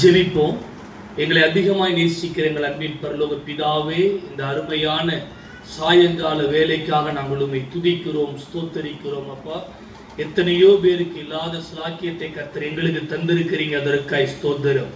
ஜெபிப்போம். எங்களை அதிகமாய் நேசிக்கிற எங்கள் அன்பின் பரலோக பிதாவே, இந்த அருமையான சாயங்கால வேலைக்காக நாங்கள் உம்மை துதிக்கிறோம், ஸ்தோத்தரிக்கிறோம். அப்பா, எத்தனையோ பேருக்கு இல்லாத சாக்கியத்தை கர்த்தர் எங்களுக்கு தந்திருக்கிறீங்க, அதற்காய் ஸ்தோத்திரம்.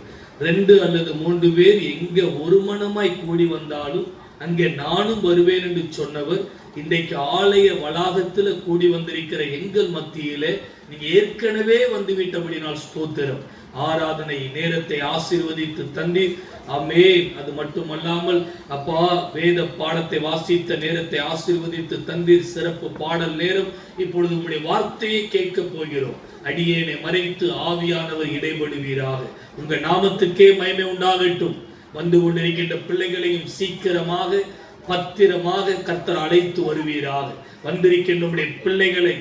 2 அல்லது 3 பேர் எங்க ஒரு மனமாய் கூடி வந்தாலும் அங்கே நானும் வருவேன் என்று சொன்னவர், இன்றைக்கு ஆலய வளாகத்தில் கூடி வந்திருக்கிற எங்கள் மத்தியிலே நீங்க ஏற்கனவே வந்துவிட்டபடினால் ஸ்தோத்திரம். ஆராதனை நேரத்தை ஆசீர்வதித்து தந்தீர். ஆமென். அது மட்டுமல்லாமல் அப்பா, வேத பாடத்தை வாசித்த நேரத்தை ஆசீர்வதித்து தந்தீர். சிறப்பு பாடல் நேரம். இப்பொழுது உங்களுடைய வார்த்தையை கேட்க போகிறோம். அடியேனை மறைத்து ஆவியானவர் இடைபடுவீராக. உங்க நாமத்துக்கே மகிமை உண்டாகட்டும். வந்து கொண்டிருக்கின்ற பிள்ளைகளையும் சீக்கிரமாக பத்திரமாக கர்த்தர் அழைத்து வருவீராக. வந்திருக்கின்ற பிள்ளைகளை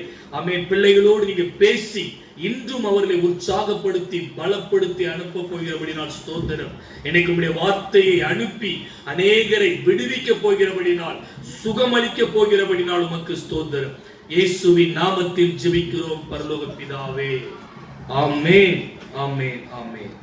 பிள்ளைகளோடு நீங்க பேசி இன்றும் அவர்களை உற்சாகப்படுத்தி பலப்படுத்தி அனுப்ப போகிறபடினால் ஸ்தோத்திரம். எனக்கு உடைய வார்த்தையை அனுப்பி அநேகரை விடுவிக்க போகிறபடினால், சுகமளிக்க போகிறபடினால் உமக்கு ஸ்தோத்திரம். இயேசுவின் நாமத்தில் ஜெபிக்கிறோம் பரலோக பிதாவே. ஆமென், ஆமென், ஆமென்.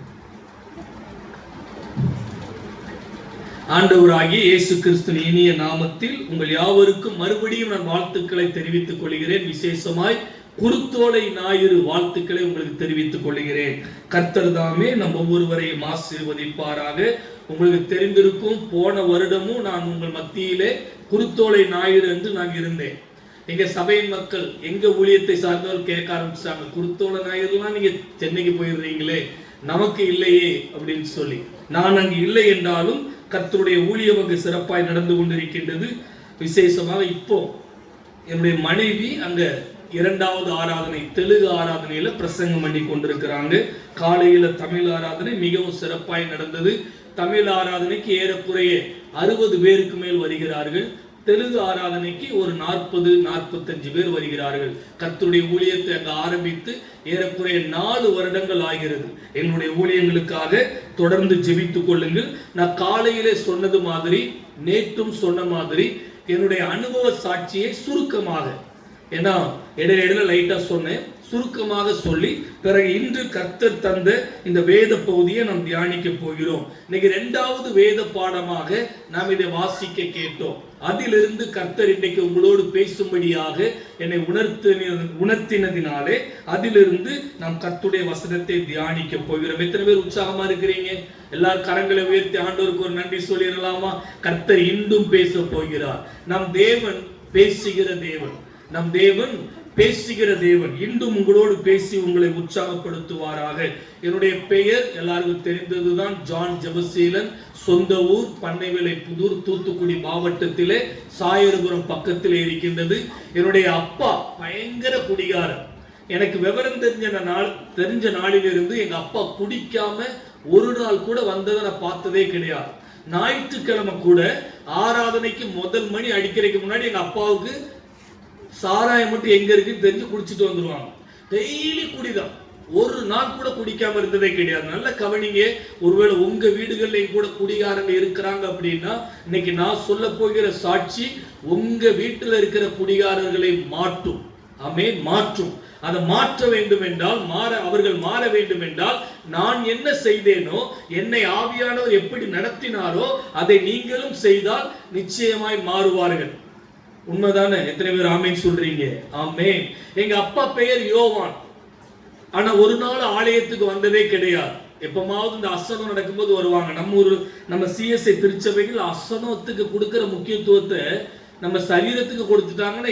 ஆண்டவராகிய இயேசு கிறிஸ்துவின் இனிய நாமத்தில் உங்கள் யாவருக்கும் மறுபடியும் நான் வாழ்த்துக்களை தெரிவித்துக் கொள்கிறேன். விசேஷமாய் குருத்தோலை ஞாயிறு வாழ்த்துக்களை உங்களுக்கு தெரிவித்துக் கொள்கிறேன். கர்த்தர் தாமே நம் ஒவ்வொருவரையும் ஆசீர்வதிப்பாராக. உங்களுக்கு தெரிந்திருக்கும், போன வருடமும் நான் உங்கள் மத்தியிலே குருத்தோலை ஞாயிறு என்று நான் இருந்தேன். எங்க சபையின் மக்கள், எங்க ஊழியத்தை சார்ந்தவர்கள் கேட்க ஆரம்பிச்சாங்க, குருத்தோலை ஞாயிறுலாம் நீங்க சென்னைக்கு போயிடுறீங்களே, நமக்கு இல்லையே அப்படின்னு சொல்லி. நான் அங்கு இல்லை என்றாலும் கர்த்தருடைய ஊழியம் அங்கு சிறப்பாய் நடந்து கொண்டிருக்கின்றது. விசேஷமாக இப்போ என்னுடைய மனைவி அங்க 2வது ஆராதனை, தெலுங்கு ஆராதனையில பிரசங்கம் பண்ணி கொண்டிருக்கிறாங்க. காலையில தமிழ் ஆராதனை மிகவும் சிறப்பாய் நடந்தது. தமிழ் ஆராதனைக்கு ஏறக்குறைய 60 பேருக்கு மேல் வருகிறார்கள். தெலுங்கு ஆராதனைக்கு ஒரு 40-45 பேர் வருகிறார்கள். கர்த்தருடைய ஊழியத்தை அங்கு ஆரம்பித்து ஏறக்குறைய 4 வருடங்கள் ஆகிறது. என்னுடைய ஊழியங்களுக்காக தொடர்ந்து ஜெபித்துக் கொள்ளுங்கள். நான் காலையிலே சொன்னது மாதிரி, நேற்றும் சொன்ன மாதிரி, என்னுடைய அனுபவ சாட்சியை சுருக்கமாக, ஏன்னா இடையில லைட்டா சொன்னேன், சுருக்கமாக சொல்லி பிறகு இன்று கர்த்தர் தந்த இந்த வேத பகுதியை நாம் தியானிக்க போகிறோம். இன்னைக்கு 2வது வேத பாடமாக நாம் இதை வாசிக்க கேட்டோம். அதிலிருந்து கர்த்தர் இன்னைக்கு உங்களோடு பேசும்படியாக என்னை உணர்த்தினதினாலே அதிலிருந்து நாம் கர்த்தருடைய வசனத்தை தியானிக்க போகிறோம். எத்தனை பேர் உற்சாகமா இருக்கிறீங்க? எல்லாரும் கரங்களை உயர்த்தி ஆண்டவருக்கு ஒரு நன்றி சொல்லிடலாமா? கர்த்தர் இன்றும் பேச போகிறார். நம் தேவன் பேசுகிற தேவன், நம் தேவன் பேசுகிற தேவன் இன்றும் உங்களோடு பேசி உங்களை உற்சாகப்படுத்துவாராக. என்னுடைய பெயர் எல்லாருக்கும் தெரிந்ததுதான், ஜான் ஜெபசீலன். சொந்த ஊர் பண்ணைவேலை புதூர், தூத்துக்குடி மாவட்டத்திலே சாயர்புரம் பக்கத்திலே இருக்கின்றது. என்னுடைய அப்பா பயங்கர குடிகாரர். எனக்கு விவரம் தெரிஞ்ச நாளிலிருந்து எங்க அப்பா குடிக்காம ஒரு நாள் கூட வந்ததை நான் பார்த்ததே கிடையாது. ஞாயிற்றுக்கிழமை கூட ஆராதனைக்கு முதல் மணி அடிக்கிறதுக்கு முன்னாடி எங்க அப்பாவுக்கு சாராயம் மட்டும் எங்க இருக்குன்னு தெரிஞ்சு குடிச்சிட்டு வந்துருவாங்க. டெய்லி குடிதான், ஒரு நாள் கூட குடிக்காம இருந்ததே கிடையாது. நல்ல கவனிங்க. ஒருவேளை உங்க வீடுகள்லையும் கூட குடிகாரங்க இருக்கிறாங்க அப்படின்னா, இன்னைக்கு நான் சொல்ல போகிற சாட்சி உங்க வீட்டில் இருக்கிற குடிகாரர்களை மாற்றும். ஆமென், மாற்றும். அதை மாற்ற வேண்டும் என்றால், அவர்கள் மாற வேண்டும் என்றால், நான் என்ன செய்தேனோ, என்னை ஆவியானவர் எப்படி நடத்தினாரோ அதை நீங்களும் செய்தால் நிச்சயமாய் மாறுவார்கள். உண்மைதானே? எத்தனை பேர் ஆமென் சொல்றீங்க? ஆமென். எங்க அப்பா பெயர் யோவான். ஆனா ஒரு நாள் ஆலயத்துக்கு வந்ததே கிடையாது. எப்பமாவது இந்த அசனம் நடக்கும்போது வருவாங்க. நம்ம சிஎஸ்ஐ திருச்சபைகள் அசனத்துக்கு கொடுக்கிற முக்கியத்துவத்தை நம்ம சரீரத்துக்கு கொடுத்துட்டாங்கன்னா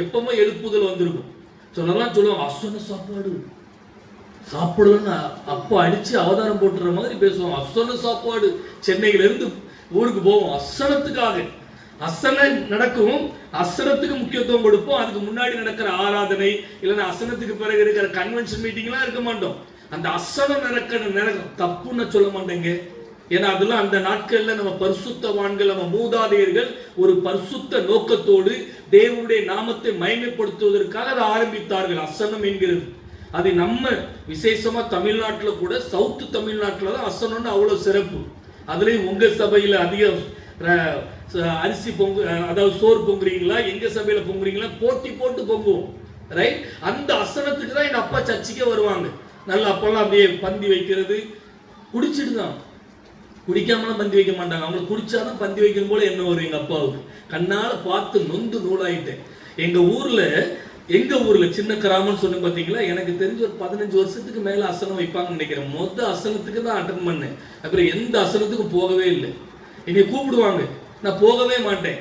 எப்பவுமே எழுப்புதல் வந்திருக்கும். சொல்லலாம் சொல்லுவாங்க, அசன சாப்பாடு சாப்பிடலன்னு அப்பா அடிச்சு அவதாரம் போட்டுற மாதிரி பேசுவாங்க. அசன சாப்பாடு. சென்னையில இருந்து ஊருக்கு போவோம் அசனத்துக்காக. அசனம் நடக்கும், அசனத்துக்கு முக்கியத்துவம் கொடுப்போம். அதுக்கு முன்னாடி நடக்கிற ஆராதனை இல்லைன்னா அசனத்துக்கு பிறகு இருக்கிற கன்வென்ஷன் மீட்டிங்லாம் இருக்க மாட்டோம். அந்த அசனம் நடக்கும் தப்புன்னு சொல்ல மாட்டேங்க. ஏன்னா அதெல்லாம் அந்த நாட்கள்ல நம்ம பரிசுத்தவான்கள், நம்ம மூதாதையர்கள் ஒரு பரிசுத்த நோக்கத்தோடு தேவனுடைய நாமத்தை மகிமைப்படுத்துவதற்காக அதை ஆரம்பித்தார்கள். அசனம் என்கிறது அது நம்ம விசேஷமா தமிழ்நாட்டுல கூட, சவுத்து தமிழ்நாட்டுல தான் அசனம்னு அவ்வளவு சிறப்பு. அதுலயும் உங்க சபையில அதிக அரிசி பொங்கு, அதாவது சோறு பொங்குறீங்களா, எங்க சபையில பொங்குறீங்களா, போட்டி போட்டு பொங்குவோம். ரைட்? அந்த அசனத்துக்கு தான் எங்க அப்பா சர்ச்சுக்கே வருவாங்க. நல்ல அப்பெல்லாம் அப்படியே பந்தி வைக்கிறது, குடிச்சிட்டு தான், குடிக்காமலாம் பந்தி வைக்க மாட்டாங்க. அவங்க குடிச்சாதான் பந்தி வைக்கணும் போல என்ன வரும் எங்க அப்பாவுக்கு. கண்ணால பார்த்து நொந்து நூலாயிட்டேன். எங்க ஊர்ல சின்ன கிராமம்னு சொன்ன பாத்தீங்களா, எனக்கு தெரிஞ்ச ஒரு 15 வருஷத்துக்கு மேல அசனம் வைப்பாங்கன்னு நினைக்கிறேன். மொத்த அசனத்துக்கு தான் அட்டன் பண்ணேன். அப்புறம் எந்த அசனத்துக்கும் போகவே இல்லை. என்னை கூப்பிடுவாங்க, நான் போகவே மாட்டேன்.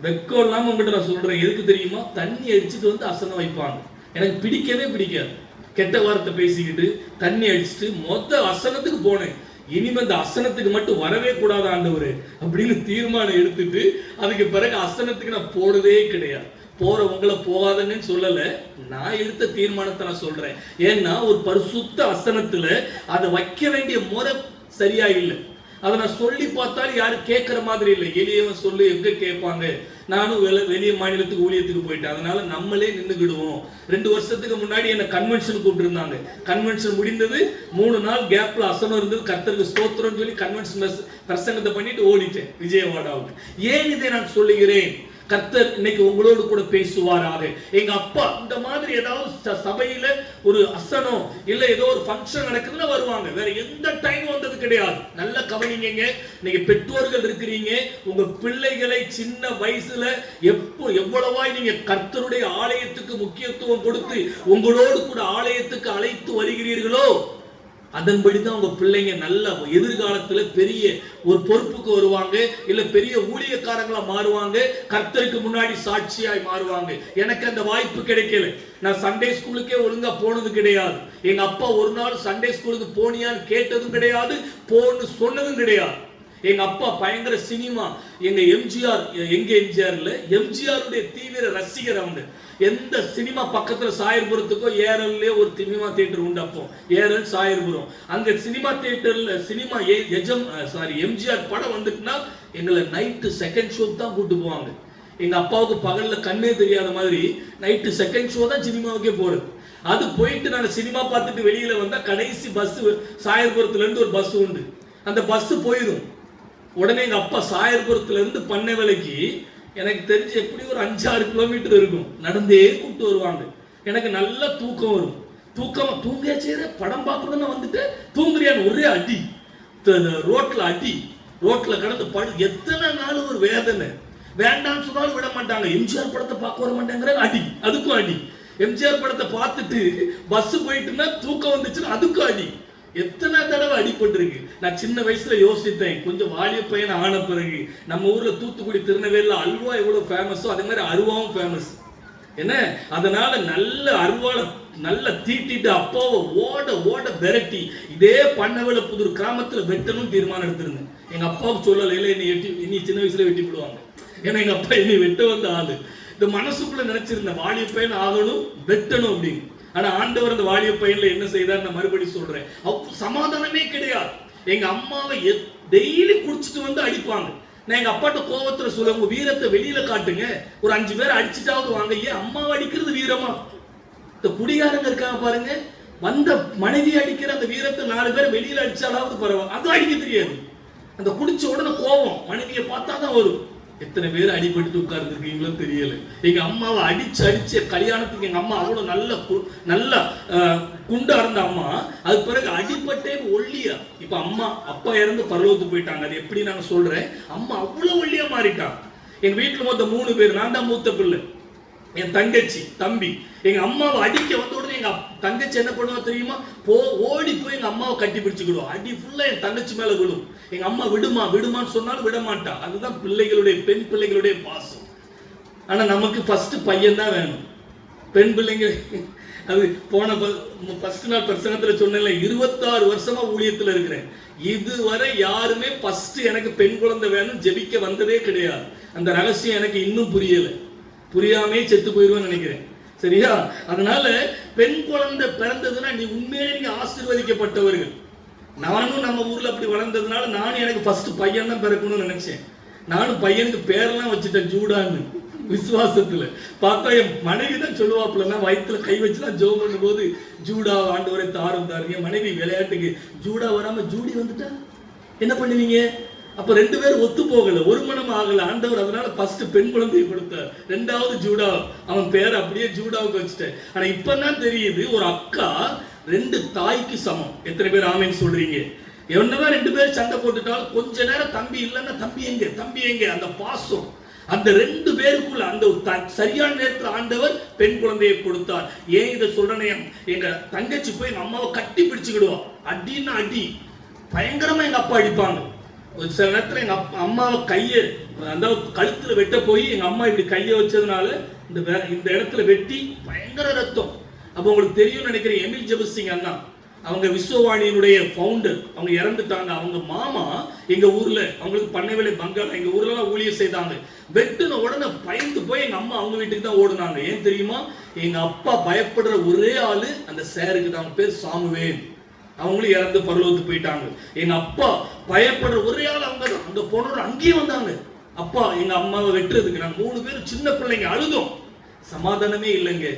வெக்கம் இல்லாம உங்ககிட்ட நான் சொல்றேன், எதுக்கு தெரியுமா? தண்ணி அடிச்சுட்டு வந்து அசனம் வைப்பாங்க. எனக்கு பிடிக்கவே பிடிக்காது. கெட்ட வார்த்தை பேசிக்கிட்டு தண்ணி அடிச்சுட்டு மொத்த அசனத்துக்கு போனேன். இனிமே அந்த அசனத்துக்கு மட்டும் வரவே கூடாது ஆண்டவரே அப்படின்னு தீர்மானம் எடுத்துட்டு அதுக்கு பிறகு அசனத்துக்கு நான் போனதே கிடையாது. போறவங்களை போகாதன்னு சொல்லல, நான் எடுத்த தீர்மானத்தை நான் சொல்றேன். ஏன்னா ஒரு பரிசுத்த அசனத்துல அதை வைக்க வேண்டிய முறை சரியா இல்லை. அதை நான் சொல்லி பார்த்தாலும் யாரும் கேட்கற மாதிரி இல்லை. எளியவன் சொல்லு எங்க கேட்பாங்க. நானும் வெளிய மாநிலத்துக்கு ஊழியத்துக்கு போயிட்டேன். அதனால நம்மளே நின்றுக்கிடுவோம். 2 வருஷத்துக்கு முன்னாடி என்ன கன்வென்ஷன் கூப்பிட்டு இருந்தாங்க. கன்வென்ஷன் முடிந்தது, 3 நாள் கேப்ல அசனம் இருந்தது. கர்த்தருக்கு ஸ்தோத்திரம் சொல்லி கன்வென்ஷன் பிரசங்கத்தை பண்ணிட்டு ஓடிட்டேன் விஜயவாடாவுக்கு. ஏன் இதை நான் சொல்லுகிறேன்? கர்த்தர் இன்னைக்கு உங்களோடு கூட பேசுவாராக. எங்க அப்பா இந்த மாதிரி ஏதாவது சபையில ஒரு அசனம் இல்ல ஏதோ ஒரு ஃபங்க்ஷன் நடக்குதுன்னா வருவாங்க. வேற எந்த டைம் வந்தது கிடையாது. நல்ல கவனிங்க. நீங்க பெற்றோர்கள் இருக்கிறீங்க, உங்க பிள்ளைகளை சின்ன வயசுல எவ்வளவாய் நீங்க கர்த்தருடைய ஆலயத்துக்கு முக்கியத்துவம் கொடுத்து உங்களோடு கூட ஆலயத்துக்கு அழைத்து வருகிறீர்களோ அதன்படிதான் உங்க பிள்ளைங்க நல்ல எதிர்காலத்துல பெரிய ஒரு பொறுப்புக்கு வருவாங்க, இல்ல பெரிய ஊழியக்காரங்களா மாறுவாங்க, கர்த்தருக்கு முன்னாடி சாட்சியாய் மாறுவாங்க. எனக்கு அந்த வாய்ப்பு கிடைக்கல. நான் சண்டே ஸ்கூலுக்கே ஒழுங்கா போனது கிடையாது. எங்க அப்பா ஒரு நாள் சண்டே ஸ்கூலுக்கு போனியான்னு கேட்டதும் கிடையாது, போன்னு சொன்னதும் கிடையாது. எங்க அப்பா பயங்கர சினிமா, எம்ஜிஆருடைய தீவிர ரசிகர். அவங்க எந்த சினிமா பக்கத்துல சாயர்புரத்துக்கோ ஏரல்லே ஒரு சினிமா தியேட்டர் உண்டு. அப்போ ஏரல் சாயர்புரம், அங்க சினிமா தியேட்டர்ல எம்ஜிஆர் படம் வந்துட்டுனா எங்களை நைட்டு செகண்ட் ஷோ தான் கூட்டு போவாங்க. எங்க அப்பாவுக்கு பகல்ல கண்ணே தெரியாத மாதிரி நைட்டு செகண்ட் ஷோ தான் சினிமாவுக்கே போறது. அது போயிட்டு நாங்க சினிமா பார்த்துட்டு வெளியில வந்தா கடைசி பஸ் சாயர்புரத்துல இருந்து ஒரு பஸ் உண்டு. அந்த பஸ் போயிடும். உடனே எங்க அப்பா சாயர்புரத்துல இருந்து பண்ணை வேலைக்கு எனக்கு தெரிஞ்சு எப்படி ஒரு 5-6 கிலோமீட்டர் இருக்கும், நடந்தே கூப்பிட்டு வருவாங்க. எனக்கு நல்ல தூக்கம் வரும். தூங்கியாச்சே படம் பார்க்கணும்னு வந்துட்டு தூங்குறியான்னு ஒரே அடி, ரோட்ல கடந்து எத்தனை நாள் ஒரு வேதனை. வேண்டாம்னு சொன்னாலும் விட மாட்டாங்க. எம்ஜிஆர் படத்தை பார்க்க வர மாட்டேங்கிற அடி, அதுக்கும் அடி. எம்ஜிஆர் படத்தை பார்த்துட்டு பஸ் போயிட்டுன்னா தூக்கம் வந்துச்சுன்னா அதுக்கும் அடி. எத்தனை தடவை அடிபட்டிருக்கு. நான் சின்ன வயசுல யோசித்தேன், கொஞ்சம் வாலிய பையன் ஆன பிறகு நம்ம ஊர்ல தூத்துக்குடி திருநெல்வேலியில அல்வா எவ்வளவு ஃபேமஸோ அதே மாதிரி அருவாவும் ஃபேமஸ். என்ன, அதனால நல்ல அருவால நல்ல தீட்டிட்டு அப்பாவை ஓட விரட்டி இதே பண்ணவேல புதூர் கிராமத்துல வெட்டணும் தீர்மானம் எடுத்திருந்தேன். எங்க அப்பாவுக்கு சொல்லல, இல்லை இனி சின்ன வயசுல வெட்டி விடுவாங்க. ஏன்னா எங்க அப்பா என்னை வெட்ட வந்த ஆளு. இந்த மனசுக்குள்ள நினைச்சிருந்தேன் வாலிய பையன் ஆகணும், வெட்டணும் அப்படின்னு. ஆனா ஆண்டவர் அந்த வாலிய பையன்ல என்ன செய்தார் நான் மறுபடி சொல்றேன். சமாதானமே கிடையாது. எங்க அம்மாவை டெய்லி குடிச்சிட்டு வந்து அடிப்பாங்க. நான் எங்க அப்பாட்ட கோவத்துல சொல்ல, உங்க வீரத்தை வெளியில காட்டுங்க, ஒரு 5 பேர் அடிச்சுட்டாவது வாங்க. ஏன் அம்மாவை அடிக்கிறது வீரமா? இந்த குடிகாரங்க இருக்காங்க பாருங்க, வந்த மனைவி அடிக்கிற அந்த வீரத்தை 4 பேர் வெளியில அடிச்சாலாவது பரவாயில்ல, அதுவும் அடிக்க தெரியாது. அந்த குடிச்ச உடனே கோவம் மனைவியை பார்த்தா தான் வரும். எத்தனை பேர் அடிபட்டு உட்கார்ந்துருக்கீங்களோ தெரியல. எங்க அம்மாவை அடிச்சு கல்யாணத்துக்கு எங்க அம்மா அவ்வளவு நல்ல குண்டா இருந்த அம்மா, அது பிறகு அடிபட்டே ஒல்லியா. இப்ப அப்பா இறந்து பரலோகத்துக்கு போயிட்டாங்க. அது எப்படி நான் சொல்றேன், அம்மா அவ்வளவு ஒல்லியா மாறிட்டாங்க. எங்க வீட்டுல மொத்தம் 3 பேர், நான் தான் மூத்த பிள்ளை, என் தங்கச்சி, தம்பி. எங்க அம்மாவை அடிக்க வந்த உடனே எங்க தங்கச்சி என்ன பண்ணுவா தெரியுமா, ஓடி போய் எங்க அம்மாவை கட்டி பிடிச்சுக்கிடுவோம். அடி ஃபுல்லா என் தங்கச்சி மேல விடும். எங்க அம்மா விடுமான்னு சொன்னாலும் விட மாட்டா. அதுதான் பெண் பிள்ளைகளுடைய பாசம். ஆனா நமக்கு ஃபர்ஸ்ட் பையன் தான் வேணும். பெண் பிள்ளைங்க அது போன ஃபர்ஸ்ட் நாள் பிரசங்கத்துல சொன்னேன்ல, 26 வருஷமா ஊழியத்துல இருக்கிறேன். இதுவரை யாருமே ஃபர்ஸ்ட் எனக்கு பெண் குழந்தை வேணும் ஜெபிக்க வந்ததே கிடையாது. அந்த ரகசியம் எனக்கு இன்னும் புரியாமே செத்து போயிருவேன்னு நினைக்கிறேன். சரியா? அதனால பெண் குழந்தை பிறந்ததுன்னா நீங்க ஆசீர்வதிக்கப்பட்டவர்கள். நானும் நம்ம ஊர்ல அப்படி வளர்ந்ததுனால நானும் எனக்கு ஃபர்ஸ்ட் பையன் தான் பிறக்கணும்னு நினைச்சேன். நானும் பையனுக்கு பேரெல்லாம் வச்சுட்டேன் ஜூடான்னு, விசுவாசத்துல. பார்த்தா என் மனைவி தான் சொல்லுவாப்புல, நான் வயிற்றுல கை வச்சுலாம் ஜோம் பண்ணும் போது ஜூடா ஆண்டவரை தாருங்க. மனைவி விளையாட்டுக்கு ஜூடா வராம ஜூடி வந்துட்டா என்ன பண்ணுவீங்க? அப்ப 2 பேரும் ஒத்து போகல, ஒரு மனம் ஆகல. ஆண்டவர் அதனால ஃபர்ஸ்ட் பெண் குழந்தையை கொடுத்தார், 2வது ஜூடா, அவன் பேர் அப்படியே ஜூடாவுக்கு வச்சுட்டேன். ஆனா இப்பதான் தெரியுது ஒரு அக்கா 2 தாய்க்கு சமம். எத்தனை பேர் ஆமேன்னு சொல்றீங்க? என்னதான் 2 பேரும் சண்டை போட்டுட்டாலும் கொஞ்ச நேரம் தம்பி இல்லைன்னா தம்பி எங்க அந்த பாசம், அந்த 2 பேருக்குள்ள அந்த சரியான நேரத்தில் ஆண்டவர் பெண் குழந்தையை கொடுத்தார். ஏன் இதை சொல்றேன்? எங்க தங்கச்சி போய் எங்க அம்மாவை கட்டி பிடிச்சுக்கிடுவான், அடின்னா அடி பயங்கரமா எங்க அப்பா அடிப்பாங்க. ஒரு சில நேரத்தில் எங்க அம்மாவை கையை அந்த கழுத்துல வெட்ட போய் எங்க அம்மா இப்படி கையை வச்சதுனால இந்த இடத்துல வெட்டி பயங்கர ரத்தம். அப்போ உங்களுக்கு தெரியும் நினைக்கிறேன், எமில் ஜெபசிங் அண்ணா, அவங்க விஸ்வவாணியினுடைய ஃபவுண்டர், அவங்க இறந்துட்டாங்க. அவங்க மாமா எங்க ஊர்ல, அவங்களுக்கு பண்ணை வேலை பங்களா, எங்க ஊர்ல ஊழியர் செய்தாங்க. வெட்டுன உடனே பயந்து போய் எங்க அம்மா அவங்க வீட்டுக்கு தான் ஓடுனாங்க. ஏன் தெரியுமா? எங்க அப்பா பயப்படுற ஒரே ஆளு அந்த சேருக்கு தான், அவங்க பேர் சாமுவேல். அவங்களும் இறந்து பரலோகத்துக்கு போயிட்டாங்க. எங்க அப்பா பயப்படுற ஒரே ஆள் அவங்க தான். அங்க போனவர் அங்கேயே வந்தாங்க. அப்பா எங்க அம்மாவை வெட்டுறதுக்கு நாங்க 3 பேரும் சின்ன பிள்ளைங்க அழுதோம். சமாதானமே இல்லைங்க.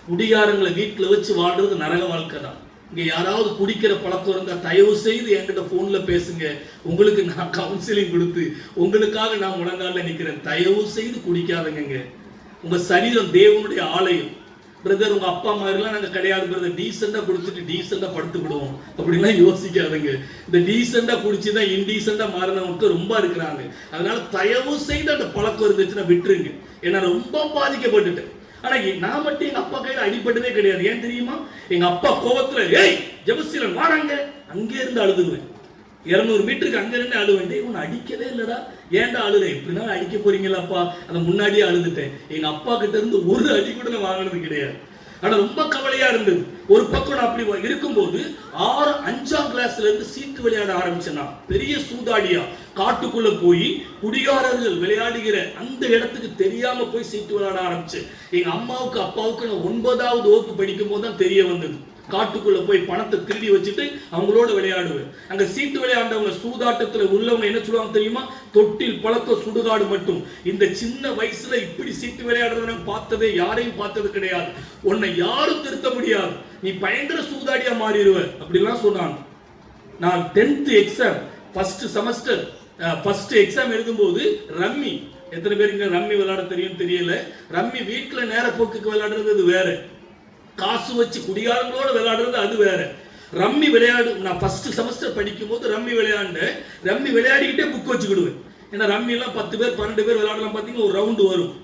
குடிகாரங்களை வீட்டுல வச்சு வாழ்றது நரக வாழ்க்கை தான். இங்க யாராவது குடிக்கிற பழக்கம் இருந்தா தயவு செய்து என்கிட்ட போன்ல பேசுங்க, உங்களுக்கு நான் கவுன்சிலிங் கொடுத்து உங்களுக்காக நான் முழங்கால நிக்கிறேன். தயவு செய்து குடிக்காதங்க. உங்க சரீரம் தேவனுடைய ஆலயம். பிரதர், உங்க அப்பா மாதிரிலாம் நாங்க கிடையாது பிரதர், டீசெண்டா குடிச்சிட்டு டீசெண்டா படுத்து விடுவோம் அப்படிலாம் யோசிக்காதுங்க. இந்த டீசெண்டா குடிச்சுதான் இன்டீசெண்டா மாறினவங்க ரொம்ப இருக்கிறாங்க. அதனால தயவு செய்து அந்த பழக்கம் இருந்துச்சுன்னா விட்டுருங்க. ஏன்னா ரொம்ப பாதிக்கப்பட்டுட்டேன். ஆனா நான் மட்டும் எங்க அப்பா கையில அடிப்பட்டதே கிடையாது. ஏன் தெரியுமா? எங்க அப்பா கோபத்துல ஏய் ஜெபசீலன் வாடாங்க, அங்கே இருந்து அழுதுவேன். 200 மீட்டருக்கு அங்க இருந்து அழுவேன். உன்னை அடிக்கவே இல்லடா, ஏன்டா அழுத? எப்படின்னா அடிக்க போறீங்களாப்பா, அதை முன்னாடியே அழுதுட்டேன். எங்க அப்பா கிட்ட இருந்து ஒரு அடி கூட நான் வாங்கினது கிடையாது. ஆனா ரொம்ப கவலையா இருந்தது. ஒரு பக்கம் நான் அப்படி இருக்கும்போது 5ஆம் கிளாஸ்ல இருந்து சீட்டு விளையாட ஆரம்பிச்சேன்னா, பெரிய சூதாடியா காட்டுக்குள்ள போய் குடிகாரர்கள் விளையாடுகிற அந்த இடத்துக்கு தெரியாம போய் சீட்டு விளையாட ஆரம்பிச்சு. எங்க அம்மாவுக்கு அப்பாவுக்கு நான் 9வது வகுப்பு படிக்கும் போது தான் தெரிய வந்தது. காட்டுக்குள்ள போய் பணத்தை திருடி வச்சுட்டு அவங்களோட விளையாடுவேன். அங்க சீட்டு விளையாண்டவங்க, சூதாட்டத்துல உள்ளவங்க என்ன சொல்லுவாங்க தெரியுமா? தொட்டில் பழக்க சுடுகாடு மட்டும். இந்த சின்ன வயசுல இப்படி சீட்டு விளையாடுறத பார்த்ததே, யாரையும் பார்த்தது கிடையாது. உன்னை யாரும் திருத்த முடியாது, நீ பயங்கர சூதாடியா மாறிடுவ அப்படிலாம் சொன்னாங்க. நான் 10th exam first semester first exam எழுதும்போது ரம்மி, எத்தனை பேருக்கு ரம்மி விளையாட தெரியும் தெரியல. ரம்மி வீட்டுல நேர போக்குக்கு விளையாடுறது வேற, காசு வச்சு குடிகாரங்களோட விளையாடுறது அது வேற. ரம்மி விளையாடு, நான் ஃபர்ஸ்ட் செமஸ்டர் படிக்கும் போது ரம்மி விளையாடிக்கிட்டே புக் வச்சுக்கிடுவேன். ஏன்னா ரம்மி எல்லாம் 10 பேர் 12 பேர் விளையாடலாம். பார்த்தீங்கன்னா ஒரு ரவுண்டு வரும்,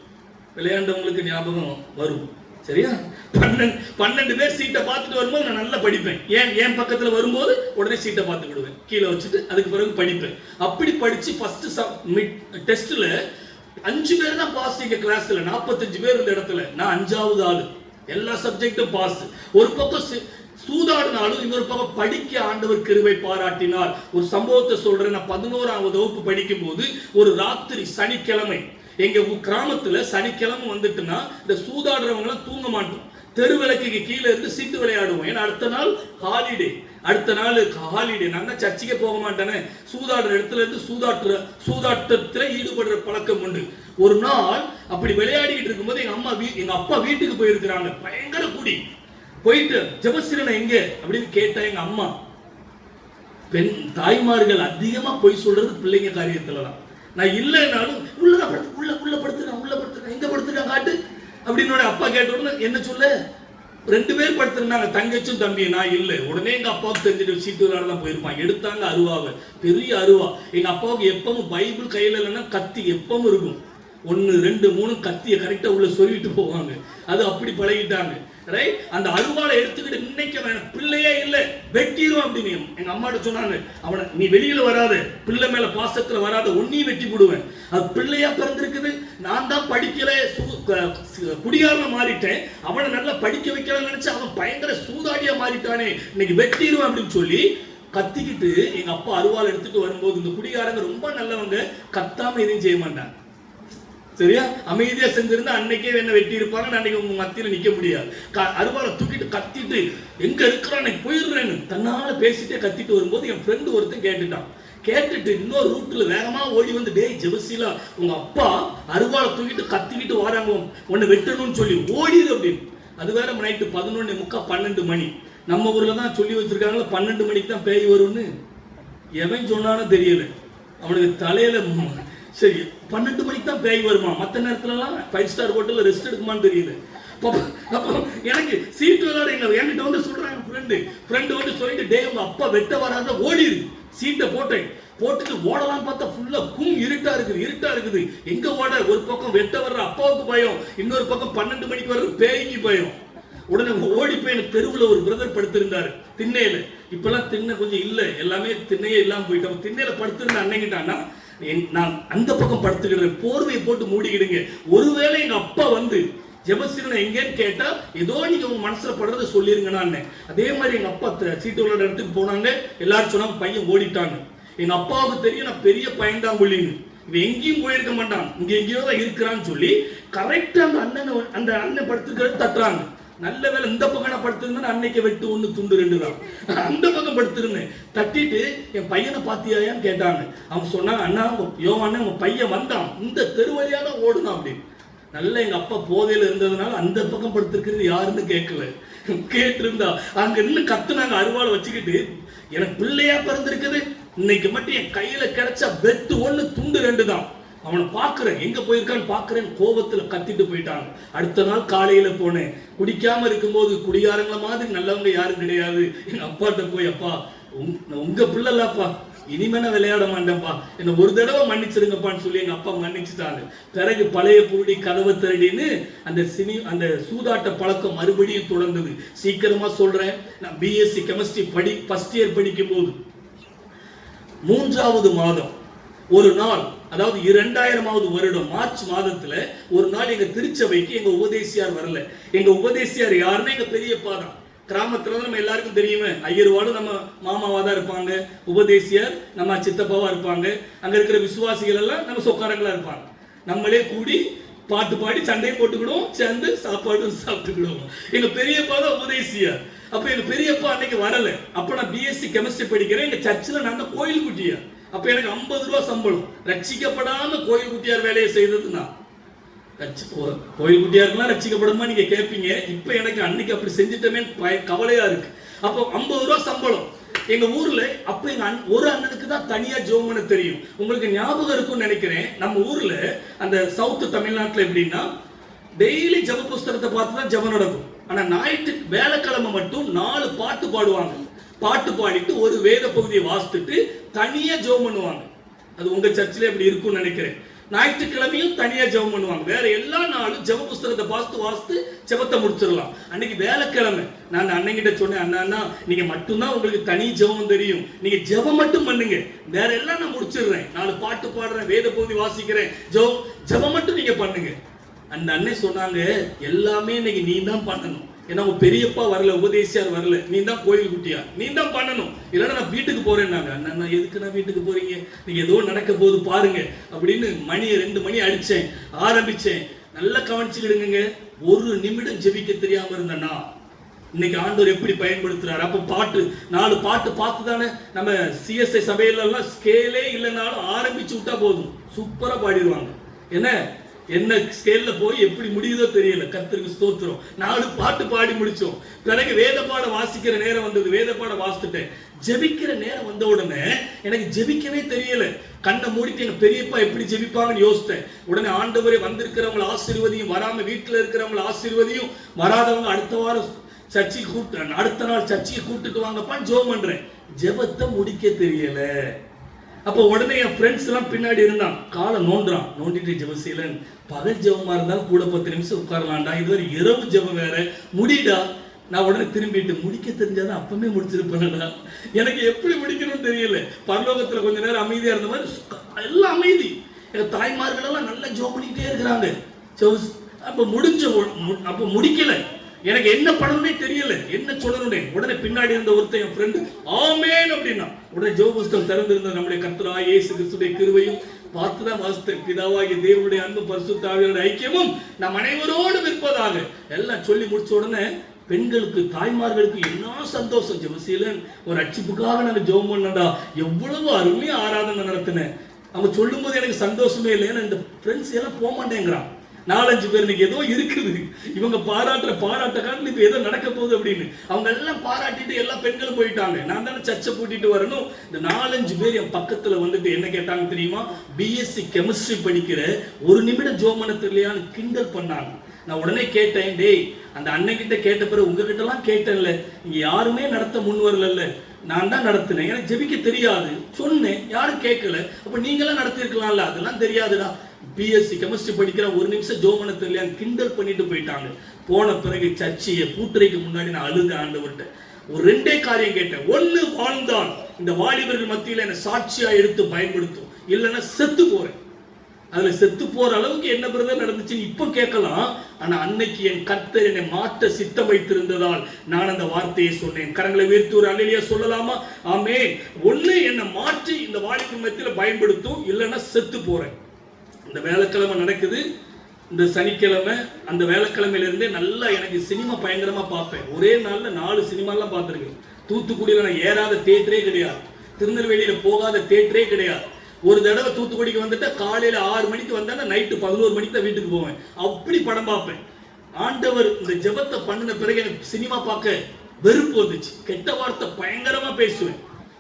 விளையாண்டவங்களுக்கு ஞாபகம் வரும். சரியா? 12 பேர் சீட்டை பார்த்துட்டு வரும்போது நான் நல்லா படிப்பேன். என் பக்கத்துல வரும்போது உடனே சீட்டை பார்த்துக்கிடுவேன், கீழே வச்சுட்டு அதுக்கு பிறகு படிப்பேன். அப்படி படிச்சு ஃபர்ஸ்ட் டெஸ்ட்ல 5 பேர் தான் பாஸ். எங்க கிளாஸ்ல 45 பேர் இருந்த இடத்துல நான் 5வது ஆளு. எல்லா சப்ஜெக்டும் பாஸ். ஒரு பக்கம் சூதாடினாலும் இன்னொரு பக்கம் படிக்க ஆண்டவர் கிருபை பாராட்டினார். ஒரு சம்பவத்தை சொல்றேன். நான் 11வது வகுப்பு படிக்கும் போது ஒரு ராத்திரி சனிக்கிழமை, எங்க கிராமத்துல சனிக்கிழமை வந்துட்டுனா இந்த சூதாடுறவங்க எல்லாம் தூங்க மாட்டோம். தெருவிளக்கு கீழே இருந்து சீட்டு விளையாடுவோம். ஏன்னா அடுத்த நாள் ஹாலிடே. நான் தான் சர்ச்சைக்கு போக மாட்டேனே. சூதாடுற இடத்துல இருந்து சூதாட்டத்துல ஈடுபடுற பழக்கம் உண்டு. ஒரு நாள் அப்படி விளையாடிட்டு இருக்கும்போது எங்க அப்பா வீட்டுக்கு போயிருக்கிறாங்க. பயங்கர குடி. போயிட்டு ஜெபசீலனை எங்க அப்படின்னு கேட்டா எங்க அம்மா, பெண் தாய்மார்கள் அதிகமா போய் சொல்றது பிள்ளைங்க காரியத்துலதான். நான் இல்லைனாலும் உள்ள படுத்துறேன் எங்க படுத்துருக்காங்க காட்டு அப்படின்னு அப்பா கேட்ட உடனே என்ன சொல்ல, 2 பேர் படுத்திருந்தாங்க, தங்கச்சும் தம்பி. நான் இல்லை. உடனே எங்க அப்பாவுக்கு தெரிஞ்சுட்டு சீட்டு விளையாட தான் போயிருப்பான். எடுத்தாங்க அருவாவை, பெரிய அருவா. எங்க அப்பாவுக்கு எப்பவும் பைபிள் கையில இல்லைன்னா கத்தி எப்பவும் இருக்கும். 1 2 3 கத்தியை கரெக்டா உள்ள சொல்லிட்டு போவாங்க. அது அப்படி பழகிட்டாங்க. ரைட்? அந்த அருவாளை எடுத்துக்கிட்டு இன்னைக்கு வேணும், பிள்ளையே இல்லை வெட்டிடும் அப்படின்னு எங்க அம்மாட்ட சொன்னாங்க. அவனை நீ வெளியில வராத, பிள்ளை மேல பாசத்துல வராத, ஒன்னையும் வெட்டி போடுவேன். அது பிள்ளையா பிறந்திருக்குது. நான் தான் படிக்கல, குடிகாரனா மாறிட்டேன். அவனை நல்லா படிக்க வைக்கலாம்னு நினைச்சு அவன் பயங்கர சூதாடியா மாறிட்டானே, இன்னைக்கு வெட்டிடுவேன் அப்படின்னு சொல்லி கத்திக்கிட்டு எங்க அப்பா அருவாள் எடுத்துட்டு வரும்போது, இந்த குடிகாரங்க ரொம்ப நல்லவங்க, கத்தாம எதையும் செய்ய மாட்டாங்க. சரியா? அமைதியா செஞ்சிருந்தா அன்னைக்கே என்ன வெட்டி இருப்பாங்க, அன்னைக்கு உங்க மத்தியில நிக்க முடியாது. அருவாளை தூக்கிட்டு கத்திட்டு எங்க இருக்கிறான் போயிடுறேன்னு தன்னால பேசிட்டே கத்திட்டு வரும்போது என் ஃப்ரெண்டு ஒருத்தன் கேட்டுட்டு இன்னொரு ரூட்ல வேகமா ஓடி வந்து, டேய் ஜெபசீலா, உங்க அப்பா அருவாளை தூக்கிட்டு கத்திக்கிட்டு வராங்க, உன்னை வெட்டணும்னு சொல்லி ஓடிடு அப்படின்னு. அது வேற நைட்டு 11:45 12 மணி. நம்ம ஊர்ல தான் சொல்லி வச்சிருக்காங்களா 12 மணிக்கு தான் பேய் வரும்னு. எவன் சொன்னாலும் தெரியல. அவனுக்கு தலையில சரி 12 மணிக்கு தான் பேய் வருமா, மற்ற நேரத்துலலாம் 5 ஸ்டார் ஹோட்டலில் ரெஸ்ட் எடுக்குமான்னு தெரியல. அப்போ எனக்கு சீட்டு விளையாட என்கிட்ட வந்து சொல்றாங்க ஃப்ரெண்டு வந்து சொல்லிட்டு, டே உங்க அப்பா வெட்ட வராத ஓடிடு. சீட்டை போட்டுட்டு ஓடலாம் பார்த்தா ஃபுல்லா இருட்டா இருக்குது. எங்க ஓட? ஒரு பக்கம் வெட்ட வர்ற அப்பாவுக்கு பயம், இன்னொரு பக்கம் 12 மணிக்கு வர்ற பேய்க்கு பயம். உடனே ஓடி போய் எனக்கு தெருவில் ஒரு பிரதர் படுத்திருந்தாரு திண்ணையில. இப்பெல்லாம் திண்ணை கொஞ்சம் இல்ல, எல்லாமே திண்ணையே இல்லாம போயிட்டோம். திண்ணையில படுத்திருந்த அன்னைக்கிட்டான்னா, நான் அந்த பக்கம் படுத்துக்கிறேன், போர்வையை போட்டு மூடிக்கிடுங்க, ஒருவேளை எங்க அப்பா வந்து ஜெபசீலன் எங்கேன்னு கேட்டா ஏதோ நீங்க உங்க மனசுல படுறத சொல்லிருங்கண்ணா. அதே மாதிரி எங்க அப்பா சீட்டு விளையாட இடத்துக்கு போனாங்க. எல்லாரும் சொன்னாங்க பையன் ஓடிட்டாங்க. எங்க அப்பாவுக்கு தெரியும் நான் பெரிய பயந்தாங்குழின்னு, இவன் எங்கேயும் போயிருக்க மாட்டான், இங்க எங்கேயோ தான் இருக்கிறான்னு சொல்லி கரெக்டா அந்த அண்ணன் படுத்துக்கிறது தட்டுறாங்க. நல்ல வேலை இந்த பக்கம் நான் படுத்திருந்தேன், அன்னைக்கு வெட்டு 1 துண்டு 2 தான். அந்த பக்கம் படுத்திருந்தேன். தட்டிட்டு என் பையனை பாத்தியாயான்னு கேட்டாங்க. அவங்க சொன்னாங்க, அண்ணா யோவானே உங்க பையன் வந்தான், இந்த தெருவழியா தான் ஓடுனான் அப்படின்னு. நல்ல எங்க அப்பா போதையில இருந்ததுனால அந்த பக்கம் படுத்திருக்கிறது யாருன்னு கேட்கல. கேட்டிருந்தா அங்க நின்று கத்துனாங்க அருவாளை வச்சுக்கிட்டு, எனக்கு பிள்ளையா பிறந்திருக்குது, இன்னைக்கு மட்டும் என் கையில கிடைச்சா வெட்டு 1 துண்டு 2 தான். அவனை பாக்குறேன், எங்க போயிருக்கான்னு பாக்குறேன், கோபத்துல கத்திட்டு போயிட்டாங்க. அடுத்த நாள் காலையில போனேன். குடிக்காம இருக்கும்போது குடியாரங்கள மாதிரி நல்லவங்க யாரும் கிடையாது. எங்க அப்பாட்ட போய், அப்பா உங்க பிள்ளைலாப்பா, இனிமேன விளையாட மாட்டேன்ப்பா, என்ன ஒரு தடவை மன்னிச்சிருங்கப்பான்னு சொல்லி எங்க அப்பா மன்னிச்சுட்டாங்க. பிறகு பழைய பூடி கதவை திரடின்னு அந்த சூதாட்ட பழக்கம் மறுபடியும் தொடர்ந்தது. சீக்கிரமா சொல்றேன், நான் பிஎஸ்சி கெமிஸ்ட்ரி ஃபர்ஸ்ட் இயர் படிக்கும் போது 3வது மாதம் ஒரு நாள், அதாவது 2000வது வருடம் மார்ச் மாதத்துல ஒரு நாள் எங்க திருச்சபைக்கு எங்க உபதேசியார் வரல. எங்க உபதேசியார் யாருன்னா எங்க பெரியப்பா தான். கிராமத்துல நம்ம எல்லாருக்கும் தெரியுமே, ஐயர்வாடும் நம்ம மாமாவா தான் இருப்பாங்க, உபதேசியார் நம்ம சித்தப்பாவா இருப்பாங்க, அங்க இருக்கிற விசுவாசிகள் எல்லாம் நம்ம சொக்காரங்களா இருப்பாங்க. நம்மளே கூடி பாட்டு பாடி சண்டையும் போட்டுக்கிடுவோம், சேர்ந்து சாப்பாடும் சாப்பிட்டுக்கிடுவோம். எங்க பெரியப்பா தான் உபதேசியார். அப்ப எங்க பெரியப்பா அன்னைக்கு வரல. அப்ப நான் பிஎஸ்சி கெமிஸ்ட்ரி படிக்கிறேன். எங்க சர்ச்சில் நான் தான் கோயில் குட்டியார். அப்ப எனக்கு 50 ரூபா சம்பளம். ரட்சிக்கப்படாம கோயில் குட்டியார் வேலையை செய்தது நான். கோயில் குட்டியாருக்கெல்லாம் ரட்சிக்கப்படுமா நீங்க கேட்பீங்க. இப்ப எனக்கு அன்னைக்கு அப்படி செஞ்சுட்டமே கவலையா இருக்கு. அப்போ 50 ரூபா சம்பளம். எங்க ஊர்ல அப்ப எங்க ஒரு அண்ணனுக்கு தான் தனியா ஜெபம் பண்ண தெரியும். உங்களுக்கு ஞாபகம் இருக்கும்னு நினைக்கிறேன், நம்ம ஊர்ல அந்த சவுத் தமிழ்நாட்டுல எப்படின்னா டெய்லி ஜெப புஸ்தகத்தை பார்த்து தான் ஜெபம் நடக்கும். ஆனா வேலைக்கிழமை மட்டும் 4 பாட்டு பாடுவாங்க. பாட்டு பாடிட்டு ஒரு வேத பகுதியை வாசித்துட்டு தனியா ஜெபம் பண்ணுவாங்க. அது உங்க சர்ச்சில் எப்படி இருக்கும்னு நினைக்கிறேன். ஞாயிற்றுக்கிழமையும் தனியா ஜெபம் பண்ணுவாங்க. வேற எல்லா நாளும் ஜெப புஸ்தகத்தை வாசித்து ஜெபத்தை முடிச்சிடலாம். அன்னைக்கு வேலைக்கிழமை நான் அண்ணங்கிட்ட சொன்னேன், அண்ணா நீங்க மட்டும்தான் உங்களுக்கு தனி ஜெபம் தெரியும், நீங்க ஜெபம் மட்டும் பண்ணுங்க, வேற எல்லாம் நான் முடிச்சிடுறேன், 4 பாட்டு பாடுறேன், வேத பகுதி வாசிக்கிறேன், ஜெபம் மட்டும் நீங்க பண்ணுங்க. அந்த அண்ணன் சொன்னாங்க, எல்லாமே இன்னைக்கு நீ தான் பண்ணணும். ஏன்னா உங்க பெரியப்பா வரல, உபதேசியார் வரல, நீ தான் கோயில் குட்டியா, நீ தான் பண்ணணும், இல்லைன்னா நான் வீட்டுக்கு போறேன்னாங்க. அண்ணா எதுக்கு நான் வீட்டுக்கு போறீங்க, நீங்க ஏதோ நடக்க போது பாருங்க அப்படின்னு 2 மணி அடிச்சேன், ஆரம்பிச்சேன். நல்லா கவனிச்சுக்கிடுங்க, 1 நிமிடம் ஜெபிக்க தெரியாம இருந்தேன்னா இன்னைக்கு ஆண்டவர் எப்படி பயன்படுத்துறாரு. அப்ப 4 பாட்டு பார்த்து தானே நம்ம சிஎஸ்ஐ சபையில எல்லாம் ஸ்கேலே இல்லைனாலும் ஆரம்பிச்சு விட்டா போதும், சூப்பரா பாடிடுவாங்க. என்ன ஸ்கேல்ல போய் எப்படி முடியுதோ தெரியல. கர்த்தருக்கு ஸ்தோத்திரம். 4 பாட்டு பாடி முடிச்சோம். பிறகு வேத பாடம் வாசிக்கிற நேரம் வந்தது. வேத பாடம் வாசித்துட்டேன். ஜெபிக்கிற நேரம் வந்த உடனே எனக்கு ஜெபிக்கவே தெரியல. கண்ணை மூடிட்டு எங்க பெரியப்பா எப்படி ஜெபிப்பாங்கன்னு யோசித்தேன். உடனே ஆண்டவரே வந்திருக்கிறவங்களை ஆசீர்வதியும், வராம வீட்டுல இருக்கிறவங்களை ஆசீர்வதியும், வராதவங்க அடுத்த வாரம் சர்ச்சைக்கு அடுத்த நாள் சர்ச்சைக்கு கூப்பிட்டுட்டு வாங்கப்பான்னு ஜெபம் பண்றேன். ஜெபத்தை முடிக்க தெரியல. அப்போ உடனே என் ஃப்ரெண்ட்ஸ் எல்லாம் பின்னாடி இருந்தான், காலை நோண்டிட்டு ஜெபசீலன், பகல் ஜெபமா இருந்தாலும் கூட 10 நிமிஷம் உட்காரலாம்டா, இதுவரை இரவு ஜெபம் வேற, முடிடா. நான் உடனே திரும்பிட்டு, முடிக்க தெரிஞ்சாதான் அப்பவே முடிச்சிருப்பேன்டா, எனக்கு எப்படி முடிக்கணும்னு தெரியல. பரலோகத்துல கொஞ்ச நேரம் அமைதியா இருந்த மாதிரி எல்லாம் அமைதி. எங்க தாய்மார்கள் எல்லாம் நல்லா ஜெபம் பண்ணிக்கிட்டே இருக்கிறாங்க. அப்ப முடிக்கல. எனக்கு என்ன பண்ணணும்னே தெரியல, என்ன சொல்லணும். உடனே பின்னாடி இருந்த ஒருத்தன் என் ஃப்ரெண்டு ஆமென் அப்படின்னா, உடனே ஜெப புஸ்தகம் திறந்திருந்த நம்முடைய கர்த்தராகிய இயேசு கிறிஸ்துவின் கிருபையும் பார்த்துதான் வாசித்தேன், பிதாவாகிய தேவனுடைய அன்பு பரிசுத்த ஆவியானவருடைய ஐக்கியமும் நம் அனைவரோடும் இருப்பதாக எல்லாம் சொல்லி முடிச்ச உடனே பெண்களுக்கு, தாய்மார்களுக்கு என்ன சந்தோஷம். ஜெபசீலன் ஒரு ரட்சிப்புக்காக நான் ஜெபம் பண்ணடா, எவ்வளவு அருமையா ஆராதனை நடத்தினேன். அவங்க சொல்லும் போது எனக்கு சந்தோஷமே இல்லை. ஏன்னா இந்த ஃப்ரெண்ட்ஸ் எல்லாம் போக மாட்டேங்கிறான். 4-5 பேர் இன்னைக்கு ஏதோ இருக்குது, இவங்க பாராட்டுற பாராட்ட காட்டில் இப்ப ஏதோ நடக்க போகுது அப்படின்னு அவங்க எல்லாம் பாராட்டிட்டு எல்லா பெண்களும் போயிட்டாங்க. நான் தானே சர்ச்சை கூட்டிட்டு வரணும். இந்த 4-5 பேர் என் பக்கத்துல வந்துட்டு என்ன கேட்டாங்க தெரியுமா? பிஎஸ்சி கெமிஸ்ட்ரி படிக்கிற 1 நிமிடம் ஜோமன தெரியலையான்னு கிண்டல் பண்ணாங்க. நான் உடனே கேட்டேன், டேய் அந்த அண்ணன்கிட்ட கேட்ட பிறகு உங்ககிட்ட எல்லாம் கேட்டேன்ல, இங்க யாருமே நடத்த முன் வரல, நான் தான் நடத்தினேன், எனக்கு ஜெபிக்க தெரியாது சொன்னேன், யாரும் கேட்கல, அப்ப நீங்களாம் நடத்திருக்கலாம்ல, அதெல்லாம் தெரியாதுடா. பிஎஸ்சி கெமிஸ்ட்ரி படிக்கிற 1 நிமிஷம் ஜோமன தெரியல கிண்டல் பண்ணிட்டு போயிட்டாங்க. போன பிறகு சர்ச்சையை பூட்டுறைக்கு முன்னாடி நான் அழுத ஆண்டவர்கிட்ட ஒரு 2 காரியம் கேட்டேன். 1, வாழ்ந்தான் இந்த வாலிபர்கள் மத்தியில் என்ன சாட்சியா எடுத்து பயன்படுத்தும், இல்லைன்னா செத்து போறேன். அதுல செத்து போற அளவுக்கு என்ன பிரதர் நடந்துச்சு இப்ப கேட்கலாம். ஆனா அன்னைக்கு என் கர்த்தர் என்னை மாற்ற சித்தம் வைத்திருந்ததால் நான் அந்த வார்த்தையை சொன்னேன். கரங்களை உயர்த்தி ஒரு அல்லேலூயா சொல்லலாமா? ஆமென். 1 என்னை மாற்றி இந்த வாலிபர் மத்தியில பயன்படுத்தும், இல்லைன்னா செத்து போறேன். இந்த வேலைக்கிழமை நடக்குது, இந்த சனிக்கிழமை அந்த வேலைக்கிழமையில இருந்தே நல்லா எனக்கு சினிமா பயங்கரமா பார்ப்பேன். ஒரே நாள்ல 4 சினிமாலாம் பார்த்துருக்கேன். தூத்துக்குடியில நான் ஏறாத தியேட்டரே கிடையாது, திருநெல்வேலியில போகாத தியேட்டரே கிடையாது. ஒரு தடவை தூத்துக்குடிக்கு வந்துட்டு காலையில 6 மணிக்கு வந்தா நைட்டு 11 மணிக்கு தான் வீட்டுக்கு போவேன். அப்படி படம் பார்ப்பேன். ஆண்டவர் இந்த ஜெபத்தை பண்ணின பிறகு எனக்கு சினிமா பார்க்க வெறுப்பு வந்துச்சு. கெட்ட வார்த்தை பயங்கரமா பேசுவேன்.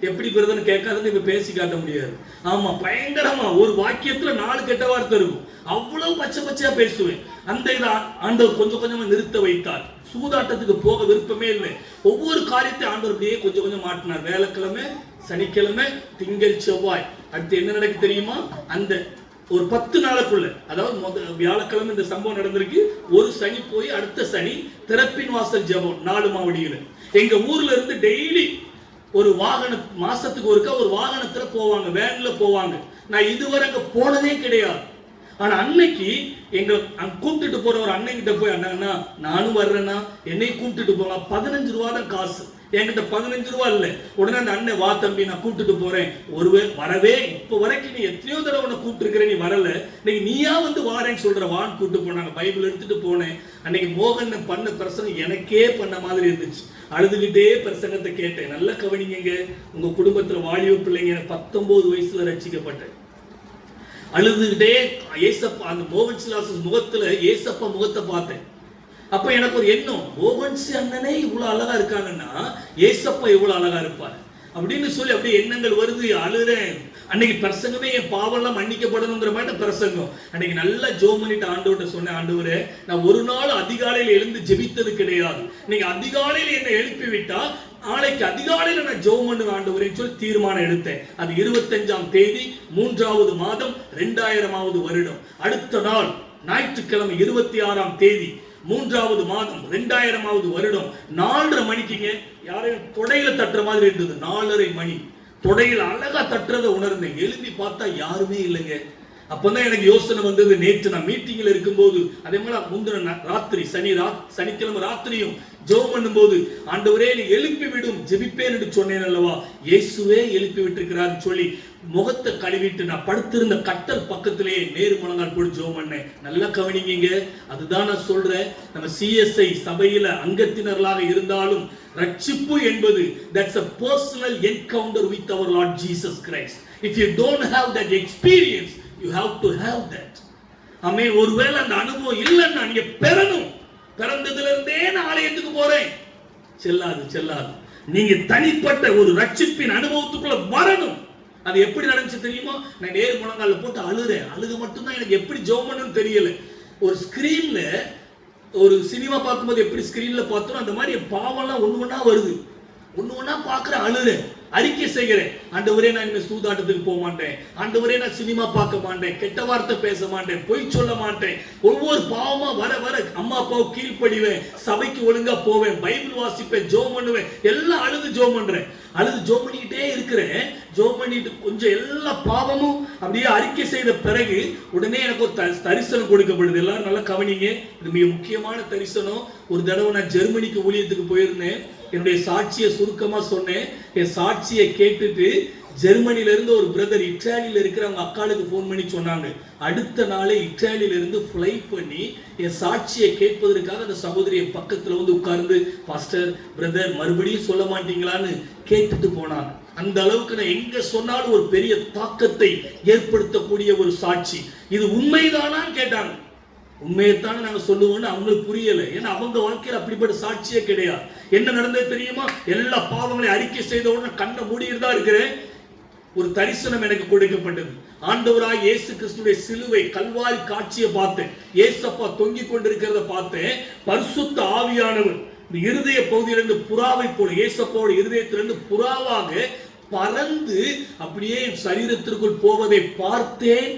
எப்படி பிரதன்னு கேட்காதுன்னு இப்ப பேசி காட்ட முடியாது. ஆமா, பயங்கரமா ஒரு வாக்கியத்துல 4 கெட்ட வார்த்தை இருக்கும். அவ்வளவு பச்சை பச்சையா பேசுவேன். அந்த இதை ஆண்டவர் கொஞ்சம் கொஞ்சமா நிறுத்த வைத்தார். சூதாட்டத்துக்கு போக விருப்பமே இல்லை. ஒவ்வொரு காரியத்தை ஆண்டவர் அப்படியே கொஞ்சம் கொஞ்சம் மாட்டினார். வேலைக்கிழமை, சனிக்கிழமை, திங்கள், செவ்வாய். அடுத்து என்ன நடக்கு தெரியுமா? அந்த ஒரு 10 நாளுக்குள்ள, அதாவது வியாழக்கிழமை இந்த சம்பவம் நடந்திருக்கு. ஒரு சனி போய் அடுத்த சனி திறப்பின் வாசல் ஜெபம் 4 மாவடியில. எங்க ஊர்ல இருந்து டெய்லி ஒரு வாகன மாசத்துக்கு ஒருக்கா ஒரு வாகனத்துல போவாங்க, வேன்ல போவாங்க. நான் இதுவரை அங்க போனதே கிடையாது. ஆனா அன்னைக்கு எங்க கூப்பிட்டுட்டு போற ஒரு அண்ணன் கிட்ட போய், அண்ணா நானும் வர்றேன்னா என்னை கூப்பிட்டுட்டு போங்க, 15 ரூபா தான் காசு, என்கிட்ட 15 ரூபா இல்ல. உடனே அந்த அண்ணன், வா தம்பி நான் கூப்பிட்டுட்டு போறேன். வரவே இப்ப வரைக்கும் நீ எத்தனையோ தடவை உன்னை கூப்பிட்டு இருக்கிற, நீ வரல, இன்னைக்கு நீயா வந்து வாரேன்னு சொல்ற, வான்னு கூப்பிட்டு போனாங்க. பைபிள் எடுத்துட்டு போனேன். அன்னைக்கு மோகன் பண்ண பிரசங்கம் எனக்கே பண்ண மாதிரி இருந்துச்சு. அழுதுகிட்டே பிரசங்கத்தை கேட்டேன். நல்லா கவனிங்க, உங்க குடும்பத்துல வாலிப பிள்ளைங்க 19 வயசுல ரட்சிக்கப்பட்டேன். அழுதுகிட்டே ஏசப்பா, அந்த மோகன் சிலாஸ் முகத்துல ஏசப்பா முகத்தை பார்த்தேன். அப்ப எனக்கு ஒரு எண்ணம், மோகன்சி அண்ணனே இவ்வளவு அழகா இருக்காங்கன்னா ஏசப்பா இவ்வளவு அழகா இருப்பார் அப்படின்னு சொல்லி அப்படியே எண்ணங்கள் வருது. அழுறேன். அன்னைக்கு பிரசங்கமே என் பாவெல்லாம் மன்னிக்கப்படணுங்கிற மாதிரி பிரசங்கம். அன்னைக்கு நல்லா ஜெபம் பண்ணிட்டு ஆண்டவர்கிட்ட சொன்னேன், ஆண்டவரே நான் ஒரு நாள் அதிகாலையில் எழுந்து ஜெபித்தது கிடையாது, நீங்க அதிகாலையில் என்னை எழுப்பி விட்டா நாளைக்கு அதிகாலையில நான் ஜெபம் பண்ணுவேன் ஆண்டவரேன்னு சொல்லி தீர்மானம் எடுத்தேன். அது 25ஆம் தேதி 3வது மாதம் 2000வது வருடம். அடுத்த நாள் ஞாயிற்றுக்கிழமை 26ஆம் தேதி 3வது மாதம் 2000வது வருடம் 4:30 மணிக்குங்க யாரையும் தொடையில தட்டுற மாதிரி இருந்தது. 4:30 மணி தொடையில அழகா தட்டுறதை உணர்ந்தேன். எழுப்பி பார்த்தா யாருமே இல்லைங்க. அப்பதான் எனக்கு யோசனை வந்தது, நேற்று நான் மீட்டிங்ல இருக்கும்போது, அதே மாதிரி முந்தின ராத்திரி சனிக்கிழமை ராத்திரியும் ஜெபம் பண்ணும்போது, ஆண்டவரே நீ எழுப்பி விடும் ஜெபிப்பேன் என்று சொன்னேன் அல்லவா, இயேசுவே எழுப்பி விட்டிருக்கிறார் சொல்லி முகத்தை கழுவிட்டு நான் படுத்திருந்த கட்டல் பக்கத்திலேயே நேரு முழங்கால் போட்டு ஜெபம் பண்ணேன். நல்லா கவனிங்க, அதுதான் நான் சொல்றேன். நம்ம சிஎஸ்ஐ சபையில அங்கத்தினர்களாக இருந்தாலும் ரட்சிப்பு என்பது that's a personal encounter with our Lord Jesus Christ. If you don't have that experience, you have to have that. ஆமென். ஒருவேளை அந்த அனுபவம் இல்லைன்னா நீங்க பெறணும். பிறந்ததுல இருந்தே நான் ஆலயத்துக்கு போறேன், செல்லாது. நீங்க தனிப்பட்ட ஒரு ரட்சிப்பின் அனுபவத்துக்குள்ள வரணும். அது எப்படி நடந்துச்சு தெரியுமா? நான் நேரு முழங்கால போட்டு அழுறேன். அழுக மட்டும்தான் எனக்கு எப்படி ஜெபம் பண்ணணும்னு தெரியல. ஒரு ஸ்கிரீன்ல ஒரு சினிமா பார்க்கும்போது எப்படி ஸ்கிரீன்ல பார்த்தோம் அந்த மாதிரி பாவம்லாம் ஒண்ணு ஒண்ணா பார்க்குறேன், அழுறேன், அறிக்கை செய்கிறேன். ஆண்டவரே நான் இனிமே சூதாட்டத்துக்கு போக மாட்டேன், ஆண்டவரே நான் சினிமா பார்க்க மாட்டேன், கெட்ட வார்த்தை பேச மாட்டேன், பொய் சொல்ல மாட்டேன். ஒவ்வொரு பாவமா வர அம்மா அப்பாவை கீழ்ப்படிவேன், சபைக்கு ஒழுங்கா போவேன், பைபிள் வாசிப்பேன், ஜெபம் பண்ணுவேன், எல்லாம் அழுது ஜெபம் பண்றேன். அழுது ஜெபம் பண்ணிக்கிட்டே இருக்கிறேன். ஜெபம் பண்ணிட்டு கொஞ்சம் எல்லா பாவமும் அப்படியே அறிக்கை செய்த பிறகு உடனே எனக்கு ஒரு தரிசனம் கொடுக்கப்படுது. எல்லாரும் நல்லா கவனிங்க, இது மிக முக்கியமான தரிசனம். ஒரு தடவை நான் ஜெர்மனிக்கு ஊழியத்துக்கு போயிருந்தேன். என்னுடைய சாட்சியை சுருக்கமா சொன்னேன். என் சாட்சியை கேட்டுட்டு ஜெர்மனில இருந்து ஒரு பிரதர் இத்தாலியில இருக்கிற அவங்க அக்காளுக்கு போன் பண்ணி சொன்னாங்க. அடுத்த நாளே இத்தாலியில இருந்து ஃப்ளைட் பண்ணி என் சாட்சியை கேட்பதற்காக அந்த சகோதரியை பக்கத்துல வந்து உட்கார்ந்து, பாஸ்டர் பிரதர் மறுபடியும் சொல்ல மாட்டீங்களான்னு கேட்டுட்டு போனாங்க. அந்த அளவுக்கு நான் எங்க சொன்னாலும் ஒரு பெரிய தாக்கத்தை ஏற்படுத்தக்கூடிய ஒரு சாட்சி. இது உண்மைதானான்னு கேட்டாங்க. உண்மையைத்தானே நாங்க சொல்லுவோம்னு அவங்களுக்கு புரியல. ஏன்னா அவங்க வாழ்க்கையில் அப்படிப்பட்ட சாட்சியே கிடையாது. என்ன நடந்தது தெரியுமா? எல்லா பாவங்களையும் அறிக்கை செய்த உடனே கண்ணை மூடிட்டு இருக்கிறேன். ஒரு தரிசனம் எனக்கு கொடுக்கப்பட்டது. ஆண்டவராய் இயேசு கிறிஸ்துவின் சிலுவை கல்வாரி காட்சியை பார்த்தேன். இயேசப்பா தொங்கிக் கொண்டிருக்கிறத பார்த்தேன். பரிசுத்த ஆவியானவர் இந்த இருதய பகுதியிலிருந்து புறாவை போல, இயேசப்பாவோட இருதயத்திலிருந்து புறாவாக பறந்து அப்படியே சரீரத்திற்குள் போவதை பார்த்தேன்,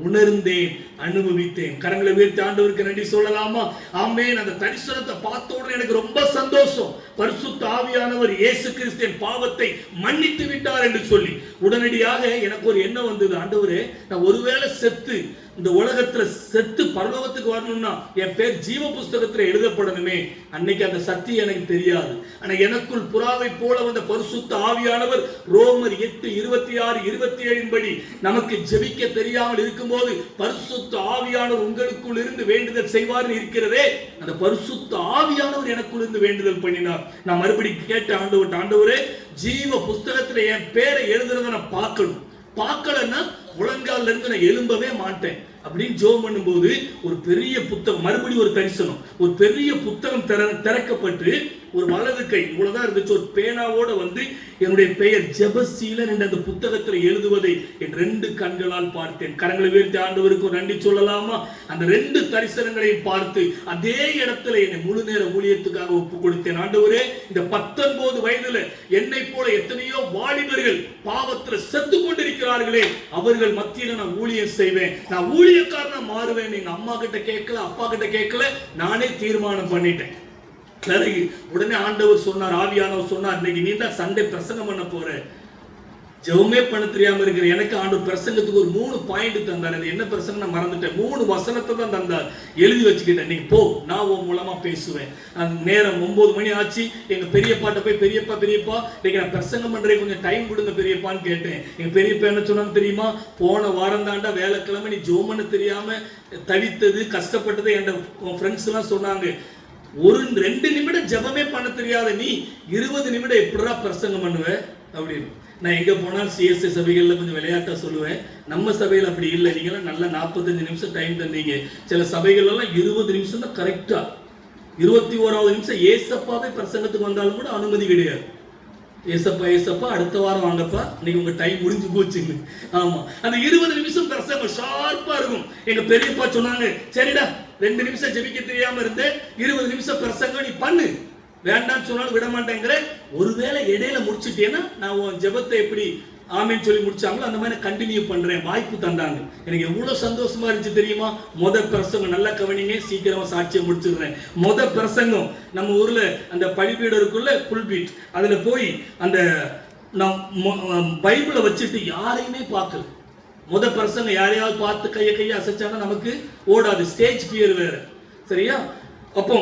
உணர்ந்தேன், அனுபவித்தேன். கரங்களை உயர்த்தி ஆண்டவருக்கு நன்றி சொல்லலாமா? ஆமென். அந்த தரிசனத்தை பார்த்த உடனே எனக்கு ரொம்ப சந்தோஷம். பரிசுத்த ஆவியானவர் இயேசு கிறிஸ்துவின் பாவத்தை மன்னித்து விட்டார் என்று சொல்லி உடனடியாக எனக்கு ஒரு எண்ணம் வந்தது. ஆண்டவரே, நான் ஒருவேளை செத்து இந்த உலகத்துல செத்து பரலோகத்துக்கு வரணும்னா என் பேர் ஜீவ புஸ்தகத்துல எழுதப்படணுமே. அன்னைக்கு அந்த சத்தியம் எனக்கு தெரியாது. ஆனா எனக்குள் புறாவை போல வந்த பரிசுத்த ஆவியானவர் ரோமர் 8:26-27 படி நமக்கு ஜெபிக்க தெரியாமல் இருக்கும்போது பரிசுத்த ஆவியானவர் உங்களுக்குள் இருந்து வேண்டுதல் செய்வார் இருக்கிறதே, அந்த பரிசுத்த ஆவியானவர் எனக்குள் இருந்து வேண்டுதல் பண்ணினார். நான் மறுபடியும் கேட்ட ஆண்டவரே, ஜீவ புஸ்தகத்துல என் பேரை எழுதுறத நான் பார்க்கணும். பார்க்கலன்னா முழங்கால இருந்து நான் எழும்பவே மாட்டேன் அப்படின்னு ஜெபம் பண்ணும்போது ஒரு பெரிய புத்தகம், மறுபடியும் ஒரு தரிசனம், ஒரு பெரிய புத்தகம் திறக்கப்பட்டு ஒரு வலது கை இவ்வளவுதான் இருந்துச்சு, ஒரு பேனாவோட வந்து என்னுடைய பெயர் ஜெபசீலன் என்ற அந்த புத்தகத்தில் எழுதுவதை என் 2 கண்களால் பார்த்தேன். கரங்களை உயர்த்தி ஆண்டவருக்கு ஒரு நன்றி சொல்லலாமா? அந்த 2 தரிசனங்களையும் பார்த்து அதே இடத்துல என்னை முழு நேர ஊழியத்துக்காக ஒப்பு கொடுத்தேன். ஆண்டவரே, இந்த 19 வயதுல என்னை போல எத்தனையோ வாலிபர்கள் பாவத்தில் செத்து கொண்டிருக்கிறார்களே, அவர்கள் மத்தியில நான் ஊழியம் செய்வேன், நான் ஊழியக்காரனா மாறுவேன். எங்க அம்மா கிட்ட கேட்கல, அப்பா கிட்ட கேட்கல, நானே தீர்மானம் பண்ணிட்டேன். உடனே ஆண்டவர் சொன்னார், ஆவியானவர் சொன்னார், இன்னைக்கு நீ தான் சண்டே பிரசங்கம் பண்ண போற, ஜெபமே பண்ண தெரியாம இருக்கிற எனக்கு ஆண்டவர் பிரசங்கத்துக்கு ஒரு 3 பாயிண்ட் தந்தார். அது என்ன பிரசங்கம் நான் மறந்துட்டேன். 3 வசனத்தை தான் தந்தார். எழுதி வச்சுக்கிட்டேன். நீ போ, நான் உன் மூலமா பேசுவேன். நேரம் 9 மணி ஆச்சு. எங்க பெரியப்பாட்ட போய் பெரியப்பா இன்னைக்கு நான் பிரசங்கம் பண்றேன், கொஞ்சம் டைம் கொடுங்க பெரியப்பான்னு கேட்டேன். எங்க பெரியப்பா என்ன சொன்னாங்க தெரியுமா? போன வாரம் தாண்டா வேலைக்கிழமை நீ ஜோமன்னு தெரியாம தவித்தது கஷ்டப்பட்டது என் ஃப்ரெண்ட்ஸ் எல்லாம் சொன்னாங்க. 2 நிமிடம் ஜெபமே பண்ண தெரியாத நீ 20 நிமிடம் எப்படிடா பிரசங்கம் பண்ணுவ அப்படின்னு. நான் எங்க போனாலும் சிஎஸ்ஐ சபைகள்ல கொஞ்சம் விளையாட்டா சொல்லுவேன். நம்ம சபையில் அப்படி இல்லை. நீங்களாம் நல்லா 45 நிமிஷம் டைம் தந்தீங்க. சில சபைகள் எல்லாம் 20 நிமிஷம் தான் கரெக்டா. 21வது நிமிஷம் ஏசப்பாவே பிரசங்கத்துக்கு வந்தாலும் கூட அனுமதி கிடையாது. ஏசப்பா அடுத்த வாரம் வாங்கப்பா, இன்னைக்கு உங்க டைம் முடிஞ்சு போச்சுங்க. ஆமா, அந்த 20 நிமிஷம் பிரசங்கம் ஷார்ப்பா இருக்கும். எங்க பெரியப்பா சொன்னாங்க, சரிடா 2 நிமிஷம் ஜெபிக்க தெரியாம இருந்து 20 நிமிஷம் பிரசங்கம் நீ பண்ணு, வேண்டாம்னு சொன்னாலும் விட மாட்டேங்கிற. ஒருவேளை இடையில முடிச்சுட்டேன்னா நான் உன் ஜெபத்தை எப்படி ஆமேன்னு சொல்லி முடிச்சாங்களோ அந்த மாதிரி கண்டினியூ பண்றேன். வாய்ப்பு தந்தாங்க. எனக்கு எவ்வளவு சந்தோஷமா இருந்துச்சு தெரியுமா? பிரசங்கம் நல்லா கவனிங்க, சீக்கிரமா சாட்சியை முடிச்சிடுறேன். பிரசங்கம் நம்ம ஊர்ல அந்த பலிபீடம் இருக்குள்ள புல்பீட், அதுல போய் அந்த பைபிளை வச்சுட்டு யாரையுமே பார்க்கல. பிரசங்கம் யாரையாவது பார்த்து கையை அசைச்சாங்கன்னா நமக்கு ஓடாது, ஸ்டேஜ் ஃபியர் வேற. சரியா? அப்போ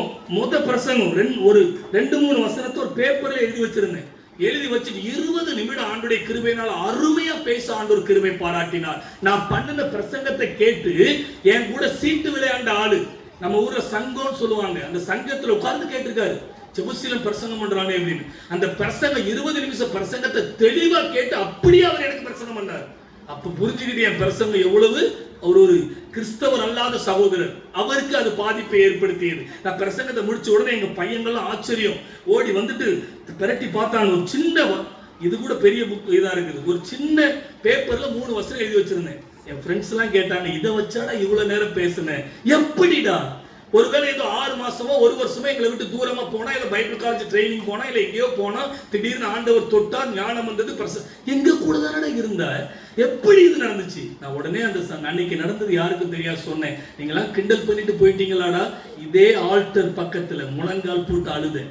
பிரசங்கம் ஒரு 2-3 வசனத்தை ஒரு பேப்பர்ல எழுதி வச்சிருந்தேன். எழுதி வச்சுட்டு 20 நிமிடம் ஆண்டுடைய கிருபையினால் அருமையா பேச ஆண்டவர் கிருபை பாராட்டினார். நான் பண்ணின பிரசங்கத்தை கேட்டு என் கூட சீட்டு விளையாண்ட ஆளு, நம்ம ஊர்ல சங்கம்னு சொல்லுவாங்க, அந்த சங்கத்துல உட்கார்ந்து கேட்டிருக்காரு, ஜெபசீலன் பிரசங்கம் பண்றானே அப்படின்னு. அந்த பிரசங்கம் 20 நிமிஷம் பிரசங்கத்தை தெளிவா கேட்டு அப்படியே அவர் எனக்கு பிரசங்கம் பண்ணார். அப்ப புரிஞ்சுக்கிட்டு என் பிரசங்கம் எவ்வளவு ஒரு கிறிஸ்தவர் அல்லாத சகோதரர், அவருக்கு அது பாதிப்பை ஏற்படுத்தியது. நான் பிரசங்கத்தை முடிச்ச உடனே எங்க பையன்கள்லாம் ஆச்சரியம் ஓடி வந்துட்டு பிரட்டி பார்த்தாங்க. ஒரு சின்ன, இது கூட பெரிய புக் இதா இருக்குது, ஒரு சின்ன பேப்பர்ல 3 வசனம் எழுதி வச்சிருந்தேன். என் ஃப்ரெண்ட்ஸ் எல்லாம் கேட்டாங்க, இதை வச்சாடா இவ்வளவு நேரம் பேசுனேன், எப்படிடா? ஒருவேளை ஏதோ 6 மாசமோ 1 வருஷமோ எங்களை விட்டு தூரமா போனா, இல்ல பைபிள் காலேஜ் ட்ரைனிங் போனா, இல்ல எங்கேயோ போனா, திடீர்னு ஆண்டவர் தொட்டார், ஞானம் வந்தது, எங்க கூட தானே இருந்த, எப்படி இது நடந்துச்சு? நான் உடனே அந்த அன்னைக்கு நடந்தது யாருக்கும் தெரியாது சொன்னேன். நீங்களாம் கிண்டல் பண்ணிட்டு போயிட்டீங்களாடா. இதே ஆல்டர் பக்கத்துல முழங்கால் போட்டு அழுதேன்.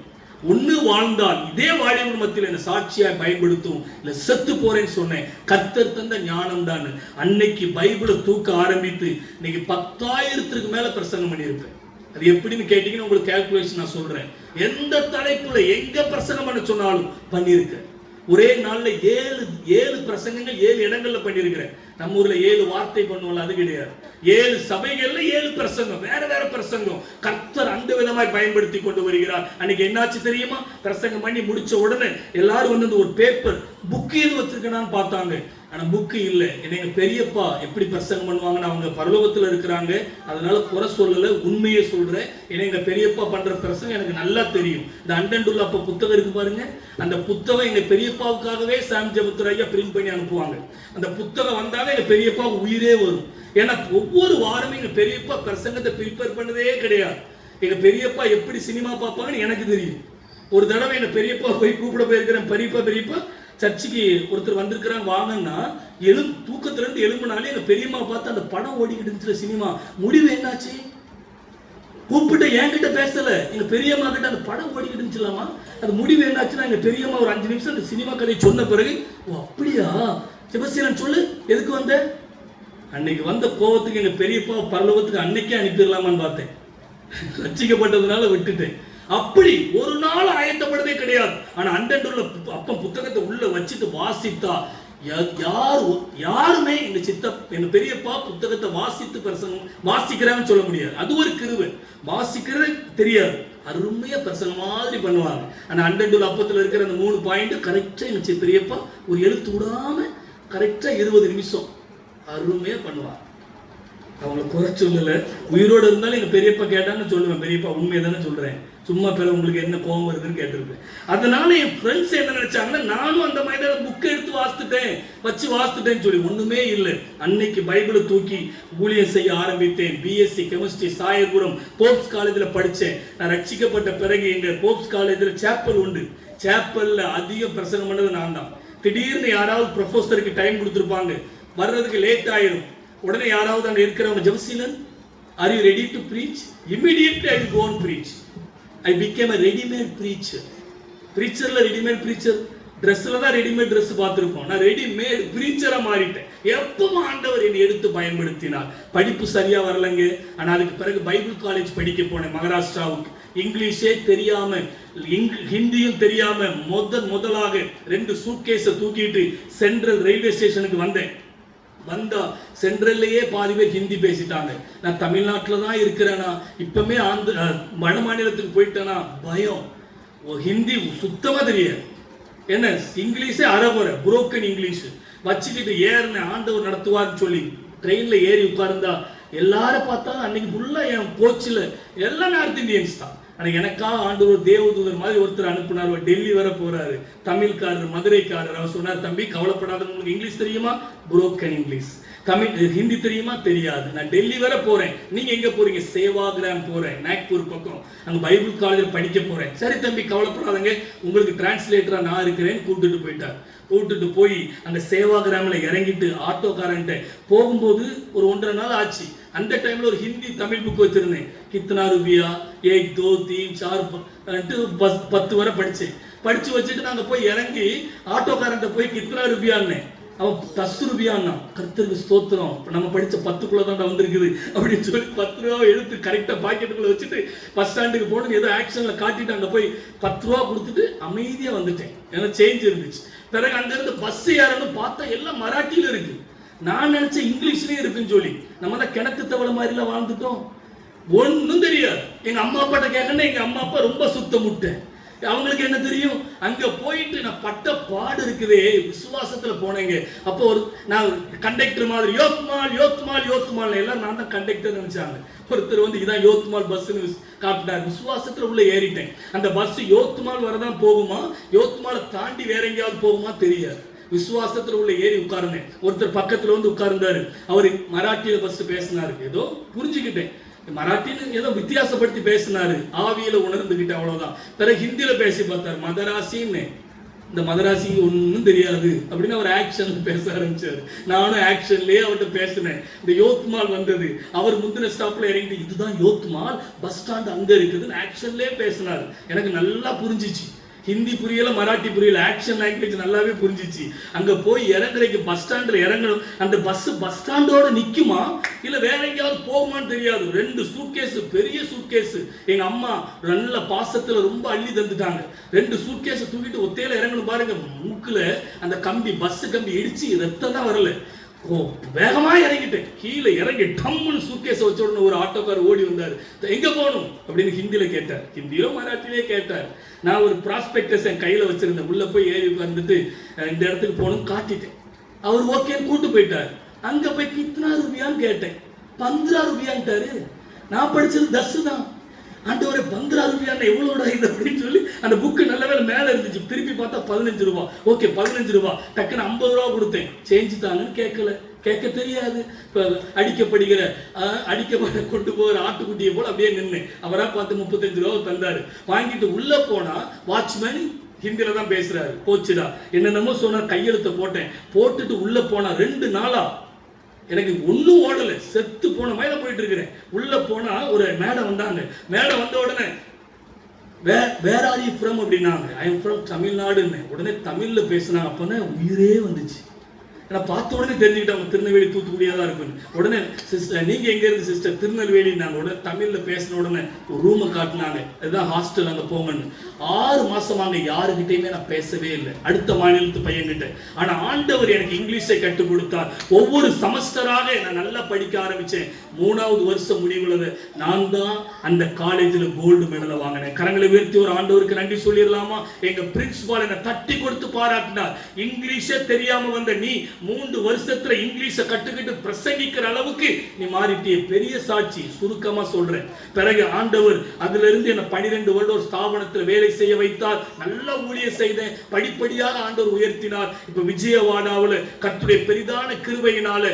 ஒண்ணு வாழ்ந்தால் இதே வாலிபர் மத்தியில் என்ன சாட்சியாய் பயன்படுத்தும், இல்ல செத்து போறேன்னு சொன்னேன். கர்த்தர் தந்த ஞானம் தான். அன்னைக்கு பைபிளை தூக்க ஆரம்பித்து இன்னைக்கு 10,000க்கு மேல பிரசங்கம் பண்ணியிருப்பேன். அது எப்படின்னு கேட்டீங்கன்னா உங்களுக்கு கால்குலேஷன் நான் சொல்றேன். எந்த தலைப்புல எங்க பிரசங்கம் பண்ண சொன்னாலும் பண்ணியிருக்கேன். ஒரே நாள்ல 7 பிரசங்கங்கள் 7 இடங்கள்ல பண்ணியிருக்கிறேன். நம்ம ஊர்ல 7 வார்த்தை பண்ணுவோம்ல, அது கிடையாது. 7 சபைகள்ல 7 பிரசங்கம், வேற வேற பிரசங்கம் கர்த்தர் அந்த விதமாய் பயன்படுத்தி கொண்டு வருகிறார். அன்னைக்கு என்னாச்சு தெரியுமா? பிரசங்கம் பண்ணி முடிச்ச உடனே எல்லாரும் வந்து ஒரு பேப்பர் புக் எது வச்சிருக்கேன்னு பார்த்தாங்க. ஆனா புக்கு இல்லை. எங்க பெரியப்பா எப்படி பிரசங்கம் பண்ணுவாங்கன்னு அவங்க பரலோகத்துல இருக்கிறாங்க, அதனால குறை சொல்லல, உண்மையை சொல்றேன். எங்க பெரியப்பா பண்ற பிரசங்கம் எனக்கு நல்லா தெரியும். இந்த அண்டண்டுள்ள அப்ப புத்தகம் இருக்கு பாருங்க, அந்த புத்தகம் எங்க பெரியப்பாவுக்காகவே சாம் ஜெபத்துரை ஐயா பிரிண்ட் பண்ணி அனுப்புவாங்க. அந்த புத்தகம் வந்தாலே எங்க பெரியப்பா உயிரே வரும். ஏன்னா ஒவ்வொரு வாரமும் எங்க பெரியப்பா பிரசங்கத்தை ப்ரிப்பேர் பண்ணதே கிடையாது. எங்க பெரியப்பா எப்படி சினிமா பார்ப்பாங்கன்னு எனக்கு தெரியும். ஒரு தடவை எங்க பெரியப்பா போய் கூப்பிட போயிருக்கிறேன். பெரியப்பா சர்ச்சுக்கு ஒருத்தர் வந்திருக்கிறாங்க வாங்கன்னா, தூக்கத்துல இருந்து எழும்பினாலே எங்க பெரியம்மா பார்த்து அந்த படம் ஓடிக்கிட்டு இருந்துச்சு சினிமா. முடிவு என்னாச்சு? கூப்பிட்டு என்கிட்ட பேசல, எங்க பெரியம்மா கிட்ட அந்த படம் ஓடிக்கிட்டு இருந்துச்சுலாமா, அது முடிவு என்னாச்சுன்னா எங்க பெரியம்மா ஒரு 5 நிமிஷம் அந்த சினிமா கதையை சொன்ன பிறகு, ஓ அப்படியா செபஸ்தியன் சொல்லு, எதுக்கு வந்த? அன்னைக்கு வந்த கோவத்துக்கு எங்க பெரியப்பா பரலோகத்துக்கு அன்னைக்கே அனுப்பிடலாமான்னு பார்த்தேன். ரட்சிக்கப்பட்டதுனால விட்டுட்டேன். அப்படி ஒரு நாள் ஆயத்தப்படவே கிடையாது. ஆனா அண்டண்டுள்ள அப்ப புத்தகத்தை உள்ள வச்சுட்டு வாசித்தா யாருமே எங்க பெரியப்பா புத்தகத்தை வாசித்து பிரசங்கம் வாசிக்கிறான்னு சொல்ல முடியாது. அது ஒரு கிருபை. வாசிக்கிறது தெரியாது, அருமையா பிரசங்கம் மாதிரி பண்ணுவாங்க. ஆனா அண்டண்டுள்ள அப்பத்துல இருக்கிற அந்த 3 பாயிண்ட் கரெக்டா எங்க பெரியப்பா ஒரு எழுத்து விடாம கரெக்டா 20 நிமிஷம் அருமையா பண்ணுவாங்க. அவங்களை குறை சொல்லல, உயிரோடு இருந்தாலும் எங்க பெரியப்பா கேட்டான்னு சொல்லுவேன், பெரியப்பா உண்மையை தானே சொல்றேன், சும்மா பேர உங்களுக்கு என்ன கோபம் வருதுன்னு கேட்டிருப்பேன். அதனால என் ஃப்ரெண்ட்ஸ் என்ன நினைச்சாங்கன்னா, நானும் அந்த மாதிரி புக்கை எடுத்து வாசித்துட்டேன்னு சொல்லி ஒண்ணுமே இல்லை. அன்னைக்கு பைபிளை தூக்கி ஊழியம் செய்ய ஆரம்பித்தேன். பிஎஸ்சி கெமிஸ்ட்ரி சாயர்புரம் போப்ஸ் காலேஜில் படித்தேன். நான் ரட்சிக்கப்பட்ட பிறகு எங்க போப்ஸ் காலேஜில் சேப்பல் உண்டு. சேப்பல்ல அதிக பிரசங்கம் பண்ணது நான் தான். திடீர்னு யாராவது ப்ரொஃபஸருக்கு டைம் கொடுத்துருப்பாங்க, வர்றதுக்கு லேட் ஆயிடும். உடனே யாராவது அங்க இருக்கிறவங்க, Jebaseelan are you ready to preach? Immediately I will go and preach. I became a ready-made preacher. Preacherல ready-made preacher, ட்ரெஸ்ல தான் ரெடிமேட் ட்ரெஸ் பார்த்துருப்போம். நான் ரெடிமேட் பிரீச்சரா மாறிட்டேன். எப்பவும் ஆண்டவர் என்னை எடுத்து பயன்படுத்தினார். படிப்பு சரியா வரலங்க, ஆனா அதுக்கு பிறகு பைபிள் காலேஜ் படிக்க போனேன் மகாராஷ்டிராவுக்கு. இங்கிலீஷே தெரியாம ஹிந்தியும் தெரியாம முதலாக 2 சூட்கேஸை தூக்கிட்டு சென்ட்ரல் ரயில்வே ஸ்டேஷனுக்கு வந்தேன். வந்தா சென்ட்ரல்லையே பாதி பேர் ஹிந்தி பேசிட்டாங்க. நான் தமிழ்நாட்டில் தான் இருக்கிறேனா, இப்பவுமே வட மாநிலத்துக்கு போயிட்டேனா பயம். ஹிந்தி சுத்தமா தெரியாது, என்ன இங்கிலீஷே அறகுறை புரோக்கன் இங்கிலீஷ் வச்சுக்கிட்டு ஏறின. ஆண்டவர் நடத்துவார்னு சொல்லி ட்ரெயின்ல ஏறி உட்கார்ந்தா எல்லாரும் பார்த்தா அன்னைக்கு ஃபுல்லா என் கோச்சில் எல்லாம் நார்த் இந்தியன்ஸ் தான். ஆனால் எனக்காக ஆண்டவர் தேவதூதர் மாதிரி ஒருத்தர் அனுப்புனார். டெல்லி வர போறாரு, தமிழ்காரர், மதுரைக்காரர். அவர் சொன்னார், தம்பி கவலைப்படாத, உங்களுக்கு இங்கிலீஷ் தெரியுமா? Broken English. ஹிந்தி தெரியுமா? தெரியாது. நான் டெல்லி வர போறேன். நீங்க எங்க போறீங்க? சேவாகிராம் போறேன், நாக்பூர் பக்கம். அங்க பைபிள் காலேஜில் படிக்க போறேன். சரி தம்பி கவலைப்படாதங்க, உங்களுக்கு டிரான்ஸ்லேட்டரா நான் இருக்கிறேன். கூட்டிட்டு போயிட்டார். கூட்டிட்டு போய் அந்த சேவாகிராமில் இறங்கிட்டு ஆட்டோக்காரன்ட்ட போகும்போது ஒரு 1.5 நாள் ஆச்சு. அந்த டைம்ல ஒரு ஹிந்தி தமிழ் புக் வச்சிருந்தேன். கித்னா ரூபியா, 1 2 3 4 10 வரை படிச்சேன். படிச்சு வச்சுட்டு நாங்க போய் இறங்கி ஆட்டோக்காரன்ட்ட போய் கித்னா ரூபியான்னு, அவன் 10 ரூபியான்னா. கர்த்தருக்கு ஸ்தோத்திரம், நம்ம படிச்ச 10க்குள்ள தான் வந்திருக்குது அப்படின்னு சொல்லி 10 ரூபா எடுத்து கரெக்டா பாக்கெட்டுக்குள்ள வச்சுட்டு பஸ் ஸ்டாண்டுக்கு போகணும். ஏதோ ஆக்ஷன்ல காட்டிட்டு அங்க போய் 10 ரூபா கொடுத்துட்டு அமைதியா வந்துட்டேன். ஏன்னா சேஞ்ச் இருந்துச்சு. பிறகு அங்க இருந்து பஸ் ஏறணும் பார்த்தா எல்லாம் மராட்டியில இருக்கு. நான் நினைச்சேன் இங்கிலீஷ்லயே இருக்குன்னு சொல்லி. நம்ம தான் கிணத்து தவளை மாதிரிலாம் வாழ்ந்துட்டோம், ஒன்னும் தெரியாது. எங்க அம்மா அப்பாட்ட கேட்கணும், எங்க அம்மா அப்பா ரொம்ப சுத்த முட்டை, அவங்களுக்கு என்ன தெரியும். அங்க போயிட்டு நான் பட்ட பாடு இருக்குதே, விசுவாசத்துல போனேங்க. அப்போ நான் கண்டக்டர் மாதிரி யோத்மால் எல்லாம் நான் தான் கண்டக்டர் நினைச்சாங்க. ஒருத்தர் வந்து இதான் யோத்மால் பஸ்ன்னு காட்டினார். விசுவாசத்துல உள்ள ஏறிட்டேன். அந்த பஸ் யோத்மால் வரதான் போகுமா, யோத்மாலை தாண்டி வேற எங்கேயாவது போகுமா தெரியாது. விசுவாசத்துல உள்ள ஏறி உட்கார்ந்தேன். ஒருத்தர் பக்கத்துல வந்து உட்கார்ந்தாரு. அவரு மராட்டியில ஃபர்ஸ்ட் பேசினாரு. ஏதோ புரிஞ்சுக்கிட்டேன், மராட்டின்னு ஏதோ வித்தியாசப்படுத்தி பேசினாரு. ஆவியில உணர்ந்துகிட்டு அவ்வளவுதான். பிறகு ஹிந்தியில பேசி பார்த்தாரு. மதராசின்னு, இந்த மதராசிக்கு ஒன்றும் தெரியாது அப்படின்னு அவர் ஆக்ஷன்ல பேச ஆரம்பிச்சாரு. நானும் ஆக்ஷன்லயே அவர்கிட்ட பேசினேன். இந்த யோத்மால் வந்தது, அவர் முந்தின ஸ்டாப்ல இறங்கிட்டு இதுதான் யோத்மால், பஸ் ஸ்டாண்ட் அங்க இருக்குதுன்னு ஆக்ஷன்லயே பேசினாரு. எனக்கு நல்லா புரிஞ்சிச்சு. ஹிந்தி புரியல, மராட்டி புரியல, ஆக்ஷன் லாங்குவேஜ் நல்லாவே புரிஞ்சிச்சு. அங்க போய் இறங்குறதுக்கு பஸ் ஸ்டாண்ட்ல இறங்கணும். அந்த பஸ் ஸ்டாண்டோட நிக்குமா இல்ல வேற எங்கேயாவது போகுமான்னு தெரியாது. 2 சூட்கேஸ், பெரிய சூட்கேஸ். எங்க அம்மா நல்ல பாசத்துல ரொம்ப அள்ளி தந்துட்டாங்க. 2 சூட்கேஸ் தூக்கிட்டு ஒத்தையில இறங்கணும் பாருங்க. மூக்குல அந்த கம்பி, பஸ் கம்பி இடிச்சு ரத்தம் தான் வரல. வேகமா இறங்கிட்டேன். கீழே இறங்கி டம்முன்னு சூட்கேஸ் வச்ச உடனே ஒரு ஆட்டோக்கார் ஓடி வந்தார். எங்க போகணும் அப்படின்னு ஹிந்தியில கேட்டார். ஹிந்தியோ மராட்டிலே கேட்டார். நான் ஒரு ப்ராஸ்பெக்டஸ் என் கையில வச்சிருந்தேன். உள்ள போய் ஏறி வந்துட்டு இந்த இடத்துக்கு போகணும் காட்டிட்டேன். அவர் ஓகேன்னு கூட்டு போயிட்டார். அங்க போய் கித்தனா ரூபியான்னு கேட்டேன். 15 ரூபியான்ட்டாரு. நான் படிச்சது 10 தான். ஆண்டவரே 15 ரூபாய் எவ்வளோடா இது அப்படின்னு சொல்லி அந்த புக்கு நல்ல வேலை மேலே இருந்துச்சு. திருப்பி பார்த்தா 15 ரூபா. ஓகே 15 ரூபா. டக்குன்னு 50 ரூபா கொடுத்தேன். சேஞ்சு தாங்கன்னு கேட்கல. கேட்க தெரியாது. இப்போ அடிக்கப்பட கொண்டு போகிற ஆட்டுக்குட்டியை போல அப்படியே நின்று அவராக பார்த்து 35 ரூபா தந்தாரு. வாங்கிட்டு உள்ள போனா வாட்ச்மேன் ஹிந்தியில தான் பேசுறாரு. போச்சுடா என்னென்னமோ சொன்னார். கையெழுத்தை போட்டேன். போட்டுட்டு உள்ள போனா 2 நாளா எனக்கு ஒன்றும் ஓடலை. செத்து போன மாதிரி போயிட்டு இருக்கிறேன். உள்ள போனா ஒரு மேடம் வந்தாங்க. மேடம் வந்த உடனே வேர் ஆர் யூ ஃப்ரம் அப்படின்னாங்க. ஐ எம் ஃப்ரம் தமிழ்நாடுன்னு. உடனே தமிழ்ல பேசினாங்க. அப்பதான் உயிரே வந்துச்சு. நான் பார்த்த உடனே தெரிஞ்சுக்கிட்டாங்க திருநெல்வேலி தூத்துக்குடியாக தான் இருக்குன்னு. உடனே சிஸ்டர் நீங்க எங்க இருந்து சிஸ்டர்? திருநெல்வேலி. நாங்கள் உடனே தமிழ்ல பேசின உடனே ஒரு ரூமை காட்டினாங்க. அதுதான் ஹாஸ்டல், அங்கே போங்கன்னு. 6 மாசமாங்க யாருக்கிட்டையுமே நான் பேசவே இல்லை. அடுத்த மாநிலத்து பையன்கிட்ட. ஆனா ஆண்டவர் எனக்கு இங்கிலீஷை கற்றுக் கொடுத்தார். ஒவ்வொரு செமஸ்டராக நான் நல்லா படிக்க ஆரம்பிச்சேன். 3வது வருஷம் முடிவுல நான் தான் அந்த காலேஜில் கோல்டு மெடலை வாங்கினேன். கரங்களை உயர்த்தி ஒரு ஆண்டவருக்கு நன்றி சொல்லிடலாமா? எங்க பிரின்சிபால் என்னை தட்டி கொடுத்து பாராட்டினார். இங்கிலீஷே தெரியாம வந்த நீ 3 வருஷத்துல இங்கிலீஷை கற்றுக்கிட்டு பிரசங்கிக்கிற அளவுக்கு நீ மாறிட்டிய. பெரிய சாட்சி. சுருக்கமா சொல்றேன். பிறகு ஆண்டவர் அதுல இருந்து என்ன 12 வருடம் ஒரு ஸ்தாபனத்தில் வேலை செய்ய வைத்தார். நல்ல ஊழியம் செய்தேன். படிப்படியாக ஆண்டவர் உயர்த்தினார். இப்ப விஜயவாடாவில் கர்த்தருடைய பெரிதான கிருபையினால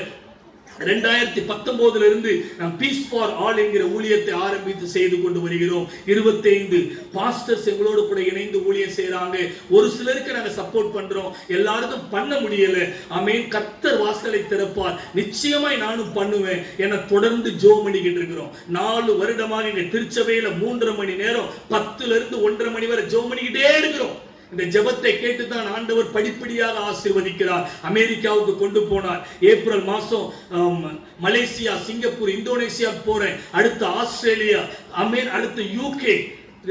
2019 இருந்து நாம் பீஸ் ஃபார் ஆல் என்கிற ஊழியத்தை ஆரம்பித்து செய்து கொண்டு வருகிறோம். 25 பாஸ்டர்ஸ் எங்களோடு கூட இணைந்து ஊழியம் செய்யறாங்க. ஒரு சிலருக்கு நாங்க சப்போர்ட் பண்றோம். எல்லாருக்கும் பண்ண முடியல. ஆமென். கர்த்தர் வாசலை திறப்பார். நிச்சயமாய் நானும் பண்ணுவேன் என தொடர்ந்து ஜெபம் பண்ணிக்கிட்டு இருக்கிறோம். 4 வருடமாக இங்க திருச்சபையில 3.5 மணி நேரம் 10 இருந்து 1.5 மணி வரை ஜெபம் பண்ணிக்கிட்டே இருக்கிறோம். இந்த ஜெபத்தை கேட்டுதான் ஆண்டவர் படிப்படியாக ஆசீர்வதிக்கிறார். அமெரிக்காவுக்கு கொண்டு போனார். ஏப்ரல் மாசம் மலேசியா, சிங்கப்பூர், இந்தோனேசியா போறேன். அடுத்து ஆஸ்திரேலியா, அடுத்து யூகே.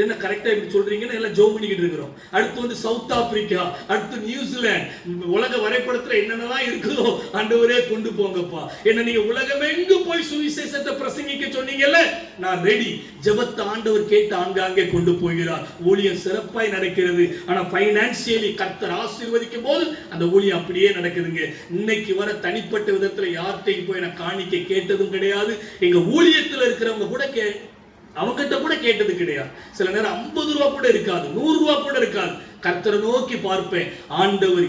என்ன கரெக்டா இப்படி சொல்றீங்கன்னு எல்லாம் ஜெபம் பண்ணிக்கிட்டு இருக்கிறோம். அடுத்து வந்து சவுத் ஆப்பிரிக்கா, அடுத்து நியூசிலாந்து. உலக வரைபடத்துல என்னென்னலாம் இருக்குதோ ஆண்டவரே கொண்டு போங்கப்பா. என்ன நீங்க உலகமெங்கு போய் சுவிசேஷத்தை பிரசங்கிக்க சொன்னீங்கல்ல, நான் ரெடி. ஜெபத்தை ஆண்டவர் கேட்டு ஆங்காங்கே கொண்டு போகிறார். ஊழியம் சிறப்பாய் நடக்கிறது. ஆனா பைனான்சியலி கர்த்தர் ஆசீர்வதிக்கும் போது அந்த ஊழியம் அப்படியே நடக்குதுங்க. இன்னைக்கு வர தனிப்பட்ட விதத்துல யார்கிட்டையும் போய் நான் காணிக்க கேட்டதும் கிடையாது. எங்க ஊழியத்துல இருக்கிறவங்க கூட அவங்கிட்ட கூட கேட்டது கிடையாது. சில நேரம் 50 ரூபா கூட இருக்காது, 100 ரூபா கூட இருக்காது. கர்த்தரை நோக்கி பார்ப்பேன். ஆண்டவர்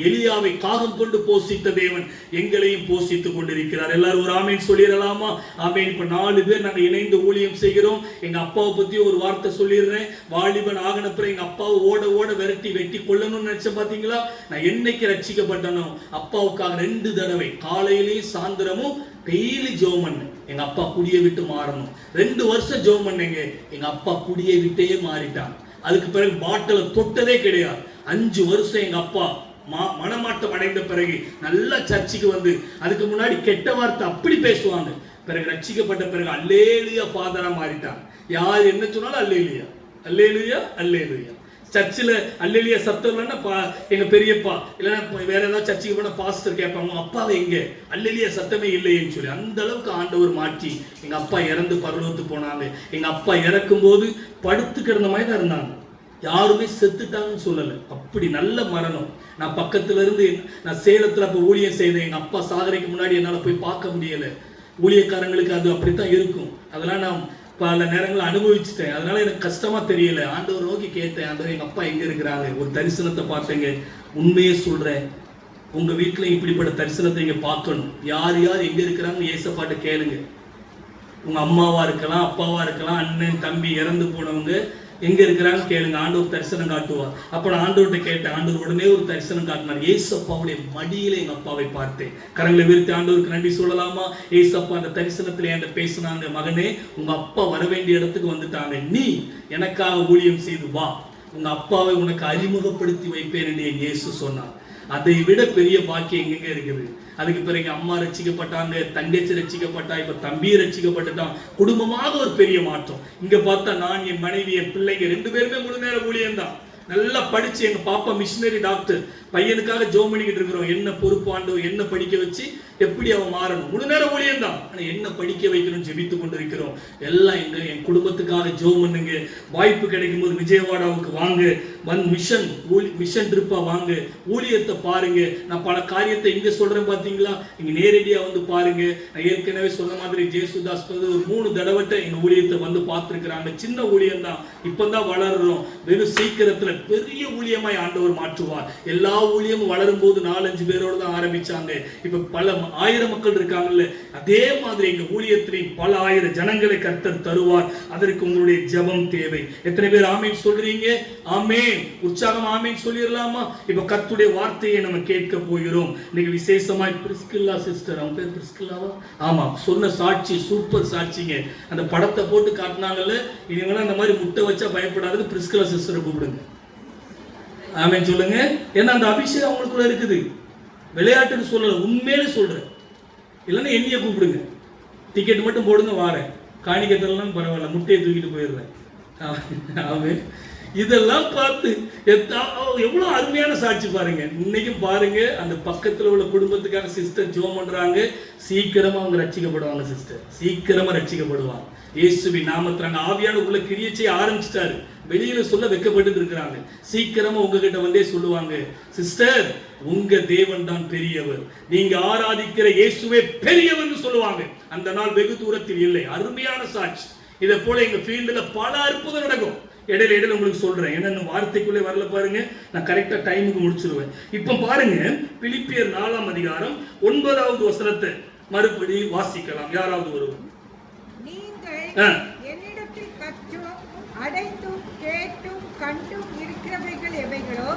எலியாவை காகம் கொண்டு போஷித்த தேவன் எங்களையும் போஷித்துக் கொண்டிருக்கிறார். எல்லாரும் ஒரு ஆமேன் சொல்லிடலாமா? ஆமேன். இப்ப 4 பேர் நாங்க இணைந்து ஊழியம் செய்கிறோம். எங்க அப்பாவை பத்தி ஒரு வார்த்தை சொல்லிடுறேன். வாலிபன் ஆகனப்புறம் எங்க அப்பாவை ஓட ஓட வெட்டி கொள்ளணும்னு நினைச்சேன். பாத்தீங்களா? நான் என்னைக்கு ரட்சிக்கப்பட்டனோ அப்பாவுக்காக 2 தடவை காலையிலேயும் சாயந்தரமும் டெய்லி ஜெபம் பண்ணேன். எங்க அப்பா குடியை விட்டு மாறணும். 2 வருஷம் ஜெபம் பண்ணேங்க. எங்க அப்பா குடியை விட்டே மாறிட்டான். அதுக்கு பிறகு பாட்டில தொட்டதே கிடையாது. 5 வருஷம் எங்க அப்பா மனமாட்டம் அடைந்த பிறகு நல்லா சர்ச்சுக்கு வந்து, அதுக்கு முன்னாடி கெட்ட வார்த்தை அப்படி பேசுவாங்க. பிறகு ரட்சிக்கப்பட்ட பிறகு அல்லேலூயா ஃபாதரா மாறிட்டான். யார் என்ன சொன்னாலும் அல்லேலூயா அல்லேலூயா அல்லேலூயா. சர்ச்சில் அல்லேலூயா சத்தம் இல்லைன்னா எங்க பெரியப்பா இல்லைன்னா வேற ஏதாவது சர்ச்சுக்கு போனா பாஸ்டர் கேட்பாங்க, அப்பாவை எங்க? அல்லேலூயா சத்தமே இல்லைன்னு சொல்லி. அந்த அளவுக்கு ஆண்டவர் மாற்றி எங்க அப்பா இறந்து பரலோகத்துக்கு போனாங்க. எங்க அப்பா இறக்கும் போது படுத்து கிடந்த மாதிரி தான் இருந்தாங்க. யாருமே செத்துட்டாங்கன்னு சொல்லலை. அப்படி நல்ல மரணம். நான் பக்கத்துல இருந்து நான் சேலத்துல அப்ப ஊழியம் செய்தேன். எங்க அப்பா சாகரைக்கு முன்னாடி என்னால போய் பார்க்க முடியல. ஊழியக்காரங்களுக்கு அது அப்படித்தான் இருக்கும். அதெல்லாம் நான் பல நேரங்களை அனுபவிச்சுட்டேன். அதனால எனக்கு கஷ்டமா தெரியல. ஆண்டவர் நோக்கி கேட்டேன், ஆண்டவர் எங்க அப்பா எங்க இருக்கிறாங்க? ஒரு தரிசனத்தை பார்த்தேங்க. உண்மையே சொல்றேன், உங்க வீட்டுல இப்படிப்பட்ட தரிசனத்தை இங்க பார்க்கணும். யார் யார் எங்க இருக்கிறாங்க ஏசப்பாட்ட கேளுங்க. உங்க அம்மாவா இருக்கலாம், அப்பாவா இருக்கலாம், அண்ணன் தம்பி இறந்து போனவங்க எங்க இருக்கிறாங்க கேளுங்க. ஆண்டவர் தரிசனம் காட்டுவார். அப்ப நான் ஆண்டவர்கிட்ட கேட்டேன். ஆண்டவர் உடனே ஒரு தரிசனம் காட்டினார். ஏசப்பாவுடைய மடியில எங்க அப்பாவை பார்த்தேன். கரங்களை விரித்து ஆண்டவருக்கு நன்றி சொல்லலாமா? ஏசப்பா அந்த தரிசனத்துல என்கிட்ட பேசினாங்க, மகனே உங்க அப்பா வர வேண்டிய இடத்துக்கு வந்துட்டாங்க, நீ எனக்காக ஊழியம் செய்து வா, உங்க அப்பாவை உனக்கு அறிமுகப்படுத்தி வைப்பேன் என்று இயேசு சொன்னார். அதை விட பெரிய பாக்கியம் எங்கெங்க இருக்குது? அதுக்கு பிறகு அம்மா ரட்சிக்கப்பட்டாங்க, தங்கச்சி ரட்சிக்கப்பட்டா, இப்ப தம்பி ரட்சிக்கப்பட்டுட்டான். குடும்பமாக ஒரு பெரிய மாற்றம். இங்க பார்த்தா நான், என் மனைவி, என் பிள்ளைங்க 2 பேருமே முழு நேர ஊழியம் தான். நல்லா படிச்சு எங்க பாப்பா மிஷினரி டாக்டர், பையனுக்காக ஜோம் பண்ணிக்கிட்டு இருக்கிறோம். என்ன பொறுப்பாண்டோ, என்ன படிக்க வச்சு எப்படி அவன் மாறணும். முழு நேர ஊழியம் தான், ஆனா என்ன படிக்க வைக்கணும் ஜெபித்து கொண்டிருக்கிறோம். எல்லாம் என் குடும்பத்துக்காக ஜோம் பண்ணுங்க. வாய்ப்பு கிடைக்கும் போது விஜயவாடாவுக்கு வாங்க, மிஷன் ட்ரிப்பா வாங்க, ஊழியத்தை பாருங்க. நான் பல காரியத்தை இங்க சொல்றேன் பாத்தீங்களா, இங்க நேரடியா வந்து பாருங்க. நான் ஏற்கனவே சொன்ன மாதிரி ஜேசுதாஸ் ஒரு 3 தடவை எங்க ஊழியத்தை வந்து பார்த்திருக்கிறாங்க. சின்ன ஊழியம் தான், இப்பதான் வளர்றோம். வெறும் சீக்கிரத்துல பெரிய ஊழியமாய் ஆண்டவர் மாற்றுவார். எல்லா ஊழியமும் வளரும் போது 4-5 பேரோடு தான் ஆரம்பிச்சாங்க. இப்ப பல 1000 மக்கள் இருக்காங்கல்ல, அதே மாதிரி எங்க ஊழியத்திலே பல 1000 ஜனங்களை கர்த்தர் தருவார். அதற்கு உங்களுடைய ஜெபம் தேவை. எத்தனை பேர் ஆமீன் சொல்றீங்க? ஆமீன். உற்சாகம் ஆமீன் சொல்லிடலாமா? இப்ப கர்த்தருடைய வார்த்தையை நம்ம கேட்க போகிறோம். இன்னைக்கு விசேஷமாய் பிரிஸ்கில்லா சிஸ்டர், அவங்க பேர் பிரிஸ்கில்லாவா? ஆமா, சொன்ன சாட்சி சூப்பர் சாட்சிங்க. அந்த படத்தை போட்டு காட்டினாங்கல்ல, இவங்களாம் அந்த மாதிரி முட்டை வச்சா பயப்படாது, பிரிஸ்கில்லா சிஸ்டரை கூப்பிடுங்க. ஆமீன் சொல்லுங்க. ஏன்னா அந்த அபிஷேகம் அவங்களுக்குள்ள இருக்குது. விளையாட்டுன்னு சொல்லல, உண்மையிலே சொல்றேன். இல்லைன்னா என்னைய கூப்பிடுங்க, டிக்கெட் மட்டும் போடுங்க, வாரேன். காணிக்கத்தெல்லாம் பரவாயில்ல, முட்டையை தூக்கிட்டு போயிடுறேன். ஆமீன். இதெல்லாம் பார்த்து எவ்வளவு அருமையான சாட்சி பாருங்க. இன்னைக்கும் பாருங்க, அந்த பக்கத்துல உள்ள குடும்பத்துக்கான சிஸ்டர் ஜோம் பண்றாங்க. சீக்கிரமா அவங்க ரட்சிக்கப்படுவாங்க சிஸ்டர், சீக்கிரமா ரட்சிக்கப்படுவாங்க இயேசுவின் நாமத்தினால. ஆவியான உள்ள கிரியை செய்ய ஆரம்பிச்சிட்டாரு. வெளியில சொல்ல வெட்கப்பட்டு இருக்கிறாங்க. சீக்கிரமா உங்ககிட்ட வந்தே சொல்லுவாங்க, சிஸ்டர் உங்க தேவன் தான் பெரியவர், நீங்க ஆராதிக்கிற இயேசுவே பெரியவர் சொல்லுவாங்க. அந்த நாள் வெகு தூரத்தில் இல்லை. அருமையான சாட்சி. இதை போல எங்க ஃபீல்டுல பல அற்புதம் நடக்கும். இடையில உங்களுக்கு சொல்றேன், ஏன்னா வார்த்தைக்குள்ளே வரல பாருங்க, நான் கரெக்டா டைமுக்கு முடிச்சிருவேன். இப்ப பாருங்க, பிலிப்பியர் 4ஆம் அதிகாரம் 9வது வசனத்தை மறுபடி வாசிக்கலாம். யாராவது வருவோம்? நீங்கள் என்னிடத்தில் கற்றும் அடைந்தும் கேட்டும் கண்டும் இருக்கிறவைகள் எவைகளோ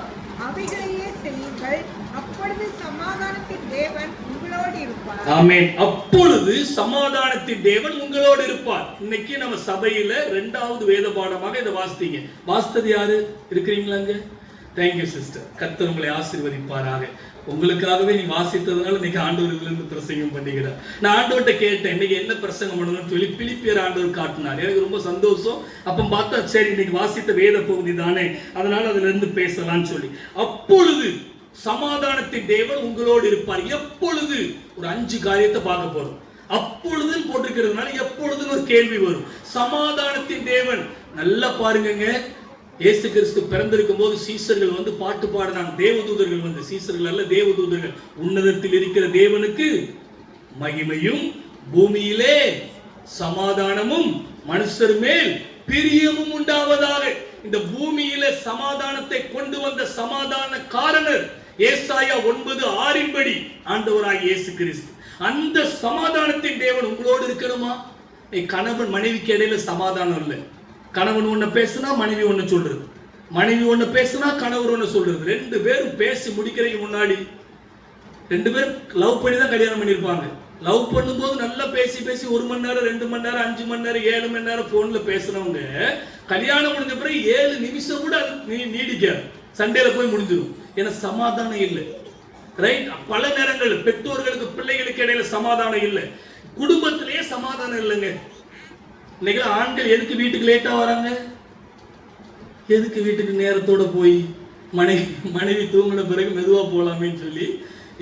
அவைகளையே செய்யுங்கள், அப்பொழுது சமாதானத்தின் தேவன் உங்களோடு இருப்பார். ஆமென். அப்பொழுது சமாதானத்தின் தேவன் உங்களோடு இருப்பார். இன்னைக்கு நம்ம சபையில 2வது வேத பாடமாக இதை வாசித்தீங்க. வாசித்தது யாரு? இருக்கிறீங்களாங்க? Thank you sister. கர்த்தர் உங்களை ஆசீர்வதிப்பாராக. உங்களுக்காகவே நீ வாசித்ததுனால இன்னைக்கு ஆண்டவர் இதுல இருந்து பிரசங்கம் பண்ணுகிறார். நான் ஆண்டவர்கிட்ட கேட்டேன், இன்னைக்கு என்ன பிரசங்கம் பண்ணணும்னு சொல்லி பிலிப்பியர் ஆண்டவர் காட்டினார். எனக்கு ரொம்ப சந்தோஷம். அப்ப பார்த்தா சரி, இன்னைக்கு வாசித்த வேத பகுதி தானே, அதனால அதுல இருந்து பேசலாம்னு சொல்லி. அப்பொழுது சமாதானத்தின் தேவன் உங்களோடு இருப்பார். எப்பொழுது? ஒரு 5 காரியத்தை பார்க்க போறோம். அப்பொழுதுன்னு போட்டிருக்கிறதுனால எப்பொழுதுன்னு ஒரு கேள்வி வரும். சமாதானத்தின் தேவன், நல்லா பாருங்க. இயேசு கிறிஸ்து பிறந்திருக்கும் போது சீசர்கள் வந்து பாட்டு பாடினாங்க. தேவதூதர்கள் வந்து, சீசர்கள் அல்ல தேவதூதர்கள், உன்னதத்தில் இருக்கிற தேவனுக்கு மகிமையும் பூமியிலே சமாதானமும் மனுஷர் மேல் பிரியமும் உண்டாவதாக. இந்த பூமியில சமாதானத்தை கொண்டு வந்த சமாதான காரணர் ஏசாயா 9:6 படி ஆண்டவராகிய இயேசு கிறிஸ்து. அந்த சமாதானத்தின் தேவன் உங்களோடு இருக்கணுமா? கணவன் மனைவிக்கு இடையில சமாதானம் இல்லை. கணவன் ஒண்ணு பேசுனா மனைவி ஒண்ணு சொல்றது, மனைவி ஒண்ணு பேசுனா கணவர் ஒண்ணு சொல்றது. 2 பேரும் பேசி முடிக்கிறதுக்கு முன்னாடி 2 பேரும் லவ் பண்ணி தான் கல்யாணம் பண்ணிருப்பாங்க. லவ் பண்ணும்போது நல்லா பேசி 1 மணி நேரம் 2 மணி நேரம் 5 மணி நேரம் 7 மணி நேரம் போன்ல பேசுறவங்க கல்யாணம் முடிஞ்ச பிறகு 7 நிமிஷம் கூட நீடிக்காது, சண்டையில போய் முடிஞ்சிடும். ஏன்னா சமாதானம் இல்லை. ரைட்? பல நேரங்கள் பெற்றோர்களுக்கு பிள்ளைகளுக்கு இடையில சமாதானம் இல்லை, குடும்பத்திலேயே சமாதானம் இல்லைங்க. இன்னைக்கு ஆண்கள் எதுக்கு வீட்டுக்கு லேட்டா வராங்க? எதுக்கு வீட்டுக்கு நேரத்தோட போய் மனைவி தூங்கின பிறகு மெதுவா போலாமேன்னு சொல்லி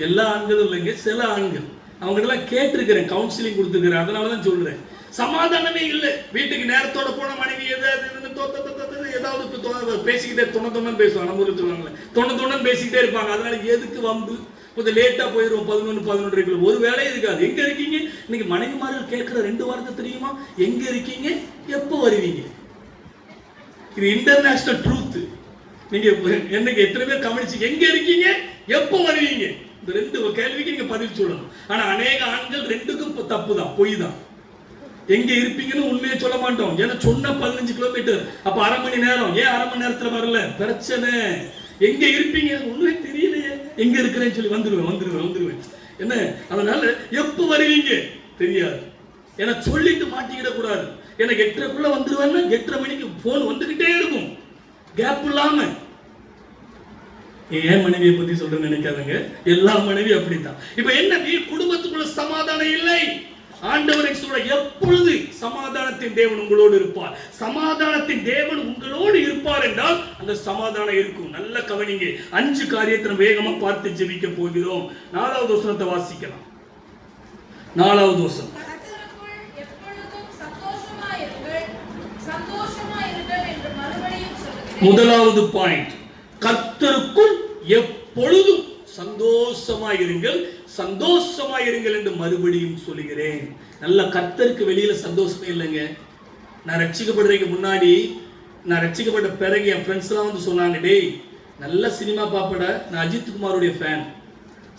எல்லா ஆண்களும் இல்லைங்க, சில ஆண்கள். அவங்ககிட்ட கேட்டிருக்கிறேன், கவுன்சிலிங் கொடுத்துருக்கிறேன். அதனாலதான் சொல்றேன், சமாதானமே இல்லை. வீட்டுக்கு நேரத்தோட போன மனைவி ஏதாவது பேசிக்கிட்டே தொண்ணு பேசுவாங்க. நம்ம ஊருக்கு சொல்லுவாங்களே தொண்ணு பேசிக்கிட்டே இருப்பாங்க. அதனால எதுக்கு வம்பு? கொஞ்சம் லேட்டா போயிடுவோம், 11-11:30. ஒரு வேலை இருக்காது. எங்க இருக்கீங்க? இன்னைக்கு மனைவிமார்கள் கேட்கிற 2 வார்த்தை தெரியுமா? எங்க இருக்கீங்க, எப்போ வருவீங்க? இது இன்டர்நேஷனல் ட்ரூத். நீங்க என்னைக்கு எத்தனை பேர் கவனிச்சு, எங்க இருக்கீங்க, எப்போ வருவீங்க? இந்த 2 கேள்விக்கு நீங்க பதில் சொல்லணும். ஆனா அநேக ஆண்கள் 2க்கும் தப்பு தான், பொய் தான். எங்க இருப்பீங்கன்னு உண்மையை சொல்ல மாட்டோம். ஏன்னா சொன்ன 15 கிலோமீட்டர், அப்ப 1/2 மணி நேரம். ஏன் 1/2 மணி நேரத்துல வரல? பிரச்சனை. எங்க இருப்பீங்க ஒண்ணுமே தெரியலையே. எங்க இருக்கிறேன்னு சொல்லி வந்துருவேன். என்ன? அதனால எப்ப வருவீங்க தெரியாது. ஏன்னா சொல்லிட்டு மாட்டிக்கிட கூடாது. ஏன்னா 8:30 வந்துருவேன்னு 8:30 மணிக்கு போன் வந்துகிட்டே இருக்கும், கேப் இல்லாம. ஏன் மனைவியை பத்தி சொல்றேன்னு நினைக்காதங்க, எல்லா மனைவி அப்படித்தான். இப்ப என்ன? குடும்பத்துக்குள்ள சமாதானம் இல்லை. ஆண்டவரை சொல்ல, எப்பொழுது சமாதானத்தின் தேவன் உங்களோடு இருப்பார். சமாதானத்தின் தேவன் உங்களோடு இருப்பார் என்றால் அந்த சமாதானம் இருக்கும். நல்ல கவனிங்க. 5 காரியத்தை வேகமா பார்த்து ஜெபிக்க போகிறோம். 4வது வசனத்தை வாசிக்கலாம். 4வது வசனம். முதலாவது பாயிண்ட், கர்த்தருக்குள் எப்பொழுதும் சந்தோஷமாயிருங்கள், சந்தோஷமாயிருங்கள் என்று மறுபடியும் சொல்லுகிறேன். நல்ல கர்த்தருக்கு வெளியில சந்தோஷமே இல்லைங்க. நான் ரட்சிக்கப்படுறதுக்கு முன்னாடி, நான் ரட்சிக்கப்பட்ட பிறகு என் ஃப்ரெண்ட்ஸ் எல்லாம் வந்து சொன்னாங்க, டேய் நல்ல சினிமா பாப்பட, நான் அஜித் குமாரோடைய ஃபேன்,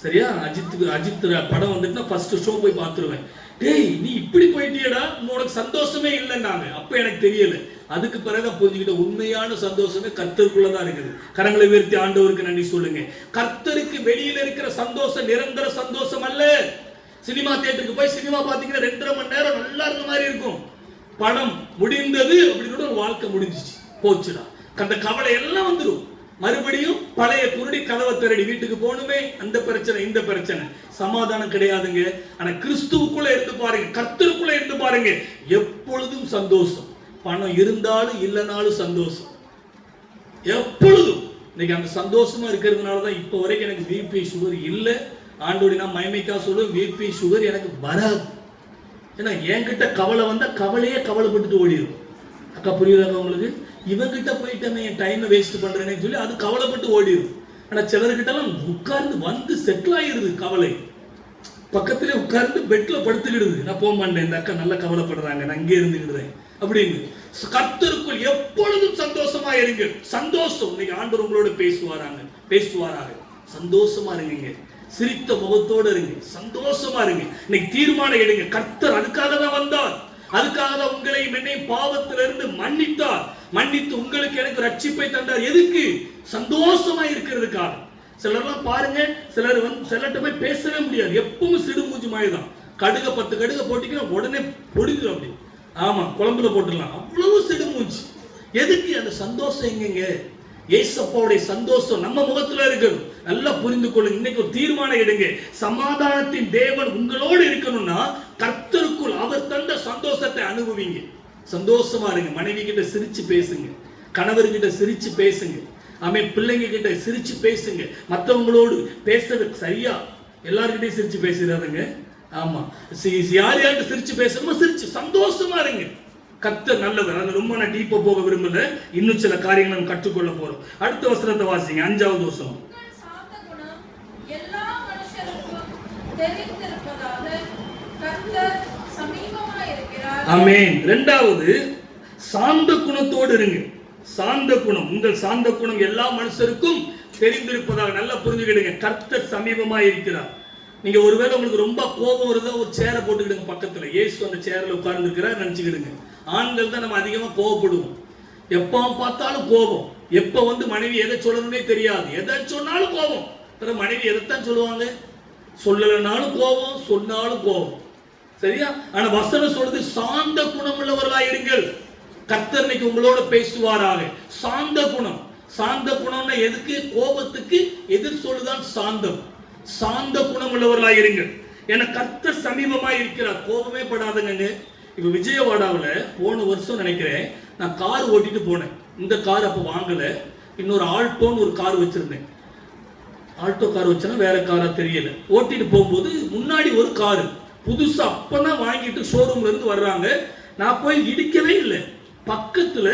சரியா, அஜித் படம் வந்துட்டுனா ஃபர்ஸ்ட் ஷோ போய் பார்த்துருவேன். டேய் நீ இப்படி போயிட்டியடா, உனக்கு சந்தோஷமே இல்லைன்னாங்க. அப்ப எனக்கு தெரியல. அதுக்கு பிறகு புரிஞ்சுக்கிட்ட உண்மையான சந்தோஷமே கர்த்தருக்குள்ளதான் இருக்குது. கரங்களை உயர்த்தி ஆண்டவருக்கு நன்றி சொல்லுங்க. கர்த்தருக்கு வெளியில இருக்கிற சந்தோஷம் நிரந்தர சந்தோஷம் அல்ல. சினிமா தியேட்டருக்கு போய் சினிமா பாத்தீங்கன்னா 2.5 மணி நேரம் நல்லா இருந்த மாதிரி இருக்கும். படம் முடிந்தது அப்படின்னு ஒரு வாழ்க்கை முடிஞ்சிச்சு, போச்சுடா, அந்த கவலை எல்லாம் வந்துடும். மறுபடியும் பழைய குருடி கதவை திரடி வீட்டுக்கு போகணுமே, அந்த பிரச்சனை இந்த பிரச்சனை. சமாதானம் கிடையாதுங்க. ஆனா கிறிஸ்துவுக்குள்ள இருந்து பாருங்க, கர்த்தருக்குள்ள இருந்து பாருங்க, எப்பொழுதும் சந்தோஷம். பணம் இருந்தாலும் இல்லைனாலும் சந்தோஷம் எப்பொழுதும். இன்னைக்கு அந்த சந்தோஷமா இருக்கிறதுனாலதான் இப்ப வரைக்கும் எனக்கு பிபி சுகர் இல்லை. ஆண்டோடி நான் மயமைக்கா சொல்லுவேன், பிபி சுகர் எனக்கு வராது. ஏன்னா என்கிட்ட கவலை வந்தா கவலையே கவலைப்பட்டுட்டு ஓடிடும். அக்கா புரியுதாங்க உங்களுக்கு? இவங்கிட்ட போயிட்டு என் டைமை வேஸ்ட் பண்றேன்னு சொல்லி அது கவலைப்பட்டு ஓடிடும். ஆனா சிலர்கிட்ட எல்லாம் உட்கார்ந்து வந்து செட்டில் ஆகிடுது கவலை. பக்கத்திலே உட்கார்ந்து பெட்ல படுத்துக்கிடுது. நான் போக மாட்டேன், இந்த அக்கா நல்லா கவலைப்படுறாங்க, நான் இங்கே இருந்துக்கிடுறேன் அப்படின்னு. கர்த்தருக்குள் எப்பொழுதும் சந்தோஷமா இருங்க. சந்தோஷம். இன்னைக்கு ஆண்டவர் உங்களோட பேசுவாராங்க. சந்தோஷமா இருங்க, சிரித்த முகத்தோடு இருங்க, சந்தோஷமா இருங்க. இன்னைக்கு தீர்மானம் எடுங்க. கர்த்தர் அதுக்காக தான் வந்தார். அதுக்காக தான் உங்களையும் என்னையும் பாவத்திலிருந்து மன்னித்து உங்களுக்கு எனக்கு ரட்சிப்பை தந்தார். எதுக்கு? சந்தோஷமா இருக்கிறதுக்காக. சிலர்லாம் பாருங்க, சிலர்கிட்ட போய் பேசவே முடியாது, எப்பவும் சிடுமூஞ்சி மாதிரிதான். 10 கடுக போட்டிங்கன்னா உடனே பொடிது அப்படி. ஆமா, குழம்புல போட்டுடலாம், அவ்வளவு சிடுமூஞ்சி. எதுக்கு? அந்த சந்தோஷம் எங்கங்க? ஏசப்பாவுடைய சந்தோஷம் நம்ம முகத்துல இருக்கணும். நல்லா புரிந்து கொள்ளுங்க. இன்னைக்கு ஒரு தீர்மானம் எடுங்க. சமாதானத்தின் தேவன் உங்களோடு இருக்கணும்னா கர்த்தருக்குள் அவர் தந்த சந்தோஷத்தை அனுபவிங்க. சந்தோஷமா இருங்க. மனைவி கிட்ட சிரிச்சு பேசுங்க, கணவர்கிட்ட சிரிச்சு பேசுங்க, பிள்ளைங்க கிட்ட சிரிச்சு பேசுங்க. மற்றவங்களோடு பேசுறது சரியா, எல்லார்கிட்டையும் சிரிச்சு பேசுறாருங்க. ஆமா, யார்கிட்ட சிரிச்சு பேசணுமோ சிரிச்சு சந்தோஷமா இருங்க. கர்த்தர் நல்லவர். அது ரொம்ப நான் டீப்பா போக விரும்பல. இன்னும் சில காரியங்களை நம்ம கற்றுக்கொள்ள போறோம். அடுத்த வசனத்தை வாசிங்க, 5வது வசனம். ஆமென். 2வது, சாந்த குணத்தோடு இருங்க. சாந்த குணம், உங்கள் சாந்த குணம் எல்லா மனுஷருக்கும் தெரிந்திருப்பதாக. நல்லா புரிஞ்சுக்கிடுங்க. கர்த்தர் சமீபமா இருக்கிறார். நீங்க ஒருவேளை உங்களுக்கு ரொம்ப கோபம் வருதா, ஒரு சேரை போட்டுக்கிடுங்க பக்கத்துல. இயேசு அந்த சேர்ல உட்கார்ந்து இருக்கிறார் நினைச்சுக்கிடுங்க. ஆண்கள் தான் நம்ம அதிகமா கோபப்படுவோம். எப்ப பார்த்தாலும் கோபம். எப்ப மனைவி எதை சொல்லணும்னே தெரியாது, எதை சொன்னாலும் கோபம். மனைவி எதைத்தான் சொல்லுவாங்க? சொல்லலனாலும் கோபம், சொன்னாலும் கோபம், சரியா? ஆனா வசனம் சொல்றது சாந்த குணம் உள்ளவர்களாயிருங்கள். கர்த்தர் இன்னைக்கு உங்களோட பேசுவாராக. சாந்த குணம். சாந்த குணம்னா எதுக்கு? கோபத்துக்கு எதிர் சொல்லுதான் சாந்தம். சாந்த குணம் உள்ளவர்களாயிருங்கள். ஏன்னா கர்த்தர் சமீபமா இருக்கிறார். கோபமே படாதுங்க. இப்ப விஜயவாடாவில் போன வருஷம் நினைக்கிறேன், நான் கார் ஓட்டிட்டு போனேன். இந்த கார் அப்ப வாங்கல, இன்னொரு ஆல்டோன்னு ஒரு கார் வச்சிருந்தேன். ஆல்டோ கார் வச்சேன்னா வேற காரா தெரியல. ஓட்டிட்டு போகும்போது முன்னாடி ஒரு காரு புதுசா அப்பதான் வாங்கிட்டு ஷோரூம்ல இருந்து வர்றாங்க. நான் போய் இடிக்கவே இல்லை, பக்கத்துல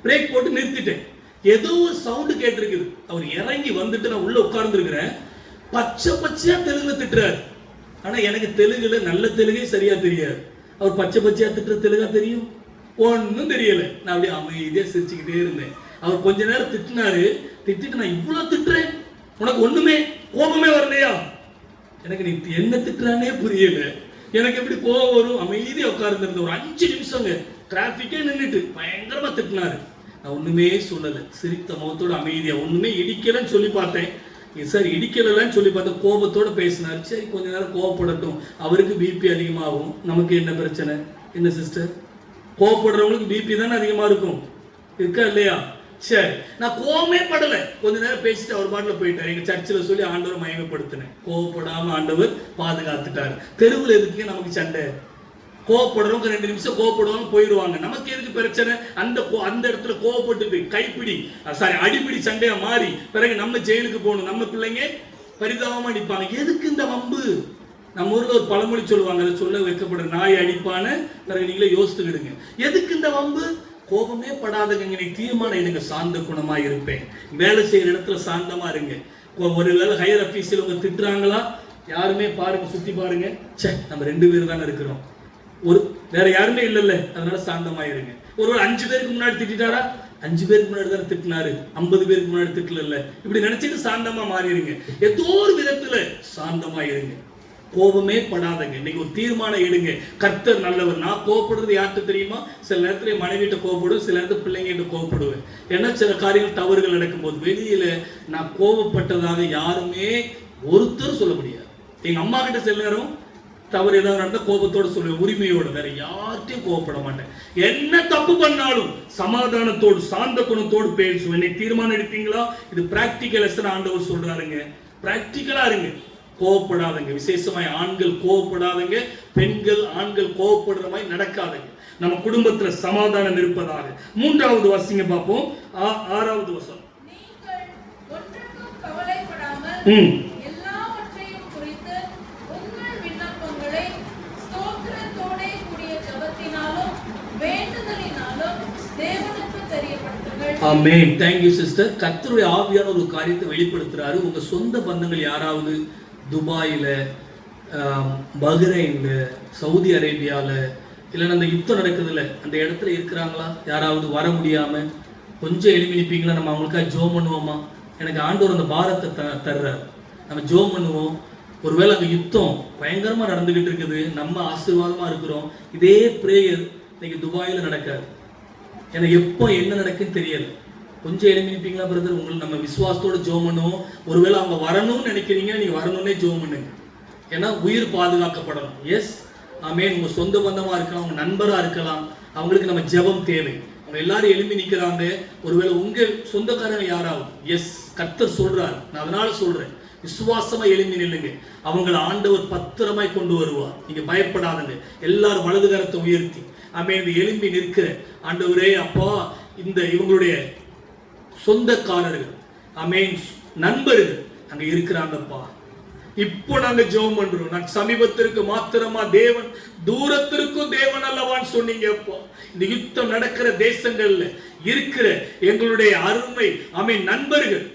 பிரேக் போட்டு நிறுத்திட்டேன். ஏதோ ஒரு சவுண்டு கேட்டிருக்குது. அவர் இறங்கி வந்துட்டு நான் உள்ள உட்கார்ந்து இருக்கிறேன். பச்சையா தெலுங்குல திட்டுறாரு. ஆனா எனக்கு தெலுங்குல நல்ல தெலுங்கே சரியா தெரியாது. அவர் பச்சையா திட்டுற தெலுங்கா தெரியும்? ஒன்னும் தெரியல. நான் அப்படியே அமைதியா சிரிச்சுக்கிட்டே இருந்தேன். அவர் கொஞ்ச நேரம் திட்டினாரு. திட்டிட்டு, நான் இவ்வளவு திட்டுறேன், உனக்கு ஒண்ணுமே கோபமே வரலையா? எனக்கு நீ என்ன திட்டுறானே புரியல. எனக்கு எப்படி கோபம் வரும்? அமைதியா உட்கார்ந்து இருந்த ஒரு 5 நிமிஷங்க டிராபிக்கே நின்றுட்டு பயங்கரமா திட்டினாரு. நான் ஒண்ணுமே சொல்லல, சிரித்த முகத்தோட அமைதியா. ஒண்ணுமே இடிக்கலன்னு சொல்லி பார்த்தேன். சார் இடிக்கலன்னு சொல்லி பார்த்தேன். கோபத்தோட பேசினாரு. சரி கொஞ்ச நேரம் கோபப்படட்டும், அவருக்கு பிபி அதிகமாகும், நமக்கு என்ன பிரச்சனை? என்ன சிஸ்டர், கோபப்படுறவங்களுக்கு பிபி தானே அதிகமா இருக்கும், இருக்கா இல்லையா? சரி, நான் கோபமே படல. கொஞ்ச நேரம் பேசிட்டு அவர் பாட்டுல போயிட்டார். எங்க சர்ச்சில் சொல்லி ஆண்டவர் மயமப்படுத்தினேன். கோபப்படாம ஆண்டவர் பாதுகாத்துட்டாரு. தெருவில் எதுக்கு நமக்கு சண்டை? கோவப்படுறவங்க 2 நிமிஷம் கோவப்படுவாங்க, போயிடுவாங்க. நமக்கு எதுக்கு பிரச்சனை? அந்த இடத்துல கோவப்பட்டு கைப்பிடி அடிப்பிடி சண்டையா மாறி பிறகு நம்ம ஜெயிலுக்கு போகணும், நம்ம பிள்ளைங்க பரிதாபமா அடிப்பாங்க. எதுக்கு இந்த வம்பு? நம்ம ஊர்ல ஒரு பழமொழி சொல்லுவாங்க, அதை சொல்ல வைக்கப்படுற நாய் அடிப்பான. பிறகு நீங்களே யோசித்துக்கிடுங்க, எதுக்கு இந்த வம்பு? கோபமே படாதங்க, நீ தீர்மானம் எடுங்க, சாந்த குணமா இருப்பேன். வேலை செய்யற இடத்துல சாந்தமா இருங்க. ஒருவேளை ஹையர் ஆபீஸில் உங்க திட்டுறாங்களா, யாருமே பாருங்க, சுத்தி பாருங்க, சே நம்ம 2 பேர் தானே இருக்கிறோம், வேற யாருமே இல்லைல்ல, அதனால சாந்தமா இருங்க. ஒருவேளை 5 பேருக்கு முன்னாடி திட்டாரா, 5 பேருக்கு முன்னாடி தானே திட்டினாரு, 50 பேருக்கு முன்னாடி திட்டல, இப்படி நினைச்சிட்டு சாந்தமா மாறிடுங்க. ஏதோ ஒரு விதத்துல சாந்தமா இருங்க, கோபமே படாதங்க. இன்னைக்கு ஒரு தீர்மானம் எடுங்க, கர்த்தர் நல்லவர். நான் கோபப்படுறது யார்கிட்ட தெரியுமா? சில நேரத்துல மனைவிட்ட கோபப்படுவேன், சில நேரத்துல பிள்ளைங்கிட்ட கோபப்படுவேன். ஏன்னா சில காரியங்கள் தவறுகள் நடக்கும்போது வெளியில நான் கோபப்பட்டதாக யாருமே ஒருத்தர் சொல்ல முடியாது. எங்க அம்மா கிட்ட சில நேரம் தவறு ஏதாவது நடந்த கோபத்தோட சொல்லுவேன், உரிமையோட, வேற யார்ட்டையும் கோபப்பட மாட்டேன். என்ன தப்பு பண்ணாலும் சமாதானத்தோடு சாந்த குணத்தோடு பேசுவேன். இன்னைக்கு தீர்மானம் எடுத்தீங்களா? இது பிராக்டிக்கல் லெசன் ஆண்டவர் சொல்றாருங்க. பிராக்டிக்கலா இருங்க, கோவப்படாதங்க. விசேஷமாய் ஆண்கள் கோவப்படாதங்க, பெண்கள் ஆண்கள் கோவப்படுற மாதிரி நடக்காதங்க. நம்ம குடும்பத்துல சமாதானம் இருப்பதாக. 3வது வாசிங்க பார்ப்போம், 6வது வசனம். நீங்கள் ஒன்றுக்கும் கவலைப்படாமல் எல்லாவற்றையும் குறித்து உங்கள் விண்ணப்பங்களை ஸ்தோத்திரத்தோடே கூடிய ஜெபத்தினாலும் வேண்டுதலினாலும் தேவனுக்கு தெரியப்படுத்துங்கள். ஆமென். Thank you sister. கர்த்தருடைய ஆவியான ஒரு காரியத்தை வெளிப்படுத்துறாரு. உங்க சொந்த பந்தங்கள் யாராவது துபாயில, பஹ்ரைன்ல, சவுதி அரேபியால, இல்லைன்னா அந்த யுத்தம் நடக்குதுல்ல அந்த இடத்துல இருக்கிறாங்களா? யாராவது வர முடியாம கொஞ்சம் எழுப்பிப்பீங்களா? நம்ம அவங்களுக்காக ஜோம் பண்ணுவோமா? எனக்கு ஆண்டவர் அந்த பாரத்தை தர்றாரு, நம்ம ஜோம் பண்ணுவோம். ஒருவேளை அங்கே யுத்தம் பயங்கரமா நடந்துகிட்டு இருக்குது, நம்ம ஆசீர்வாதமா இருக்கிறோம், இதே பிரேயர் இன்னைக்கு துபாயில நடக்காது. எனக்கு எப்போ என்ன நடக்குன்னு தெரியல. கொஞ்சம் எழுப்பிப்பீங்களா பிரதர்? உங்களுக்கு நம்ம விசுவாசத்தோட ஜோம் பண்ணுவோம். ஒருவேளை அவங்க வரணும்னு நினைக்கிறீங்க, நீங்க வரணும்னே ஜோம் பண்ணுங்க. ஏன்னா உயிர் பாதுகாக்கப்படணும். எஸ் ஆமென். உங்க சொந்த பந்தமா இருக்கலாம், உங்க நண்பரா இருக்கலாம், அவங்களுக்கு நம்ம ஜெபம் தேவை. அவங்க எல்லாரும் எழுப்பி நிக்கிறாங்க. ஒருவேளை உங்க சொந்தக்காரங்க யாராவது, எஸ் கர்த்தர் சொல்றாரு, நான் அதனால சொல்றேன், விசுவாசமா எழுப்பி நில்லுங்க. அவங்களை ஆண்டவர் பத்திரமாய் கொண்டு வருவார். நீங்க பயப்படாதங்க. எல்லாரும் வலது கரத்தை உயர்த்தி ஆமென் எழும்பி நிற்கிற ஆண்டவரே அப்பா, இந்த இவங்களுடைய சொந்தக்காரர்கள் ஆமென் நண்பர்கள் அங்க இருக்கிறாங்கப்பா, இப்போ நாங்க ஜெபம் பண்றோம். நான் சமீபத்திற்கு மாத்திரமா தேவன், தூரத்திற்கும் தேவன் அல்லவான்னு சொன்னீங்கப்பா. இந்த யுத்தம் நடக்கிற தேசங்கள்ல இருக்கிற எங்களுடைய அருமை ஆமென் நண்பர்கள்,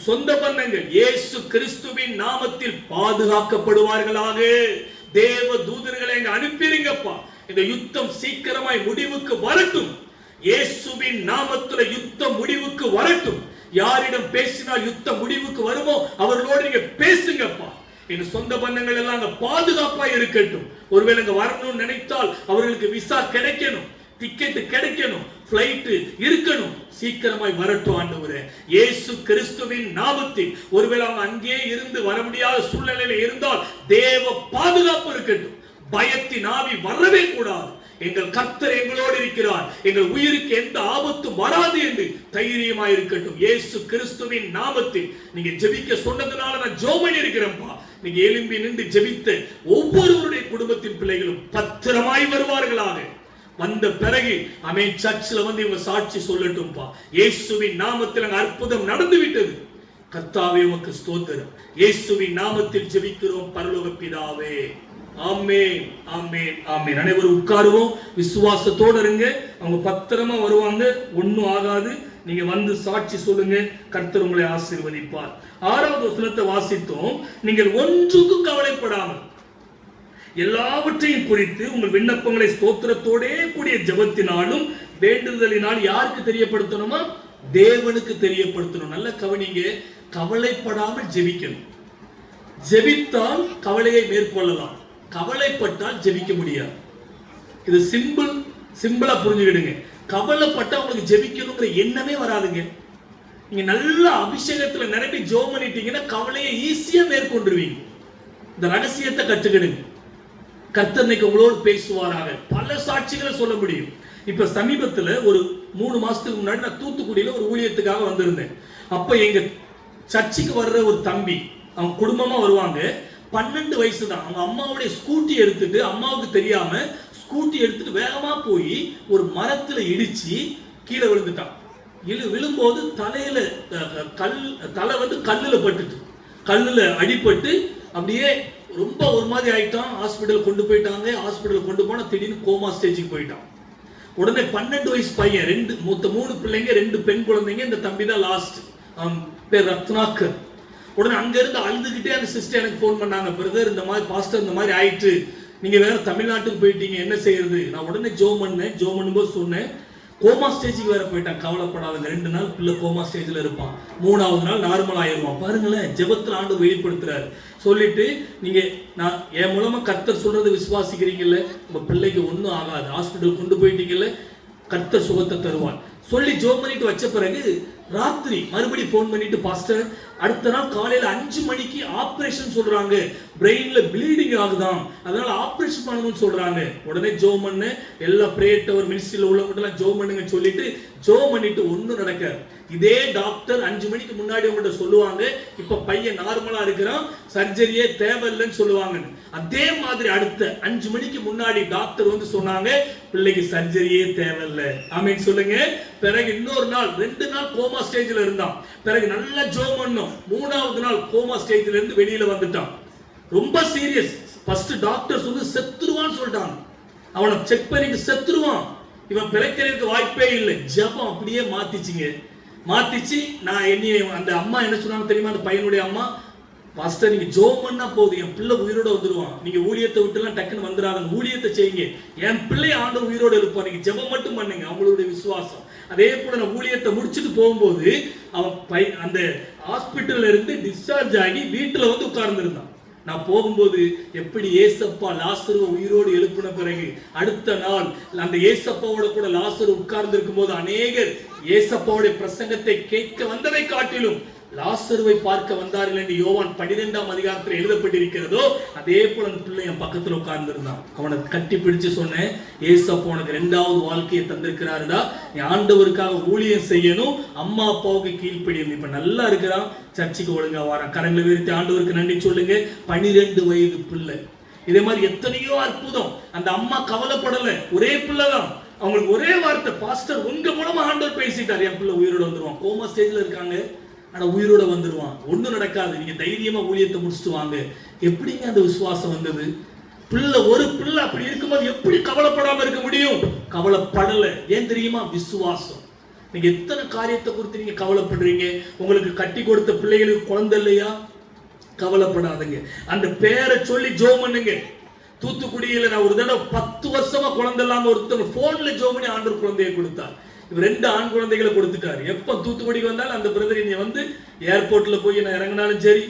சொந்த பந்தங்கள் இயேசு கிறிஸ்துவின் நாமத்தில் பாதுகாக்கப்படுவார்களாக. தேவ தூதர்களை அங்க அனுப்பிடுங்கப்பா. இந்த யுத்தம் சீக்கிரமாய் முடிவுக்கு வரட்டும். இயேசுவின் நாமத்துல யுத்தம் முடிவுக்கு வரட்டும். யாரிடம் பேசினால் யுத்தம் முடிவுக்கு வருமோ அவர்களோடு நீங்க பேசுங்கப்பா. எங்க சொந்த பந்தங்கள் எல்லாம் அங்க பாதுகாப்பா இருக்கட்டும். ஒருவேளை அங்க வரணும்னு நினைத்தால் அவர்களுக்கு விசா கிடைக்கணும், டிக்கெட் கிடைக்கணும், பிளைட் இருக்கணும், சீக்கிரமாய் வரட்டும் ஆண்டவரே இயேசு கிறிஸ்துவின் நாமத்தில். ஒருவேளை அவங்க அங்கே இருந்து வர முடியாத சூழ்நிலையில இருந்தால் தேவ பாதுகாப்பு இருக்கட்டும். பயத்தின் ஆவி வரவே கூடாது. எங்கள் கர்த்தர் எங்களோடு இருக்கிறார், எங்கள் உயிருக்கு எந்த ஆபத்தும் வராது என்று தைரியமாய் இருக்கட்டும். இயேசு கிறிஸ்துவின் நாமத்தில் நீங்க ஜெபிக்க சொன்னதுனால நான் ஜெபம் பண்ணி இருக்கிறேன்ப்பா. நீங்க எழும்பி நின்று ஜெபித்த ஒவ்வொருவருடைய குடும்பத்தின் பிள்ளைகளும் பத்திரமாய் வருவார்களாக. வந்த பிறகு ஆமென் சர்ச்சில் வந்து இவங்க சாட்சி சொல்லட்டும்பா. இயேசுவின் நாமத்தில் அங்க அற்புதம் நடந்து விட்டது. கர்த்தாவே உமக்கு ஸ்தோத்திரம். இயேசுவின் நாமத்தில் ஜெபிக்கிறோம் பரலோக பிதாவே. ஆமென் ஆமென் ஆமென். அனைவரும் உட்காருவோம், விசுவாசத்தோட இருங்க. அவங்க பத்திரமா வருவாங்க, ஒன்னும் ஆகாது. நீங்க வந்து சாட்சி சொல்லுங்க, கர்த்தர் உங்களை ஆசீர்வதிப்பார். 6வது வசனத்தை வாசித்தோம். நீங்கள் ஒன்றுக்கும் கவலைப்படாமல் எல்லாவற்றையும் குறித்து உங்கள் விண்ணப்பங்களை ஸ்தோத்திரத்தோடே கூடிய ஜெபத்தினாலும் வேண்டுதலினால் யாருக்கு தெரியப்படுத்தணுமா? தேவனுக்கு தெரியப்படுத்தணும். நல்ல கவனிங்க, கவலைப்படாமல் ஜெபிக்கணும். ஜெபித்தால் கவலையை மேற்கொள்ளலாம், கவலைப்பட்டால் ஜெபிக்க முடியாது. இது சிம்பிளா புரிஞ்சுக்கிடுங்க. கவலைப்பட்டா உங்களுக்கு ஜெபிக்கணுங்கிற எண்ணமே வராதுங்க. நீங்க நல்ல அபிஷேகத்துல நிரம்பி ஜெபம் பண்ணிட்டீங்கன்னா கவலையை ஈஸியா மேற்கொண்டுருவீங்க. இந்த ரகசியத்தை கற்றுக்கிடுங்க. கர்த்தர் இன்னைக்கு உங்களோடு பேசுவாராக. பல சாட்சிகளை சொல்ல முடியும். இப்ப சமீபத்துல ஒரு 3 மாசத்துக்கு முன்னாடி நான் தூத்துக்குடியில ஒரு ஊழியத்துக்காக வந்திருந்தேன். அப்ப எங்க சர்ச்சுக்கு வர்ற ஒரு தம்பி, அவங்க குடும்பமா வருவாங்க, 12 வயசு தான். அவங்க அம்மாவுடைய ஸ்கூட்டி எடுத்துட்டு, அம்மாவுக்கு தெரியாம ஸ்கூட்டி எடுத்துட்டு வேகமா போய் ஒரு மரத்துல இடிச்சு கீழே விழுந்துட்டான். விழும்போது தலையில தலை வந்து கல்லுல பட்டுட்டு, கல்லுல அடிபட்டு அப்படியே ரொம்ப ஒரு மாதிரி ஆயிட்டான். ஹாஸ்பிட்டல் கொண்டு போயிட்டாங்க. ஹாஸ்பிட்டல் கொண்டு போனா திடீர்னு கோமா ஸ்டேஜுக்கு போயிட்டான். உடனே 12 வயசு பையன், மொத்த 3 பிள்ளைங்க, 2 பெண் குழந்தைங்க. இந்த தம்பி தான் லாஸ்ட், பேர் ரத்னாக்கர். உடனே அங்க இருந்து அழுதுகிட்டே அந்த சிஸ்டர் எனக்கு ஃபோன் பண்ணாங்க, பிரதர் இந்த மாதிரி பாஸ்டர் இந்த மாதிரி ஆயிட்டு, நீங்க வேற தமிழ்நாட்டுக்கு போயிட்டீங்க, என்ன செய்யறது? நான் உடனே ஜோம் பண்ணும்போது சொன்னேன், கோமா ஸ்டேஜுக்கு வேற போயிட்டான், கவலைப்படாதுங்க, 2 நாள் பிள்ளை கோமா ஸ்டேஜ்ல இருப்பான், 3ஆவது நாள் நார்மல் ஆயிடுவான். பாருங்களேன், ஜெபத்துல ஆண்டவர் வெளிப்படுத்துறாரு. சொல்லிட்டு நீங்க நான் என் மூலமா கர்த்தர் சொல்றது விசுவாசிக்கிறீங்கல்ல, உங்க பிள்ளைக்கு ஒன்றும் ஆகாது, ஹாஸ்பிட்டல் கொண்டு போயிட்டீங்கல்ல, கர்த்தர் சுகத்தை தருவான் சொல்லி ஜோம் பண்ணிட்டு வச்ச பிறகு ராத்திரி மறுபடியும் ஃபோன் பண்ணிட்டு, பாஸ்டர் அடுத்த நாள் காலையில 5 மணிக்கு ஆபரேஷன் சொல்றாங்க, பிரெயின்ல ப்ளீடிங் ஆகுதான், அதனால ஆபரேஷன் பண்ணணும்னு சொல்றாங்க. உடனே ஜோம் பண்ண எல்லா பிரேயர் டவர் மினிஸ்ட்ரியில உள்ளவங்க ஜோம் பண்ணுங்க சொல்லிட்டு ஜோம் பண்ணிட்டு ஒன்னும் நடக்காது. இதே டாக்டர் 5 மணிக்கு முன்னாடி உங்கள்கிட்ட சொல்லுவாங்க, இப்ப பையன் நார்மலா இருக்கிறான், சர்ஜரியே தேவையில்லைன்னு சொல்லுவாங்க. அதே மாதிரி அடுத்த 5 மணிக்கு முன்னாடி டாக்டர் வந்து சொன்னாங்க, பிள்ளைக்கு சர்ஜரியே தேவையில்லை. ஆமீன் சொல்லுங்க. பிறகு இன்னொரு நாள் 2 நாள் கோமா ஸ்டேஜ்ல இருந்தான். பிறகு நல்லா ஜோம் பண்ணோம். 3ஆவது நாள் கோமா ஸ்டேஜ்ல இருந்து வெளியில வந்துட்டான். ரொம்ப சீரியஸ். ஃபர்ஸ்ட் டாக்டர்ஸ் வந்து செத்துருவான்னு சொல்லிட்டாங்க. அவனை செக் பண்ணிட்டு செத்துருவான், இவன் பிழைக்கிறதுக்கு வாய்ப்பே இல்லை. ஜெபம் அப்படியே மாத்திச்சு. நான் அந்த அம்மா என்ன சொன்னாங்க தெரியுமா? அந்த பையனுடைய அம்மா, பாஸ்டர் நீங்க ஜோம் பண்ணா போதும், என் பிள்ளை உயிரோட வந்துருவான், நீங்க ஊழியத்தை விட்டுலாம் டக்குன்னு வந்துடாத, ஊழியத்தை செய்யுங்க, என் பிள்ளை ஆண்டவர் உயிரோட இருப்பான், நீங்க ஜெபம் மட்டும் பண்ணுங்க. அவங்களுடைய விசுவாசம். அதே போல நான் ஊழியத்தை முடிச்சுட்டு போகும்போது அவன் அந்த ஹாஸ்பிட்டல்ல இருந்து டிஸ்சார்ஜ் ஆகி வீட்டுல வந்து உட்கார்ந்து இருந்தான். நான் போகும்போது எப்படி ஏசப்பா லாசருவை உயிரோடு எழுப்பின பிறகு அடுத்த நாள் அந்த ஏசப்பாவோட கூட லாசரு உட்கார்ந்து இருக்கும் போது அநேகர் ஏசப்பாவுடைய பிரசங்கத்தை கேட்க வந்ததை காட்டிலும் லாசருவை பார்க்க வந்தார்கள் என்று யோவான் 12ஆம் அதிகாரத்தில் எழுதப்பட்டிருக்கிறதோ, அதே போல அந்த பிள்ளை என் பக்கத்துல உட்கார்ந்து இருந்தான். அவனை கட்டி பிடிச்சு சொன்னேன், ஏசப்பா உனக்கு 2வது வாழ்க்கையை தந்திருக்கிறாருடா, நீ ஆண்டவருக்காக ஊழியம் செய்யணும், அம்மா அப்பாவுக்கு கீழ்ப்படியும். இப்ப நல்லா இருக்கிறான், சர்ச்சுக்கு ஒழுங்கா வரான், கரங்களை விரித்து ஆண்டவருக்கு நன்றி சொல்லுங்க. 12 வயது பிள்ளை. இதே மாதிரி எத்தனையோ அற்புதம். அந்த அம்மா கவலைப்படல, ஒரே பிள்ளைதான், அவங்களுக்கு ஒரே வார்த்தை, பாஸ்டர் உங்க மூலமா ஆண்டவர் பேசிட்டார், என் பிள்ளை உயிரோட வந்துருவான், கோமா ஸ்டேஜ்ல இருக்காங்க, ஆனா உயிரோட வந்துருவான், ஒண்ணும் நடக்காது, நீங்க தைரியமா ஊழியத்தை முடிச்சுட்டு வாங்க. எப்படிங்க அந்த விசுவாசம் வந்தது? ஒரு பிள்ளை அப்படி இருக்கும்போது எப்படி கவலைப்படாம இருக்க முடியும்? கவலைப்படல. ஏன் தெரியுமா? விசுவாசம். நீங்க எத்தனை காரியத்தை குறித்து நீங்க கவலைப்படுறீங்க? உங்களுக்கு கட்டி கொடுத்த பிள்ளைகளுக்கு குழந்தை இல்லையா? கவலைப்படாதீங்க, அந்த பேரை சொல்லி ஜெபம் பண்ணுங்க. தூத்துக்குடியில நான் ஒரு தடவை 10 வருஷமா குழந்தை இல்லாம ஒருத்தவங்க போன்ல ஜெபம் பண்ணி ஆண்டவர் குழந்தையை கொடுத்தார். 2 ஆண் குழந்தைகளை கொடுத்துட்டாரு. எப்ப தூத்துக்குடிக்கு வந்தாலும் அந்த பிரதர் நீ வந்து ஏர்போர்ட்ல போய் நான் இறங்கினாலும் சரி,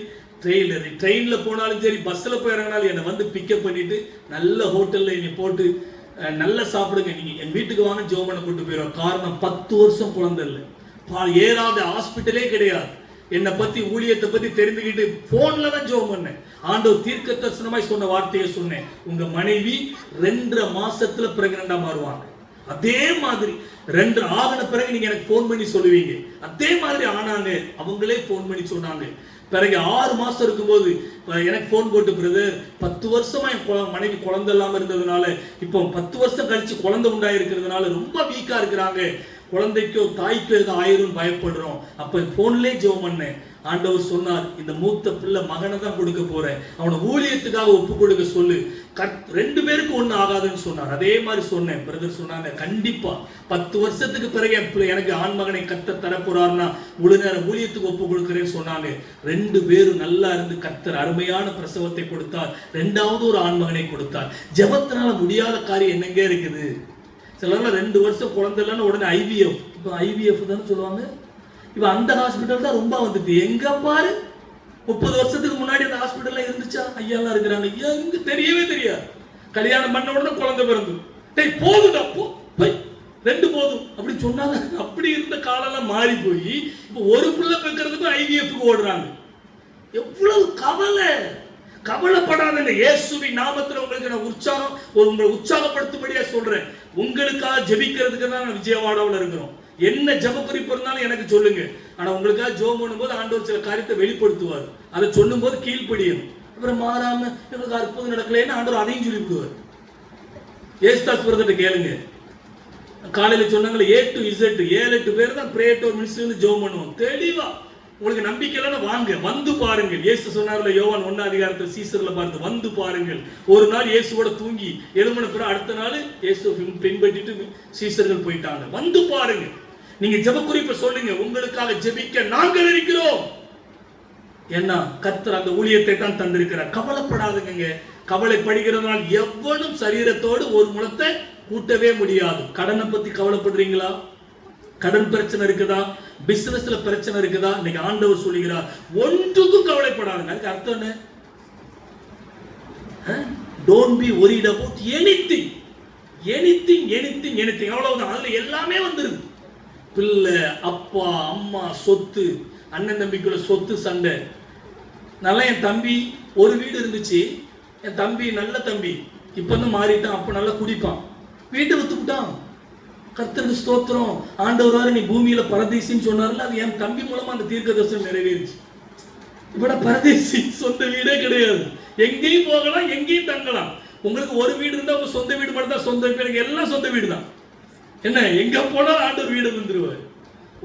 ட்ரெயின்ல போனாலும் சரி, பஸ்ல போய் இறங்கினாலும் என்னை வந்து பிக்கப் பண்ணிட்டு நல்ல ஹோட்டல்ல என்னை போட்டு நல்லா சாப்பிடுங்க, நீங்க என் வீட்டுக்கு வாங்க ஜெபம் பண்ண கூட்டு போயிடுவோம். காரணம் 10 வருஷம் குழந்தை இல்லை, ஏறாத ஹாஸ்பிட்டலே கிடையாது. என்னை பத்தி ஊழியத்தை பத்தி தெரிந்துக்கிட்டு போன்ல தான் ஜெபம் பண்ணேன். ஆண்டவர் தீர்க்க தரிசனமாய் சொன்ன வார்த்தையை சொன்னேன், உங்க மனைவி 2.5 மாசத்துல பிரெக்னண்டா மாறுவாங்க. அதே மாதிரி 2 ஆகின பிறகு நீங்க எனக்கு போன் பண்ணி சொல்லுவீங்க. அதே மாதிரி ஆனாங்க, அவங்களே போன் பண்ணி சொன்னாங்க. பிறகு 6 மாசம் இருக்கும்போது எனக்கு போன் போட்டு, பிரதர் 10 வருஷமா என் மனைவி குழந்தை இல்லாம இருந்ததுனால இப்போ 10 வருஷம் கழிச்சு குழந்தை உண்டாயிருக்கிறதுனால ரொம்ப வீக்கா இருக்கிறாங்க, குழந்தைக்கோ தாய்க்கோ ஏதோ ஆயிரும் பயப்படுறோம். அப்ப போன்லயே ஜெபம் பண்ணேன். ஆண்டவர் சொன்னார், இந்த மூத்த பிள்ளை மகனை தான் கொடுக்க போறேன், அவனை ஊழியத்துக்காக ஒப்பு கொடுக்க சொல்லு, 2 பேருக்கு ஒண்ணு ஆகாதுன்னு சொன்னார். அதே மாதிரி சொன்னேன். பிரதர் சொன்னாங்க, கண்டிப்பா 10 வருஷத்துக்கு பிறகு எனக்கு ஆண் மகனை கர்த்தர் தரப்போறாருன்னா முழு நேரம் ஊழியத்துக்கு ஒப்பு கொடுக்கிறேன்னு சொன்னாங்க. 2 பேரும் நல்லா இருந்து கர்த்தர் அருமையான பிரசவத்தை கொடுத்தார். 2வது ஒரு ஆண் மகனை கொடுத்தார். ஜெபத்தினால முடியாத காரியம் என்னங்க இருக்குது? சிலர்லாம் 2 வருஷம் குழந்தை இல்லைன்னு உடனே IVF, இப்போ IVF தானே சொல்லுவாங்க. இப்ப அந்த ஹாஸ்பிட்டல் தான் ரொம்ப வந்துட்டு. எங்க பாரு 30 வருஷத்துக்கு முன்னாடி அந்த ஹாஸ்பிட்டல்ல இருந்துச்சா? ஐயாலாம் இருக்கிறாங்க, எங்க தெரியவே தெரியாது. கல்யாணம் பண்ண உடனே குழந்தை பிறந்து, டேய் போதுடா போ, 2 போதும் அப்படி சொன்னாங்க. அப்படி இருந்த காலெல்லாம் மாறி போய் இப்போ ஒரு பிள்ளை பெக்கிறதுக்கு IVF-க்கு ஓடுறாங்க. எவ்வளவு கவலைப்படாதீங்க. இயேசுவின் நாமத்துல உங்களுக்கு நான் உங்களை உற்சாகப்படுத்தும்படியா சொல்றேன். உங்களுக்காக ஜெபிக்கிறதுக்கு தான் நான் விஜயவாடாவில் இருக்கிறோம். என்ன ஜெப குறிப்பு இருந்தாலும் எனக்கு சொல்லுங்க. ஆனா உங்களுக்காக ஜெபம் பண்ணும்போது ஆண்டவர் சில காரியத்தை வெளிப்படுத்துவார். அதை சொல்லும் போது கீழ்ப்படியணும். அப்புறம் மாறாம இவங்களுக்கு அற்புதம் நடக்கலைன்னு ஆண்டவர் அதையும் சொல்லி விடுவார். ஏசுதாஸ் பிரதர்கிட்ட கேளுங்க, காலையில சொன்னாங்களே A to Z 7-8 பேர் தான் பிரேயர் டோர் மினிஸ்ட்ரி ஜெபம் பண்ணுவோம். தெளிவா உங்களுக்கு நம்பிக்கை இல்லைன்னா வாங்க, வந்து பாருங்கள். இயேசு சொன்னார்ல யோவான் 1 சீசர்ல பார்த்து வந்து பாருங்கள். ஒரு நாள் இயேசுவோட தூங்கி எழும்பின பிறகு அடுத்த நாள் இயேசு பின்பற்றிட்டு சீசர்கள் போயிட்டாங்க. வந்து பாருங்க, நீங்க ஜெப குறிப்பை சொல்லுங்க, உங்களுக்காக ஜெபிக்க நாங்கள் இருக்கிறோம். ஏன்னா கர்த்தர் அந்த ஊழியத்தை தான் தந்திருக்கிறார். கவலைப்படாதுங்க. கவலைப்படுகிறதுனால் எவ்வளவு சரீரத்தோடு ஒரு முழத்தை கூட்டவே முடியாது. கடனை பத்தி கவலைப்படுறீங்களா? கடன் பிரச்சனை இருக்குதா? பிசினஸ்ல பிரச்சனை இருக்குதா? இன்னைக்கு ஆண்டவர் சொல்லுகிறார், ஒன்றுக்கும் கவலைப்படாதுங்க. அதுக்கு அர்த்தம் என்ன? Don't be worried about anything. அவ்வளவுதான். அதுல எல்லாமே வந்துருது. பிள்ளை, அப்பா, அம்மா, சொத்து, அண்ணன் தம்பிக்குள்ள சொத்து சண்டை. நல்லா என் தம்பி ஒரு வீடு இருந்துச்சு. என் தம்பி நல்ல தம்பி, இப்ப வந்து மாறிட்டான். அப்ப நல்லா குடிப்பான், வீட்டை வித்துக்கிட்டான். கர்த்தருக்கு ஸ்தோத்திரம். ஆண்டவராரு நீ பூமியில பரதேசின்னு சொன்னார்ல, அது என் தம்பி மூலமா அந்த தீர்க்க தரிசனம் நிறைவேறிச்சு. இப்ப பரதேசி, சொந்த வீடே கிடையாது. எங்கேயும் போகலாம், எங்கேயும் தங்கலாம். உங்களுக்கு ஒரு வீடு இருந்தா உங்க சொந்த வீடு மட்டும் தான் சொந்த வீடு. எல்லாம் சொந்த வீடு தான். என்ன எங்க போனாலும் ஆண்டவர் வீடு வந்துருவார்.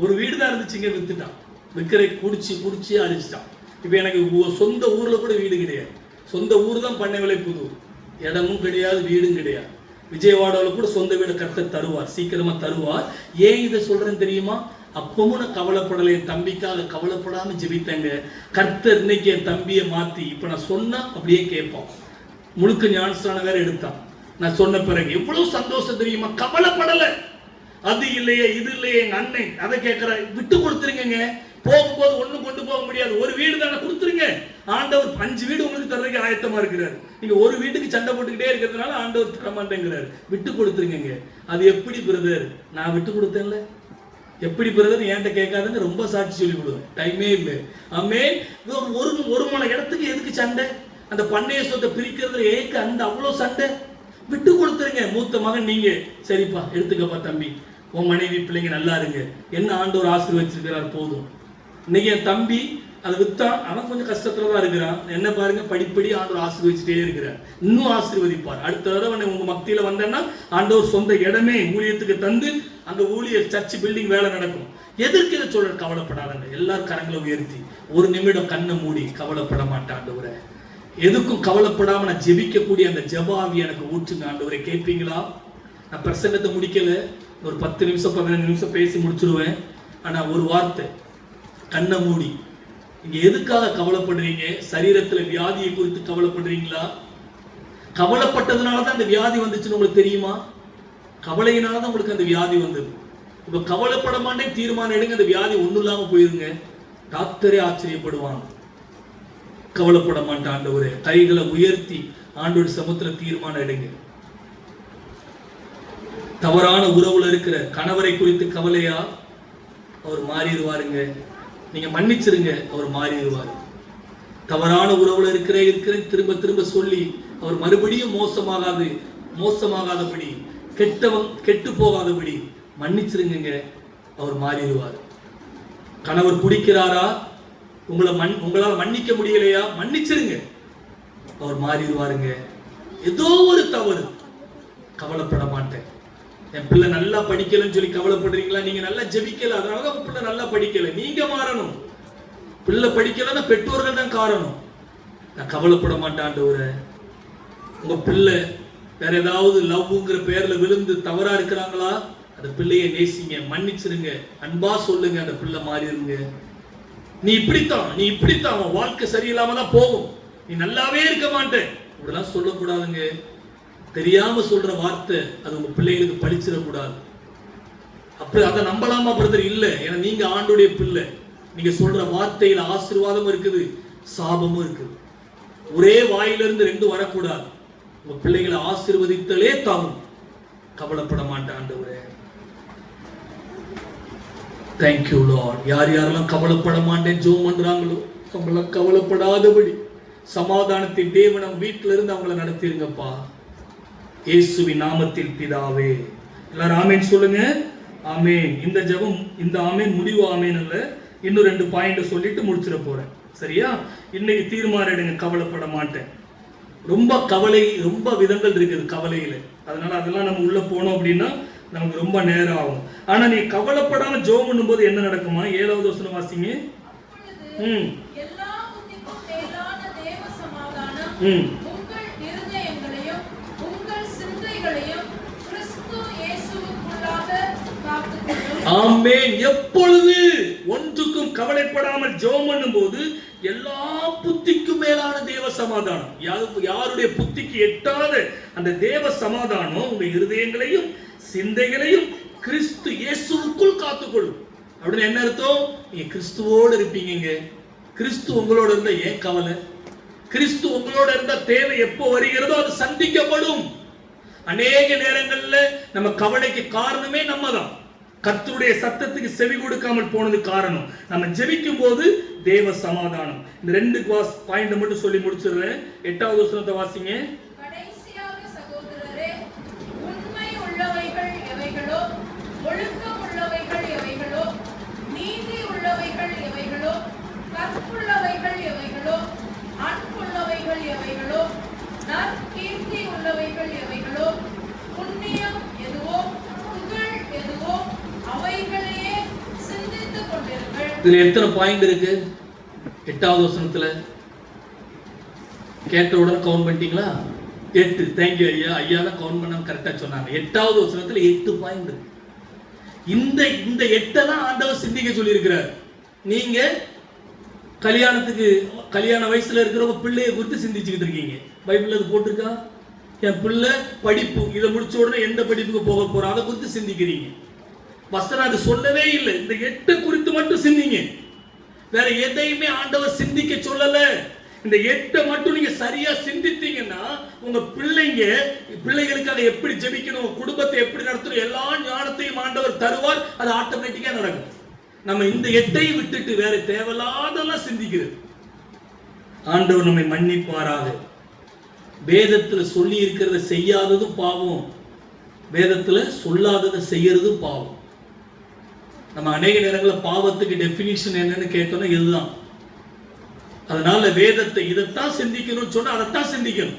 ஒரு வீடு தான் இருந்துச்சுங்க, வித்துட்டான். விற்கிற குடிச்சு அழிச்சிட்டான். இப்ப எனக்கு சொந்த ஊர்ல கூட வீடு கிடையாது. சொந்த ஊர் தான் பண்ணைவிலை புதூர். இடமும் கிடையாது, வீடும் கிடையாது. விஜயவாடாவில் கூட சொந்த வீடு கர்த்தர் தருவார், சீக்கிரமா தருவார். ஏன் இதை சொல்றேன்னு தெரியுமா? அப்பவும் நான் கவலைப்படலை. என் தம்பிக்காக கவலைப்படாம ஜெபித்தேங்க. கர்த்தர் இன்னைக்கு என் தம்பியை மாத்தி இப்ப நான் சொன்னா அப்படியே கேட்பான். முழுக்க ஞானஸ்நானம் வேற எடுத்தான். நான் சொன்ன பிறகு எவ்வளவு சந்தோஷம் தெரியுமா? கவலைப்படல. அது இல்லையே இது இல்லையே, எங்க அண்ணன் அதை கேட்கிற, விட்டு கொடுத்துருங்க. போகும்போது ஒண்ணும் கொண்டு போக முடியாது. ஒரு வீடு தானே கொடுத்துருங்க. ஆண்டவர் 5 வீடு உங்களுக்கு தர்றதுக்கு ஆயத்தமா இருக்கிறார். நீங்க ஒரு வீட்டுக்கு சண்டை போட்டுக்கிட்டே இருக்கிறதுனால ஆண்டவர் தர மாட்டேங்கிறார். விட்டு கொடுத்துருங்க. அது எப்படி பிரதர்? நான் விட்டு கொடுத்தேன்ல. எப்படி பிரதர் என்கிட்ட கேட்காதுன்னு ரொம்ப சாட்சி சொல்லி விடுவேன். டைமே இல்லை. ஆமென். ஒரு மலை இடத்துக்கு எதுக்கு சண்டை? அந்த பண்ணைய சொத்தை பிரிக்கிறதுல ஏக்கு அந்த அவ்வளவு சண்டை. விட்டு கொடுத்துருங்க. மூத்த மகன் நீங்க, சரிப்பா எடுத்துக்கப்பா தம்பி, உன் மனைவி பிள்ளைங்க நல்லா இருங்க, என்ன ஆண்டவர் ஆசீர்வதிச்சிருக்கிறார் போதும். இன்னைக்கு என் தம்பி அதை வித்தான், அவன் கொஞ்சம் கஷ்டத்துல தான் இருக்கிறான். என்ன பாருங்க, படிப்படி ஆண்டவர் ஆசீர்வதிச்சுட்டே இருக்கிறார். இன்னும் ஆசீர்வதிப்பார். அடுத்த தடவை உங்க மத்தியில வந்தேன்னா ஆண்டவர் சொந்த இடமே ஊழியத்துக்கு தந்து அங்க ஊழியர் சர்ச் பில்டிங் வேலை நடக்கும். எதற்கு இதை சொல்ற? கவலைப்படாதங்க. எல்லாரும் கரங்களை உயர்த்தி ஒரு நிமிடம் கண்ணை மூடி, கவலைப்பட மாட்டேன் ஆண்டவரே, எதுக்கும் கவலைப்படாம நான் ஜெபிக்கக்கூடிய அந்த ஜெபாவி எனக்கு ஊற்றுங்க ஆண்டவரே. கேட்பீங்களா? நான் பிரசங்கத்தை முடிக்கல, ஒரு 10 நிமிஷம் 15 நிமிஷம் பேசி முடிச்சிருவேன். ஆனா ஒரு வார்த்தை, கண்ணை மூடி. நீங்க எதுக்காக கவலைப்படுறீங்க? சரீரத்துல வியாதியை குறித்து கவலைப்படுறீங்களா? கவலைப்பட்டதுனாலதான் அந்த வியாதி வந்துச்சுன்னு உங்களுக்கு தெரியுமா? கவலையினாலதான் உங்களுக்கு அந்த வியாதி வந்தது. இப்ப கவலைப்பட மாட்டேன் தீர்மானம் எடுங்க, அந்த வியாதி ஒண்ணும் இல்லாம போயிருங்க. டாக்டரே ஆச்சரியப்படுவாங்க. கவலைப்பட மாட்டேன் ஆண்டவரே. கைகளை உயர்த்தி ஆண்டோட சமுத்திர தீர்மானம் எடுங்க. தவறான உறவுல இருக்கிற கணவரை குறித்து கவலையா? அவர் மாறிடுவாருங்க. நீங்க மன்னிச்சிருங்க, அவர் மாறிடுவார். தவறான உறவுல இருக்கிற திரும்ப திரும்ப சொல்லி அவர் மறுபடியும் மோசமாகாதபடி கெட்டு போகாதபடி மன்னிச்சிருங்க, அவர் மாறிடுவார். கணவர் குடிக்கிறாரா? உங்களால மன்னிக்க முடியலையா? மன்னிச்சிருங்க, அவர் மாறிடுவாருங்க. ஏதோ ஒரு தவறு, கவலைப்பட மாட்டேன். என் பிள்ளை நல்லா படிக்கலன்னு சொல்லி கவலைப்படுறீங்களா? நீங்க நல்லா ஜெபிக்கல, அதனாலதான் பிள்ளை நல்லா படிக்கல. நீங்க மாறணும். பிள்ளை படிக்கலன்னா பெற்றோர்கள் தான் காரணம். நான் கவலைப்பட மாட்டேன் ஆண்டவரே. உங்க பிள்ளை வேற ஏதாவது லவ்ங்கிற பேர்ல விழுந்து தவறா இருக்கிறாங்களா? அந்த பிள்ளையை நேசிங்க, மன்னிச்சிருங்க, அன்பா சொல்லுங்க, அந்த பிள்ளை மாறிடுங்க. நீ இப்படித்தான் உன் வாழ்க்கை சரியில்லாம தான் போகும், நீ நல்லாவே இருக்க மாட்டேன், இப்படிலாம் சொல்லக்கூடாதுங்க. தெரியாம சொல்ற வார்த்தை அது உங்க பிள்ளைகளுக்கு பழிச்சிடக்கூடாது. அப்படி அதை நம்பலாமா பிரதர்? இல்ல, ஏன்னா நீங்க ஆண்டோடைய பிள்ளை. நீங்க சொல்ற வார்த்தையில ஆசீர்வாதமும் இருக்குது, சாபமும் இருக்குது. ஒரே வாயிலிருந்து 2 வரக்கூடாது. உங்க பிள்ளைகளை ஆசீர்வதித்தலே தாவும். கவலைப்பட மாட்டேன் ஆண்டவரே. Thank you Lord. யாரெல்லாம் கவலைப்பட மாட்டேன் ஜெபம் பண்றாங்களோ அவங்கள கவலைப்படாதபடி சமாதானத்தின் தேவனம் வீட்டில இருந்து அவங்கள நடத்திருங்கப்பா, இயேசுவின் நாமத்தில் பிதாவே. எல்லாரும் ஆமேன் சொல்லுங்க. ஆமேன். இந்த ஜெபம், இந்த ஆமேன் முடிவு ஆமேன் அல்ல, இன்னும் 2 பாயிண்ட் சொல்லிட்டு முடிச்சிட போறேன். சரியா? இன்னைக்கு தீர்மானம் எடுங்க, கவலைப்பட மாட்டேன். ரொம்ப கவலை, ரொம்ப விதங்கள் இருக்குது கவலையில. அதனால அதெல்லாம் நம்ம உள்ள போனோம் அப்படின்னா நமக்கு ரொம்ப நேரம் ஆகும். ஆனா நீ கவலைப்படாம ஜெபம் பண்ணும்போது என்ன நடக்குமா? 7வது வசனம் வாசிங்க. எல்லா புத்திக்கும் மேலான தேவ சமாதானம் உங்கள் இருதயங்களையும் உங்கள் சிந்தைகளையும் கிறிஸ்து இயேசுவுக்குள்ளாக காத்துக்கொள்ளும். ஆமென். எப்பொழுது ஒன்றுக்கும் கவலைப்படாமல் ஜெபம் பண்ணும்போது எல்லா புத்திக்கும் மேலான தேவ சமாதானம், யாருடைய புத்திக்கு எட்டாத அந்த தேவ சமாதானம் உங்க இருதயங்களையும் சிந்தைகளையும் கிறிஸ்து இயேசுவுக்குள் காத்துக்கொள்ளும். அப்படின்னு என்ன அர்த்தம்? நீங்க கிறிஸ்துவோடு இருப்பீங்க. கிறிஸ்து உங்களோட இருந்தா ஏன் கவலை? கிறிஸ்து உங்களோட இருந்தா தேவை எப்போ வருகிறதோ அது சந்திக்கப்படும். அநேக நேரங்கள்ல நம்ம கவலைக்கு காரணமே நம்ம தான். கர்த்தருடைய சத்தத்துக்கு செவி கொடுக்காமல் போனது காரணம். நம்ம ஜெபிக்கும் போது தேவ சமாதானம். இந்த 2 பாயிண்ட் மட்டும் சொல்லி முடிச்சிடுறேன். 8வது வசனத்தை வாசிங்க. கடைசியாக சகோதரரே, உண்மை உள்ளவைகள் எவைகளோ, ஒழுக்கம் உள்ளவைகள் எவைகளோ, நீதி உள்ளவைகள் எவைகளோ, கற்புள்ளவைகள் எவைகளோ, அன்புள்ளவைகள் எவைகளோ, நற்கீர்த்தி உள்ளவைகள் எவைகளோ, புண்ணியம் எதுவோ, புகழ் எதுவோ, அவைகளையே சிந்தித்துக் கொண்டிருங்கள். இதுல எத்தனை பாயிண்ட் இருக்கு? 8வது வசனத்துல கேட்ட உடனே கவுண்ட் பண்ணிட்டீங்களா? 8. தேங்க்யூ ஐயா. ஐயா தான் கவுண்ட் பண்ணாம கரெக்டா சொன்னாங்க. 8வது வசனத்துல 8 பாயிண்ட் இருக்கு. இந்த 8 தான் ஆண்டவர் சிந்திக்க சொல்லி இருக்கிறார். நீங்க கல்யாண வயசுல இருக்கிறவங்க பிள்ளைய குறித்து சிந்திச்சுக்கிட்டு இருக்கீங்க. பைபிள்ல அது போட்டிருக்கா? என் பிள்ளை படிப்பு, இதை முடிச்ச உடனே எந்த படிப்புக்கு போக போறோம் அதை குறித்து சிந்திக்கிறீங்க. வசனம் அது சொல்லவே இல்லை. இந்த 8 குறித்து மட்டும் சிந்திங்க. வேற எதையுமே ஆண்டவர் சிந்திக்க சொல்லல. இந்த 8 மட்டும் நீங்க சரியா சிந்தித்தீங்கன்னா உங்க பிள்ளைகளுக்காக எப்படி ஜெபிக்கணும், குடும்பத்தை எப்படி நடத்தணும், எல்லா ஞானத்தையும் ஆண்டவர் தருவார். அது ஆட்டோமேட்டிக்கா நடக்கும். நம்ம இந்த 8ஐ விட்டுட்டு வேற தேவையில்லாதெல்லாம் சிந்திக்கிறது. ஆண்டவர் நம்மை மன்னிப்பாராக. வேதத்துல சொல்லி இருக்கிறத செய்யாததும் பாவம், வேதத்துல சொல்லாததை செய்யறதும் பாவம். நம்ம அநேக நேரங்களில் பாவத்துக்கு டெஃபினிஷன் என்னன்னு கேட்டோம்னா இதுதான். அதனால வேதத்தை இதைத்தான் சிந்திக்கணும்னு சொன்னா அதைத்தான் சிந்திக்கணும்.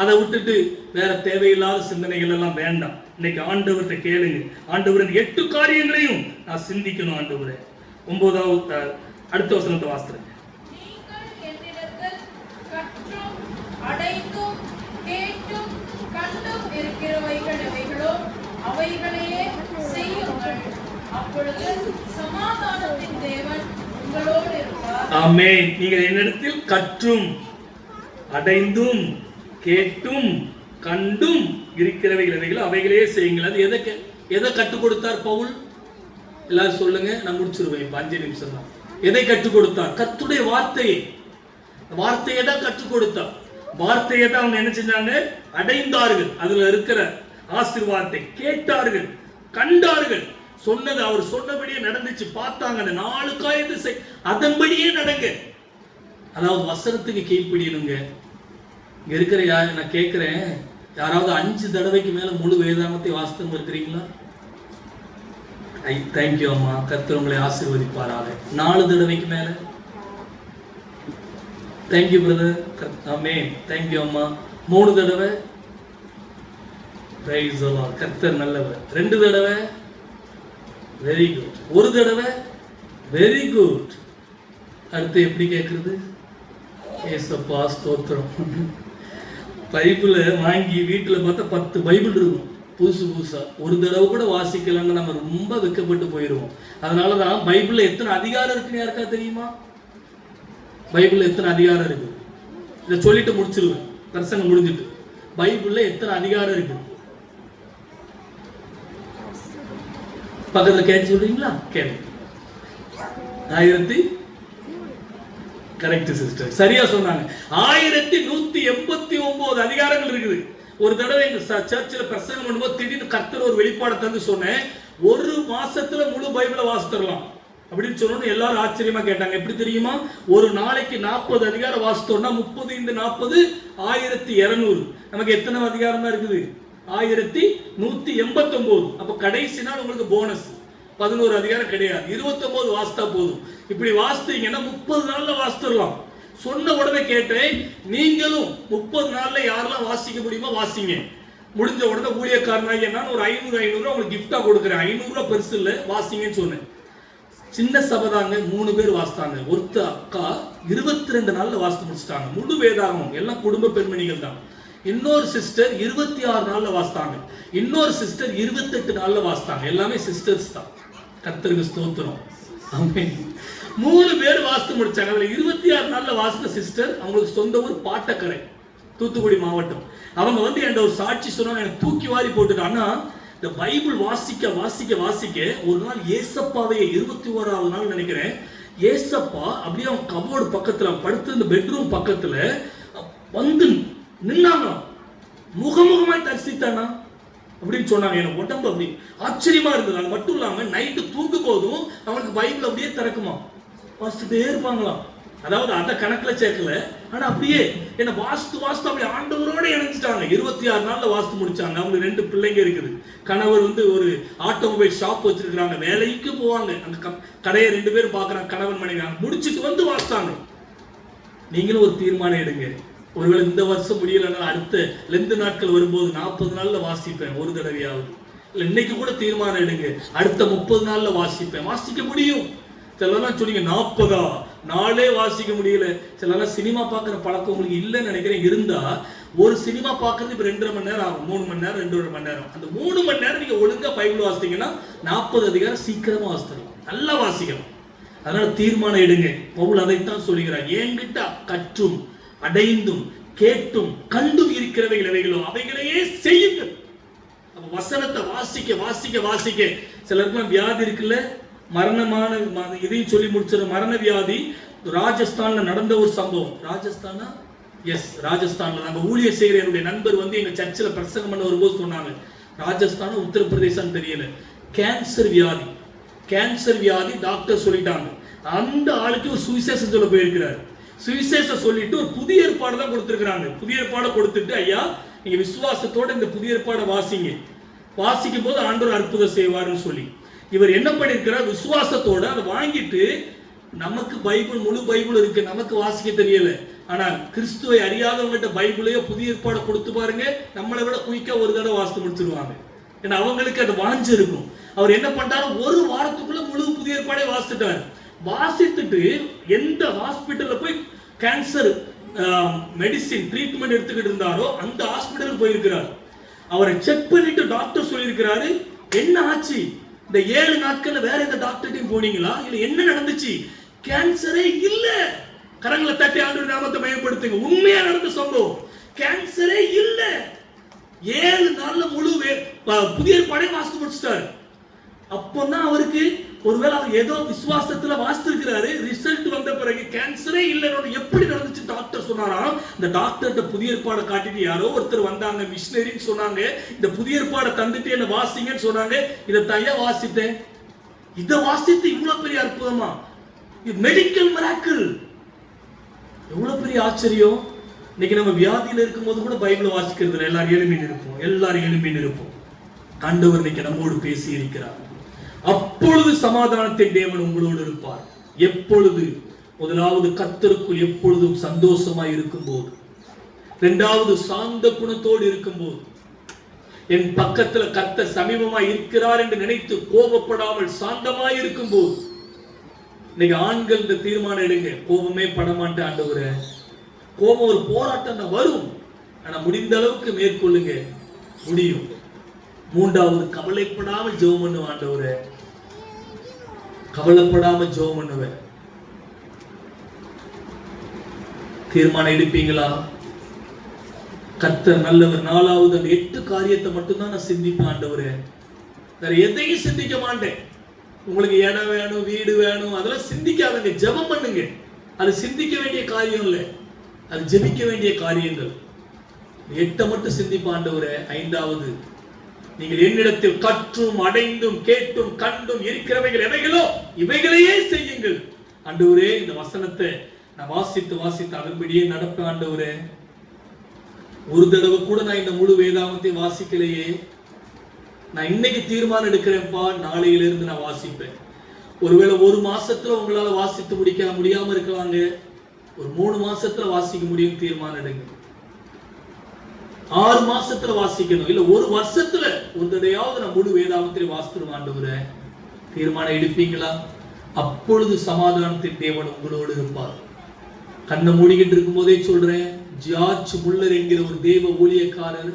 அதை விட்டுட்டு வேற தேவையில்லாத சிந்தனைகள் எல்லாம் வேண்டாம். இன்னைக்கு ஆண்டவர்கிட்ட கேளுங்க, ஆண்டவரின் 8 காரியங்களையும் நான் சிந்திக்கணும் ஆண்டவரே. 9வது அடுத்த வசனத்தை வாசிக்கிறேன். நீங்கள் என்னிடத்தில் கற்றும் அடைந்தும் கேட்டும் கண்டும் இருக்கிறவைகள் எவைகளோ அவைகளையே செய்யுங்கள். அப்பொழுது சமாதானத்தின் தேவன் உங்களோடு இருப்பார். ஆமென். நீங்கள் என்னிடத்தில் கற்றும் அடைந்தும் கேட்டும் கண்டும் இருக்கிறவைகள் எவைகளோ அவைகளையே செய்யுங்கள். அது எதை கற்றுக் கொடுத்தார் பவுல்? எல்லாரும் சொல்லுங்க, நான் முடிச்சிருவேன். இப்ப 5 நிமிஷம் தான். எதை கற்றுக் கொடுத்தார்? கர்த்தருடைய வார்த்தையை தான் கற்றுக் கொடுத்தார். வார்த்தையை தான் அவங்க என்ன செஞ்சாங்க? அடைந்தார்கள். அதுல இருக்கிற ஆசீர்வாதத்தை கேட்டார்கள், கண்டார்கள். சொன்னது அவர் சொன்னபடியே நடந்துச்சு, பார்த்தாங்க. அந்த 4 காரியத்தை அதன்படியே நடங்க. அதாவது வசனத்துக்கு கீழ்ப்படியணுங்க. இங்க இருக்கிற நான் கேட்கிறேன், யாராவது 5 தடவைக்கு மேல முழு வேதாகமத்தை வாசித்து இருக்கிறீங்களா? தேங்க்யூ அம்மா, கர்த்தர் உங்களை ஆசீர்வதிப்பாராக. 4 தடவைக்கு மேல? Thank you brother. ஆமென். தேங்க்யூ அம்மா. 3 தடவை? Price the Lord. கர்த்தர் நல்லவர். 2 தடவை? Very good. 1 தடவை? Very good. அடுத்து எப்படி கேட்கறது? ஏசப்பா ஸ்தோத்திரம். பைபிளை வாங்கி வீட்டில் பார்த்தா 10 பைபிள் இருக்கும் புதுசா. 1 தடவை கூட வாசிக்கலன்னு நம்ம ரொம்ப வெக்கப்பட்டு போயிடுவோம். அதனால தான் பைபிளில் எத்தனை அதிகாரம் இருக்குன்னு யாருக்கா தெரியுமா? பைபிளில் எத்தனை அதிகாரம் இருக்கு? இதை சொல்லிட்டு முடிச்சிருவேன், பிரசங்கம் முடிஞ்சிட்டு. பைபிளில் எத்தனை அதிகாரம் இருக்கு? பக்கத்தில் கேட்டு சொல்றீங்களா? கேளு. 1000 கரெக்ட் சிஸ்டர், சரியா சொன்னாங்க. 1189 அதிகாரங்கள் இருக்குது. ஒரு தடவை எங்க சர்ச்சில் பிரசங்கம் பண்ணும்போது திடீர்னு கர்த்தர் ஒரு வெளிப்பாடை தந்து சொன்னேன், 1 மாசத்துல முழு பைபிளை வாசித்தரலாம் அப்படின்னு சொன்னோன்னு எல்லாரும் ஆச்சரியமா கேட்டாங்க. எப்படி தெரியுமா? ஒரு நாளைக்கு 40 அதிகாரம் வாசித்தோம்னா 30 × 40 1200. நமக்கு எத்தனை அதிகாரம் தான் இருக்குது? 1189. அப்ப கடைசி நாள் உங்களுக்கு போனஸ் 11 அதிகாரம் கிடையாது, 29 வாசித்தா போதும். இப்படி வாசித்தீங்கன்னா 30 நாள்ல வாசித்துடலாம். சொன்ன உடனே கேட்டேன், நீங்களும் 30 நாள்ல யாரெல்லாம் வாசிக்க முடியுமோ வாசிங்க. முடிஞ்ச உடனே ஊழியக்காரனாக நான் ஒரு 500 உங்களுக்கு கிஃப்டா கொடுக்குறேன், 500 ரூபாய் பெருசு இல்லை, வாசிங்கன்னு சொன்னேன். சின்ன சபதாங்க, 3 பேர் வாசித்தாங்க. ஒருத்த அக்கா 22 நாள்ல வாசித்து முடிச்சிட்டாங்க, முழு வேதாகமம், எல்லாம் குடும்ப பெண்மணிகள் தான். இன்னொரு சிஸ்டர் 26 நாள்ல வாசித்தாங்க. இன்னொரு சிஸ்டர் 28 நாள்ல வாசித்தாங்க. எல்லாமே சிஸ்டர்ஸ் தான். கர்த்தருக்கு ஸ்தோத்திரம். ஆமென். 3 பேர் வாசித்து முடிச்சாங்க. அதுல 26 நாள்ல வாசித்த சிஸ்டர், அவங்களுக்கு சொந்த ஊர் பாட்டக்கரை, தூத்துக்குடி மாவட்டம். அவங்க வந்து என்கிட்ட ஒரு சாட்சி சொன்னாங்க, எனக்கு தூக்கி வாரி போட்டுட்டான்னா, இந்த பைபிள் வாசிக்க வாசிக்க வாசிக்க ஒரு நாள் ஏசப்பாவையே 21வது நாள் நினைக்கிறேன், ஏசப்பா அப்படியே அவன் கபோர்டு பக்கத்துல படுத்து இந்த பெட்ரூம் பக்கத்துல வந்து நின்னாங்க, முகமுகமாய் தரிசித்தானா அப்படின்னு சொன்னாங்க. எனக்கு உடம்பு அப்படி ஆச்சரியமா இருந்தது. அது மட்டும் இல்லாம நைட்டு தூங்கும் போதும் அவனுக்கு பைபிள் அப்படியே திறக்குமா, வாசிச்சுட்டே இருப்பாங்களாம். அதாவது அதை கணக்குல சேர்க்கல, ஆனா அப்படியே என்ன வாஸ்து அப்படியே ஆண்டவரோட இணைஞ்சிட்டாங்க. 26 நாள்ல வாஸ்து முடிச்சாங்க. அவங்க 2 பிள்ளைங்க இருக்குது. கணவர் வந்து ஒரு ஆட்டோமொபைல் ஷாப் வச்சிருக்காங்க, வேலைக்கு போவாங்க. அந்த கடையை 2 பேரும் பாக்குறாங்க, கணவன் மனைவி. முடிச்சுட்டு வந்து வாசித்தாங்க. நீங்களும் ஒரு தீர்மானம் எடுங்க. ஒருவேளை இந்த வருஷம் முடியலன்னா அடுத்த லெந்து நாட்கள் வரும்போது 40 நாள்ல வாசிப்பேன் ஒரு தடவையாவது. இல்லை இன்னைக்கு கூட தீர்மானம் எடுங்க, அடுத்த 30 நாள்ல வாசிப்பேன். வாசிக்க முடியும். சிலர்லாம் சொன்னீங்க 40 நாளே வாசிக்க முடியல. சிலர்லாம் சினிமா பார்க்குற பழக்கம் உங்களுக்கு இல்லைன்னு நினைக்கிறேன். இருந்தா ஒரு சினிமா பார்க்கறது இப்போ 2.5 மணி நேரம் ஆகும், 3 மணி நேரம் 2.5 மணி நேரம். அந்த 3 மணி நேரம் நீங்க ஒழுங்கா பைபிள் வாசித்தீங்கன்னா 40 அதிகாரம் சீக்கிரமா வாசிக்கலாம், நல்லா வாசிக்கலாம். அதனால தீர்மானம் எடுங்க. பவுல் அதைத்தான் சொல்லுகிறார், என்கிட்ட கற்றும் அடைந்தும் கேட்டும் கண்டும் இருக்கிறவைகள் எவைகளோ அவைகளையே செய்யுங்கள். வசனத்தை வாசிக்க வாசிக்க வாசிக்க, சிலருக்குலாம் வியாதி இருக்குல்ல, மரணமான இதையும் சொல்லி முடிச்சிட, மரண வியாதி. ராஜஸ்தான்ல நடந்த ஒரு சம்பவம். ராஜஸ்தானா? எஸ், ராஜஸ்தான்ல நாங்க ஊழியர் செய்கிற என்னுடைய நண்பர் வந்து எங்க சர்ச்சில் பிரசங்கம் பண்ண வரும்போது சொன்னாங்க, ராஜஸ்தான உத்தரப்பிரதேசம் தெரியல, கேன்சர் வியாதி. கேன்சர் வியாதி டாக்டர் சொல்லிட்டாங்க. அந்த ஆளுக்கு ஒரு சுவிசேஷம் சொல்ல போயிருக்கிறார். சுவிசேஷம் சொல்லிட்டு ஒரு புதிய ஏற்பாடு தான் கொடுத்திருக்கிறாங்க. புதிய ஏற்பாடை கொடுத்துட்டு, ஐயா நீங்க விசுவாசத்தோட இந்த புதிய ஏற்பாடை வாசிங்க, வாசிக்கும் போது ஆண்டவர் அற்புதம் செய்வார்னு சொல்லி இவர் என்ன பண்ணிருக்கிறார், விசுவாசத்தோட அதை வாங்கிட்டு, நமக்கு பைபிள் முழு பைபிள் இருக்கு, நமக்கு வாசிக்க தெரியல. ஆனால் கிறிஸ்துவை அறியாதவங்ககிட்ட பைபிளையோ புதிய ஏற்பாடை கொடுத்து பாருங்க, நம்மளை விட குயிக்கா ஒரு தடவை வாசித்து முடிச்சிருவாங்க. ஏன்னா அவங்களுக்கு அது வாஞ்சு இருக்கும். அவர் என்ன பண்ணாரு, ஒரு வாரத்துக்குள்ள முழு புதிய ஏற்பாடை வாசித்துட்டார். வாசித்துட்டு எந்த ஹாஸ்பிட்டல்ல போய் கேன்சர் மெடிசின் ட்ரீட்மெண்ட் எடுத்துக்கிட்டு இருந்தாரோ அந்த ஹாஸ்பிட்டலுக்கு போயிருக்கிறார். அவரை செக் பண்ணிட்டு டாக்டர் சொல்லியிருக்கிறாரு, என்ன ஆச்சு, இந்த 7 நாட்கள்ல வேற எந்த டாக்டர்ட்டையும் போனீங்களா, இல்ல என்ன நடந்துச்சு, கேன்சரே இல்ல. கரங்களை தட்டி ஆண்டவர் நாமத்தை மயப்படுத்துங்க. உண்மையா நடந்த சம்பவம், கேன்சரே இல்ல. 7 நாள்ல முழு புதிய ஏற்பாடை வாசித்து முடிச்சிட்டாரு. அப்பதான் அவருக்கு ஒருவேளை அவர் ஏதோ விசுவாசத்துல வாசித்திருக்கிறாரு. ரிசல்ட் வந்த பிறகு கேன்சரே இல்லைன்னு எப்படி நடந்துச்சு டாக்டர் சொன்னாராம். இந்த டாக்டர்கிட்ட புதிய ஏற்பாடை காட்டிட்டு யாரோ ஒருத்தர் வந்தாங்க, மிஷினரின்னு சொன்னாங்க, இந்த புதிய ஏற்பாடை தந்துட்டு என்ன வாசிங்கன்னு சொன்னாங்க. இதை தையா வாசித்தேன். இதை வாசித்து இவ்வளவு பெரிய அற்புதமா, மெடிக்கல் மிராக்கிள், எவ்வளவு பெரிய ஆச்சரியம். இன்னைக்கு நம்ம வியாதியில இருக்கும் போது கூட பைபிளை வாசிக்கிறது எல்லாரும் எழுப்பின்னு இருப்போம். ஆண்டவர் இன்னைக்கு நம்மோடு பேசி இருக்கிறார். அப்பொழுது சமாதானத்தின் தேவன் உங்களோடு இருப்பார். எப்பொழுது? முதலாவது கர்த்தருக்குள் எப்பொழுதும் சந்தோஷமாய் இருக்கும் போது, இரண்டாவது சாந்த குணத்தோடு இருக்கும் போது, என் பக்கத்துல கர்த்தர் சமீபமாய் இருக்கிறார் என்று நினைத்து கோபப்படாமல் சாந்தமாய் இருக்கும் போது. இன்னைக்கு ஆண்கள் இந்த தீர்மானம் எடுங்க, கோபமே படமாட்டேன் ஆண்டவரே. கோபம் ஒரு போராட்டம் தான் வரும், ஆனா முடிந்த அளவுக்கு மேற்கொள்ளுங்க, முடியும். மூன்றாவது, கவலைப்படாமல் ஜெபம் பண்ணுவேன் ஆண்டவரே, கவலைப்படாமல் ஜெபம் பண்ணுவேன். தீர்மானம் எடுப்பீங்களா? கர்த்தர் நல்லவர். நாலாவது, அந்த 8 காரியத்தை மட்டும்தான் நான் சிந்திப்பேன் ஆண்டவரே, வேற எதையும் சிந்திக்க மாட்டேன். உங்களுக்கு இடம் வேணும், வீடு வேணும், அதெல்லாம் சிந்திக்காதங்க, ஜெபம் பண்ணுங்க. அது சிந்திக்க வேண்டிய காரியம் இல்லை, அது ஜெபிக்க வேண்டிய காரியங்கள். 8 மட்டும் சிந்திப்பேன் ஆண்டவரே. ஐந்தாவது, நீங்கள் என்னிடத்தில் கற்றும் அடைந்தும் கேட்டும் கண்டும் இருக்கிறவைகள் எவைகளோ இவைகளையே செய்யுங்கள். ஆண்டவரே, இந்த வசனத்தை நான் வாசித்து அதன்படியே நடப்பேன் ஆண்டவரே. ஒரு தடவை கூட நான் இந்த முழு வேதாகமத்தை வாசிக்கலையே, நான் இன்னைக்கு தீர்மானம் எடுக்கிறேன்ப்பா, நாளையிலிருந்து நான் வாசிப்பேன். ஒருவேளை ஒரு மாசத்துல உங்களால வாசித்து முடிக்க முடியாம இருக்கலாங்க, ஒரு 3 மாசத்துல வாசிக்க முடியும். தீர்மானம் எடுங்க. 6 மாசத்துல வாசிக்கணும், இல்ல ஒரு வருஷத்துல ஒரு தடையாவது நான் முழு வேதாகமத்தில் வாசித்துருவேன் ஆண்டவரே. தீர்மானம் எடுப்பீங்களா? அப்பொழுது சமாதானத்தின் தேவன் உங்களோடு இருப்பார். கண்ணை மூடிக்கிட்டு இருக்கும் போதே சொல்றேன், ஜார்ஜ் முல்லர் என்கிற ஒரு தேவ ஊழியக்காரர்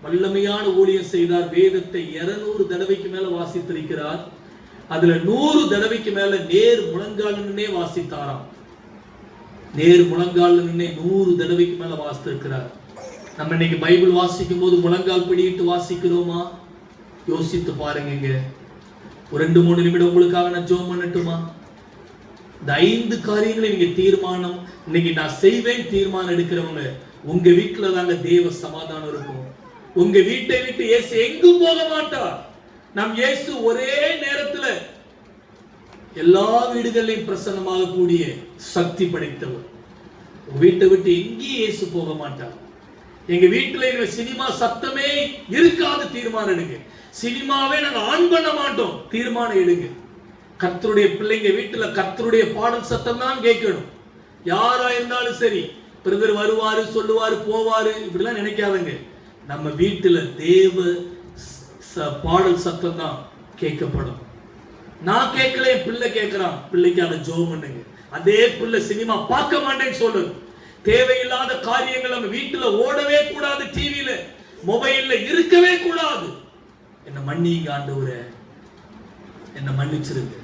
வல்லமையான ஊழியம் செய்தார். வேதத்தை 200 தடவைக்கு மேல வாசித்திருக்கிறார். அதுல 100 தடவைக்கு மேல நேர் முழங்கால் நின்னே வாசித்தாராம். நேர் முழங்கால் நின்னே 100 தடவைக்கு மேல வாசித்திருக்கிறார். நம்ம இன்னைக்கு பைபிள் வாசிக்கும் போது முழங்கால் பிடிட்டு வாசிக்கிறோமா? யோசித்து பாருங்க. ஒரு 2-3 நிமிடம் உங்களுக்காக நான் ஜெபம் பண்ணட்டுமா? இந்த 5 காரியங்களை நீங்க தீர்மானம் இன்னைக்கு நான் செய்வேன் தீர்மானம் எடுக்கிறவங்க, உங்க வீட்டுல தாங்க தேவ சமாதானம் இருக்கும். உங்க வீட்டை விட்டு இயேசு எங்கும் போக மாட்டார். நம் இயேசு ஒரே நேரத்துல எல்லா வீடுகளிலும் பிரசன்னமாக கூடிய சக்தி படைத்தவர். உங்க வீட்டை விட்டு எங்கேயும் இயேசு போக மாட்டார். எங்க வீட்டுல சினிமா சத்தமே இருக்காது தீர்மானம் எடுங்க. சினிமாவே நாங்க ஆன் பண்ண மாட்டோம் தீர்மானம் எடுங்க. கர்த்தருடைய பிள்ளைங்க வீட்டுல கர்த்தருடைய பாடல் சத்தம் தான் கேட்கணும். யாரா இருந்தாலும் சரி, பிரதர் வருவாரு சொல்லுவாரு போவாரு இப்படிலாம் நினைக்காதங்க. நம்ம வீட்டுல தேவ பாடல் சத்தம் தான் கேட்கப்படும். நான் கேட்கல, என் பிள்ளை கேட்கிறான், பிள்ளைக்கான ஜெபம் பண்ணுங்க. அதே பிள்ளை சினிமா பார்க்க மாட்டேன்னு சொல்லுது. தேவையில்லாத காரியங்கள் நம்ம வீட்டுல ஓடவே கூடாது, டிவியில மொபைல்ல இருக்கவே கூடாது. என்ன மன்னிங்க ஆண்டவரே, என்ன மன்னிச்சிருங்க.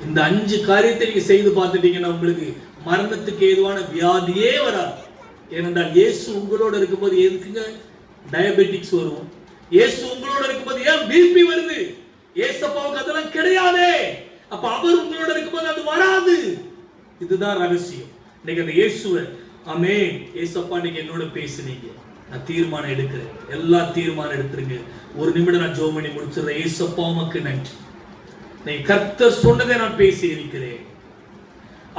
இந்த 5 காரியத்தை நீங்க செய்து பார்த்துட்டீங்கன்னா உங்களுக்கு மரணத்துக்கு ஏதுவான வியாதியே வராது. ஏனென்றால் இயேசு உங்களோட இருக்கும்போது எதுக்குங்க டயபெட்டிக்ஸ் வரும்? இயேசு உங்களோட இருக்கும்போது ஏன் பிபி வருது? ஏசப்பாவுக்கு அதெல்லாம் கிடையாதே. அப்ப அவர் உங்களோட இருக்கும்போது அது வராது. இதுதான் ரகசியம். இன்னைக்கு அந்த இயேசுவை ஆமென், ஏசப்பா நீங்க என்னோட பேசுனீங்க, நான் தீர்மானம் எடுக்கிறேன். எல்லா தீர்மானம் எடுத்துருங்க. ஒரு நிமிடம் நான் ஜெபம் பண்ணி முடிச்சிடுறேன். ஏசப்பா உமக்கு நன்றி. நீ கர்த்தர் சொன்னதை நான் பேசி இருக்கிறேன்.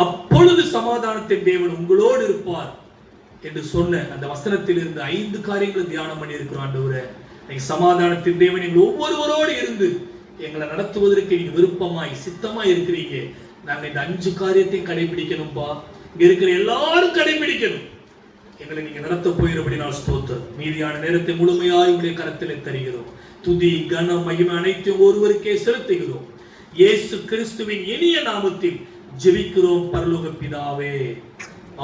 அப்பொழுது சமாதானத்தின் தேவன் உங்களோடு இருப்பார் என்று சொன்ன அந்த வசனத்தில் இருந்து 5 காரியங்களை தியானம் பண்ணி இருக்கிறோம். ஆண்டவரே, நீங்க சமாதானத்தின் தேவன் எங்கள் ஒவ்வொருவரோடு இருந்து எங்களை நடத்துவதற்கு நீங்க விருப்பமாய் சித்தமாய் இருக்கிறீங்க. நாங்க இந்த 5 காரியத்தையும் கடைபிடிக்கணும்பா. இங்க இருக்கிற எல்லாரும் கடைபிடிக்கணும். எங்களை நீங்க நடத்த போயிருப்படி நான் ஸ்தோத்திரம். மீதியான நேரத்தை முழுமையாய் உடைய கரத்திலே தருகிறோம். துதி கனம் மகிமை அனைத்தையும் ஒருவருக்கே செலுத்துகிறோம். இயேசு கிறிஸ்துவின் இனிய நாமத்தில் ஜெபிக்கிறோம் பரலோக பிதாவே.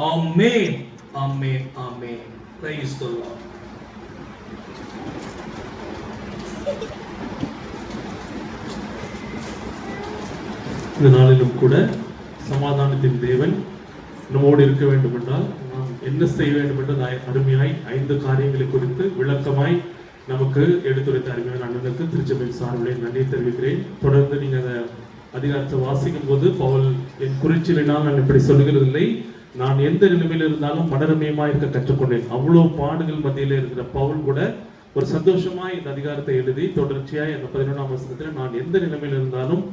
ஆமென், ஆமென், ஆமென். Praise the lord. இந்த நாளிலும் கூட சமாதானத்தின் தேவன் நம்மோடு இருக்க வேண்டும் என்றால் நாம் என்ன செய்ய வேண்டும் என்று அருமையாய் 5 காரியங்களை குறித்து விளக்கமாய் நமக்கு எடுத்துரைத்த அருமையான அண்ணனுக்கு திருச்சபையின் சார்பில் நன்றி தெரிவிக்கிறேன். தொடர்ந்து நீங்க அந்த அதிகாரத்தை வாசிக்கும் போது பவுல் என் குறிச்சிலினால் நான் இப்படி சொல்லுகிறதில்லை, நான் எந்த நிலைமையில் இருந்தாலும் மனரமியமா இருக்க கற்றுக்கொண்டேன். அவ்வளோ பாடுகள் மத்தியில இருக்கிற பவுல் கூட ஒரு சந்தோஷமா இந்த அதிகாரத்தை எழுதி தொடர்ச்சியாய் அந்த 11ஆம் வசனத்தில் நான் எந்த நிலைமையில் இருந்தாலும்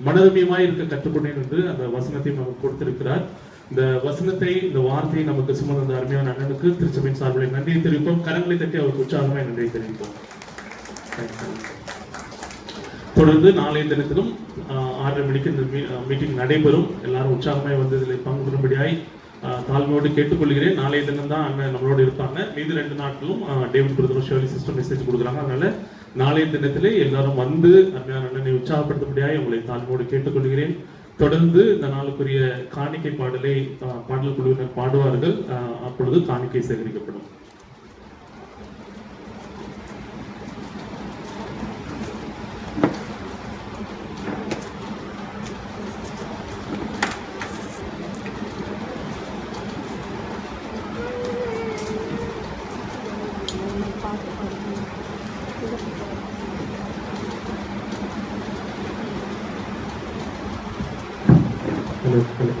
மனரமியமாய் இருக்க கற்றுக்கொண்டேன் என்று அந்த வசனத்தை நமக்கு கொடுத்திருக்கிறார். இந்த வசனத்தை, இந்த வார்த்தையை நமக்கு சுமந்த அந்த அருமையான அண்ணனுக்கு திருச்சபையின் சார்பில் நன்றியை தெரிவிப்போம். கரங்களை தட்டி அவருக்கு உற்சாகமாய் நன்றியை தெரிவிப்போம். தொடர்ந்து நாளைய தினத்திலும் 6:30 மணிக்கு இந்த மீட்டிங் நடைபெறும். எல்லாரும் உற்சாகமாய் வந்து இதில் பங்கு பெறும்படியாய் தாழ்மையோடு கேட்டுக்கொள்கிறேன். நாளைய தினம் தான் அண்ணன் நம்மளோட இருப்பாங்க. மீது 2 நாட்களும் David brother Shirley system message கொடுக்குறாங்க. அதனால நாளைய தினத்திலே எல்லாரும் வந்து அருமையான அண்ணனை உற்சாகப்படுத்தும்படியாய் உங்களை தாழ்மையோடு கேட்டுக்கொள்கிறேன். தொடர்ந்து இந்த நாளுக்குரிய காணிக்கை பாடலை பாடல் குழுவினர் பாடுவார்கள். அப்பொழுது காணிக்கை சேகரிக்கப்படும். Hello.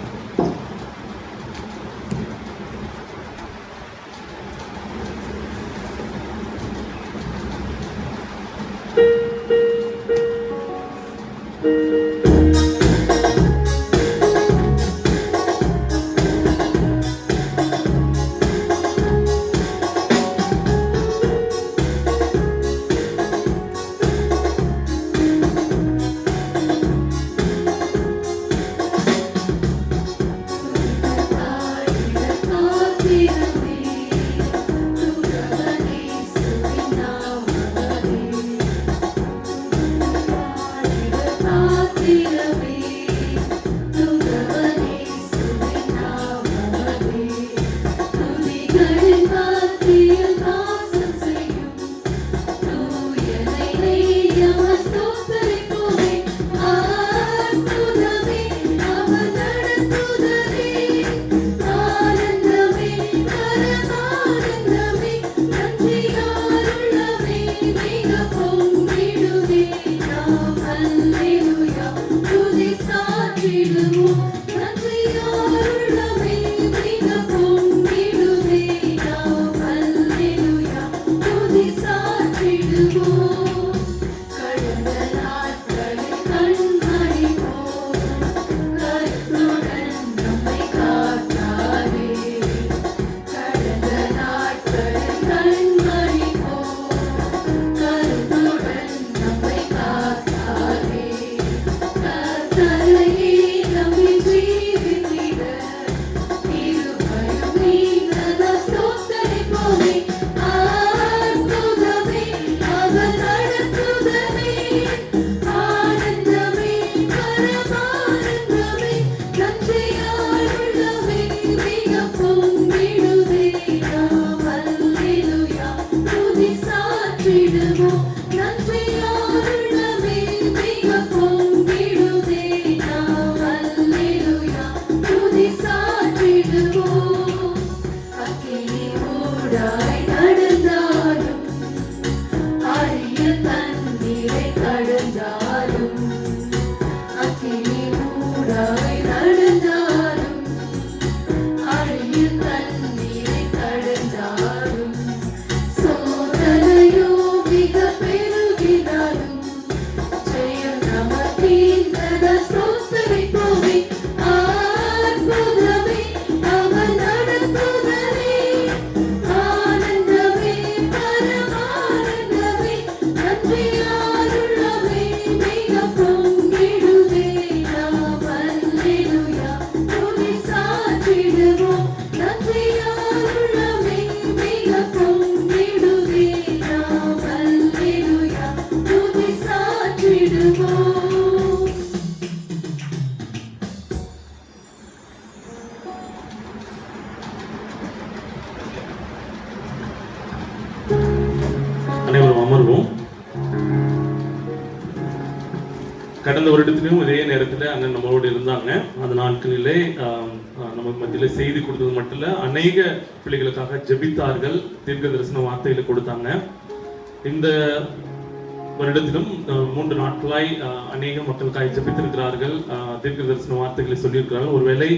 அனைவரும் அமர்வோம். கடந்த வருடத்திலும் இதே நேரத்தில் அண்ணன் நம்மளோடு இருந்தாங்க. அந்த நாட்களிலே நமக்கு மத்தியில் செய்தி கொடுத்தது மட்டும் இல்லை, அநேக பிள்ளைகளுக்காக ஜெபித்தார்கள், தீர்க்க தரிசன வார்த்தைகளை கொடுத்தாங்க. இந்த வருடத்திலும் 3 நாட்களாய் அநேக மக்களுக்காக ஜெபித்திருக்கிறார்கள், தீர்க்க தரிசன வார்த்தைகளை சொல்லியிருக்கிறார்கள். ஒருவேளை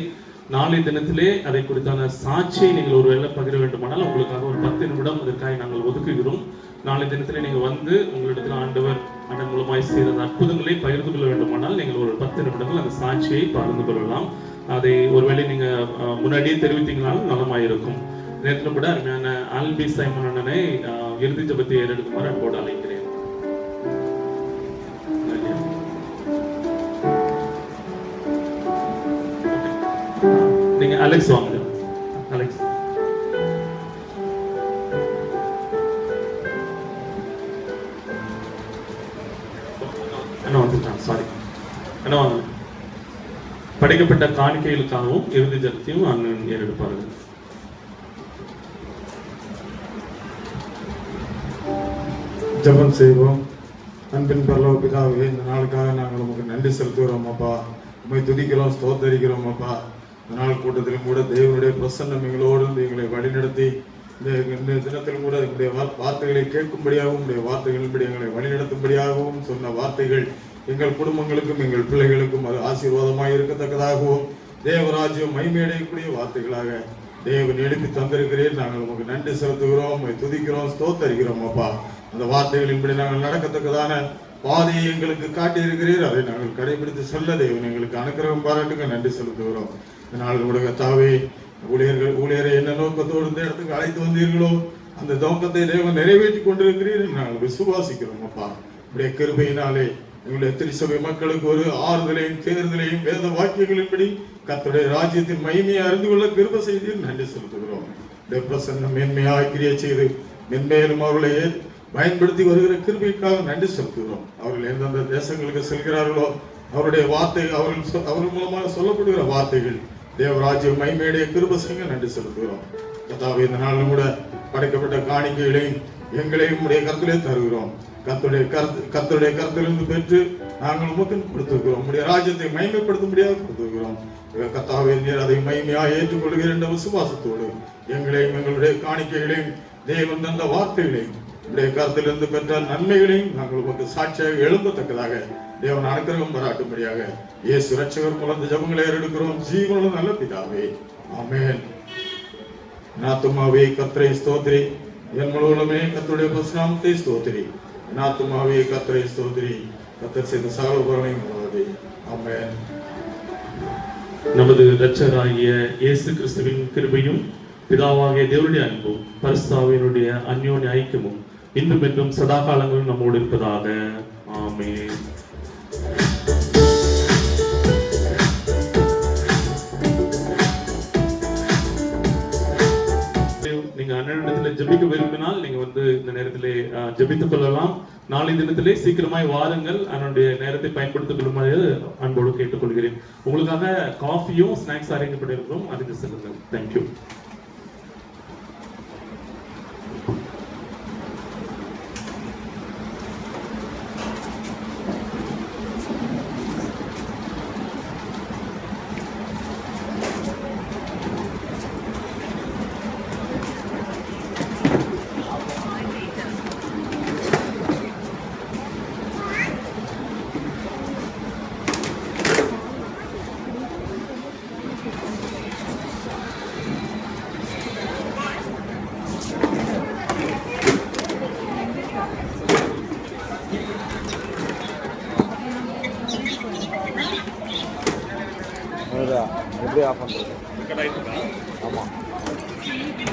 நாளை தினத்திலே அதை குறித்தான சாட்சியை நீங்கள் ஒருவேளை பகிர வேண்டுமானால் உங்களுக்காக ஒரு 10 நிமிடம் அதற்காக நாங்கள் ஒதுக்குகிறோம். நாளை தினத்திலே நீங்கள் வந்து உங்களிடத்தில் ஆண்டவர் அண்ணன் மூலமாய் செய்த அற்புதங்களை பகிர்ந்து கொள்ள வேண்டுமானால் நீங்கள் ஒரு 10 நிமிடங்கள் அந்த சாட்சியை பகிர்ந்து கொள்ளலாம். அதை ஒருவேளை நீங்க முன்னாடியே தெரிவித்தீங்கனாலும் நலமாயிருக்கும். நேரத்தில் கூட அருமையான ஆல்பி சைமன் அண்ணனை இறுதி ஜெபத்தை ஏறெடுக்குமாறு அன்போடு அழைக்கிறேன். நீங்க அலெக்ஸ் வாங்க. அலெக்ஸ் என்ன வந்துட்டான், சாரி என்ன வாங்க. படைக்கப்பட்ட காணிக்கைகளுக்காகவும் இறுதி ஜெபத்தையும் அண்ணன் ஏறெடுப்பார்கள். ஜெபம் செய்வோம். அன்பின் பரலோக பிதாவே, இந்த நாளுக்காக நாங்கள் உமக்கு நன்றி செலுத்துகிறோம் அப்பா. உம்மை துதிக்கிறோம், ஸ்தோத்தரிக்கிறோம் அப்பா. இந்த நாள் கூட்டத்திலும் கூட தேவனுடைய பிரசன்னம் எங்களோடு எங்களை வழிநடத்தி இந்த தினத்திலும் கூட எங்களுடைய வார்த்தைகளை கேட்கும்படியாகவும் உங்களுடைய வார்த்தைகளின்படி எங்களை வழிநடத்தும்படியாகவும் சொன்ன வார்த்தைகள் எங்கள் குடும்பங்களுக்கும் எங்கள் பிள்ளைகளுக்கும் அது ஆசீர்வாதமாக இருக்கத்தக்கதாகவும் தேவராஜ்யம் மைமேடையக்கூடிய வார்த்தைகளாக தேவன் எழுப்பி தந்திருக்கிறேன். நாங்கள் உங்களுக்கு நன்றி செலுத்துகிறோம், உம்மை துதிக்கிறோம், ஸ்தோத்தரிக்கிறோம் அப்பா. அந்த வார்த்தைகளின்படி நாங்கள் நடக்கத்தக்கதான பாதையை எங்களுக்கு காட்டியிருக்கிறீர். அதை நாங்கள் கடைபிடித்து சொல்ல தேவன் எங்களுக்கு அனுக்கிரகம் பாராட்டுங்க, நன்றி செலுத்துகிறோம். இந்த நாள் உடைய தாவே ஊழியரை என்ன நோக்கத்தோடு இந்த இடத்துக்கு அழைத்து வந்தீர்களோ அந்த நோக்கத்தை தேவன் நிறைவேற்றி கொண்டிருக்கிறீர் நாங்கள் விசுவாசிக்கிறோம் அப்பா. உடைய கிருபையினாலே எங்களுடைய திருச்சபை மக்களுக்கு ஒரு ஆறுதலையும் தேர்தலையும் வேத வாக்கியங்களின்படி கர்த்தருடைய ராஜ்யத்தின் மகிமையை அறிந்து கொள்ள கிருபை செய்தீர், நன்றி செலுத்துகிறோம். பிரசன்னம் மேன்மையாக கிரியை செய்து மென்மேலும் அவர்களை பயன்படுத்தி வருகிற கிருபைக்காக நன்றி செலுத்துகிறோம். அவர்கள் எந்தெந்த தேசங்களுக்கு செல்கிறார்களோ அவருடைய வார்த்தை அவர்கள் மூலமாக சொல்லப்படுகிற வார்த்தைகள் தேவராஜ்யம் மைமேடைய கிருபை செய்ய நன்றி செலுத்துகிறோம். கர்த்தாவே, இந்த நாளிலும் கூட படைக்கப்பட்ட காணிக்கைகளையும் எங்களையும் உடைய கருத்திலே தருகிறோம். கர்த்தருடைய கருத்திலிருந்து பெற்று நாங்கள் உமக்கு கொடுத்திருக்கிறோம். உடைய ராஜ்யத்தை மைமைப்படுத்தும்படியாக கொடுத்திருக்கிறோம். கர்த்தாவே, நீர் அதை மைமையாக ஏற்றுக்கொள்கிற என்ற விசுவாசத்தோடு எங்களையும் எங்களுடைய காணிக்கைகளையும் தேவன் தந்த வார்த்தைகளையும் உடைய கருத்திலிருந்து பெற்ற நன்மைகளையும் நாங்கள் உமக்கு சாட்சியாக எழும்பத்தக்கதாக தேவன் அனுக்கிரகம் பாராட்டும்படியாக இயேசு இரட்சகர் மூலம் இந்த ஜெபங்களை ஏறெடுக்கிறோம் ஜீவனுள்ள நல்ல பிதாவே ஆமென். என் ஆத்துமாவே கர்த்தரை ஸ்தோத்திரி, என் முழுவதுமே கர்த்தருடைய பரிசுநாமத்தை ஸ்தோத்திரி. என் ஆத்துமாவே கர்த்தரை ஸ்தோத்திரி, கர்த்தர் செய்த சகல உபகாரங்களையும் மறவாதே. ஆமென். நமது இரட்சகராகிய இயேசு கிறிஸ்துவின் கிருபையும் பிதாவாகிய தேவனுடைய அன்பும் பரிசுத்தாவியினுடைய அந்யோன்ய ஐக்கியமும் இன்றும் என்றும் சதா காலங்களும் நம்மோடு இருப்பதாக. ஆமென். நீங்க அண்ணனிடத்துல ஜெபிக்க விரும்பினால் நீங்க இந்த நேரத்திலே ஜெபித்துக் கொள்ளலாம். நாளை தினத்திலே சீக்கிரமாய் வாருங்கள், அதனுடைய நேரத்தை பயன்படுத்திக் கொள்ளுமாறு அன்போடு கேட்டுக்கொள்கிறேன். உங்களுக்காக காஃபியும் ஸ்நாக்ஸ் அரேஞ்ச் பண்ணியிருக்கிறோம், அதுக்கு செல்லுங்கள். தேங்க்யூ. எப்படி ஆஃப் பண்ணுறது? ஆமாம்.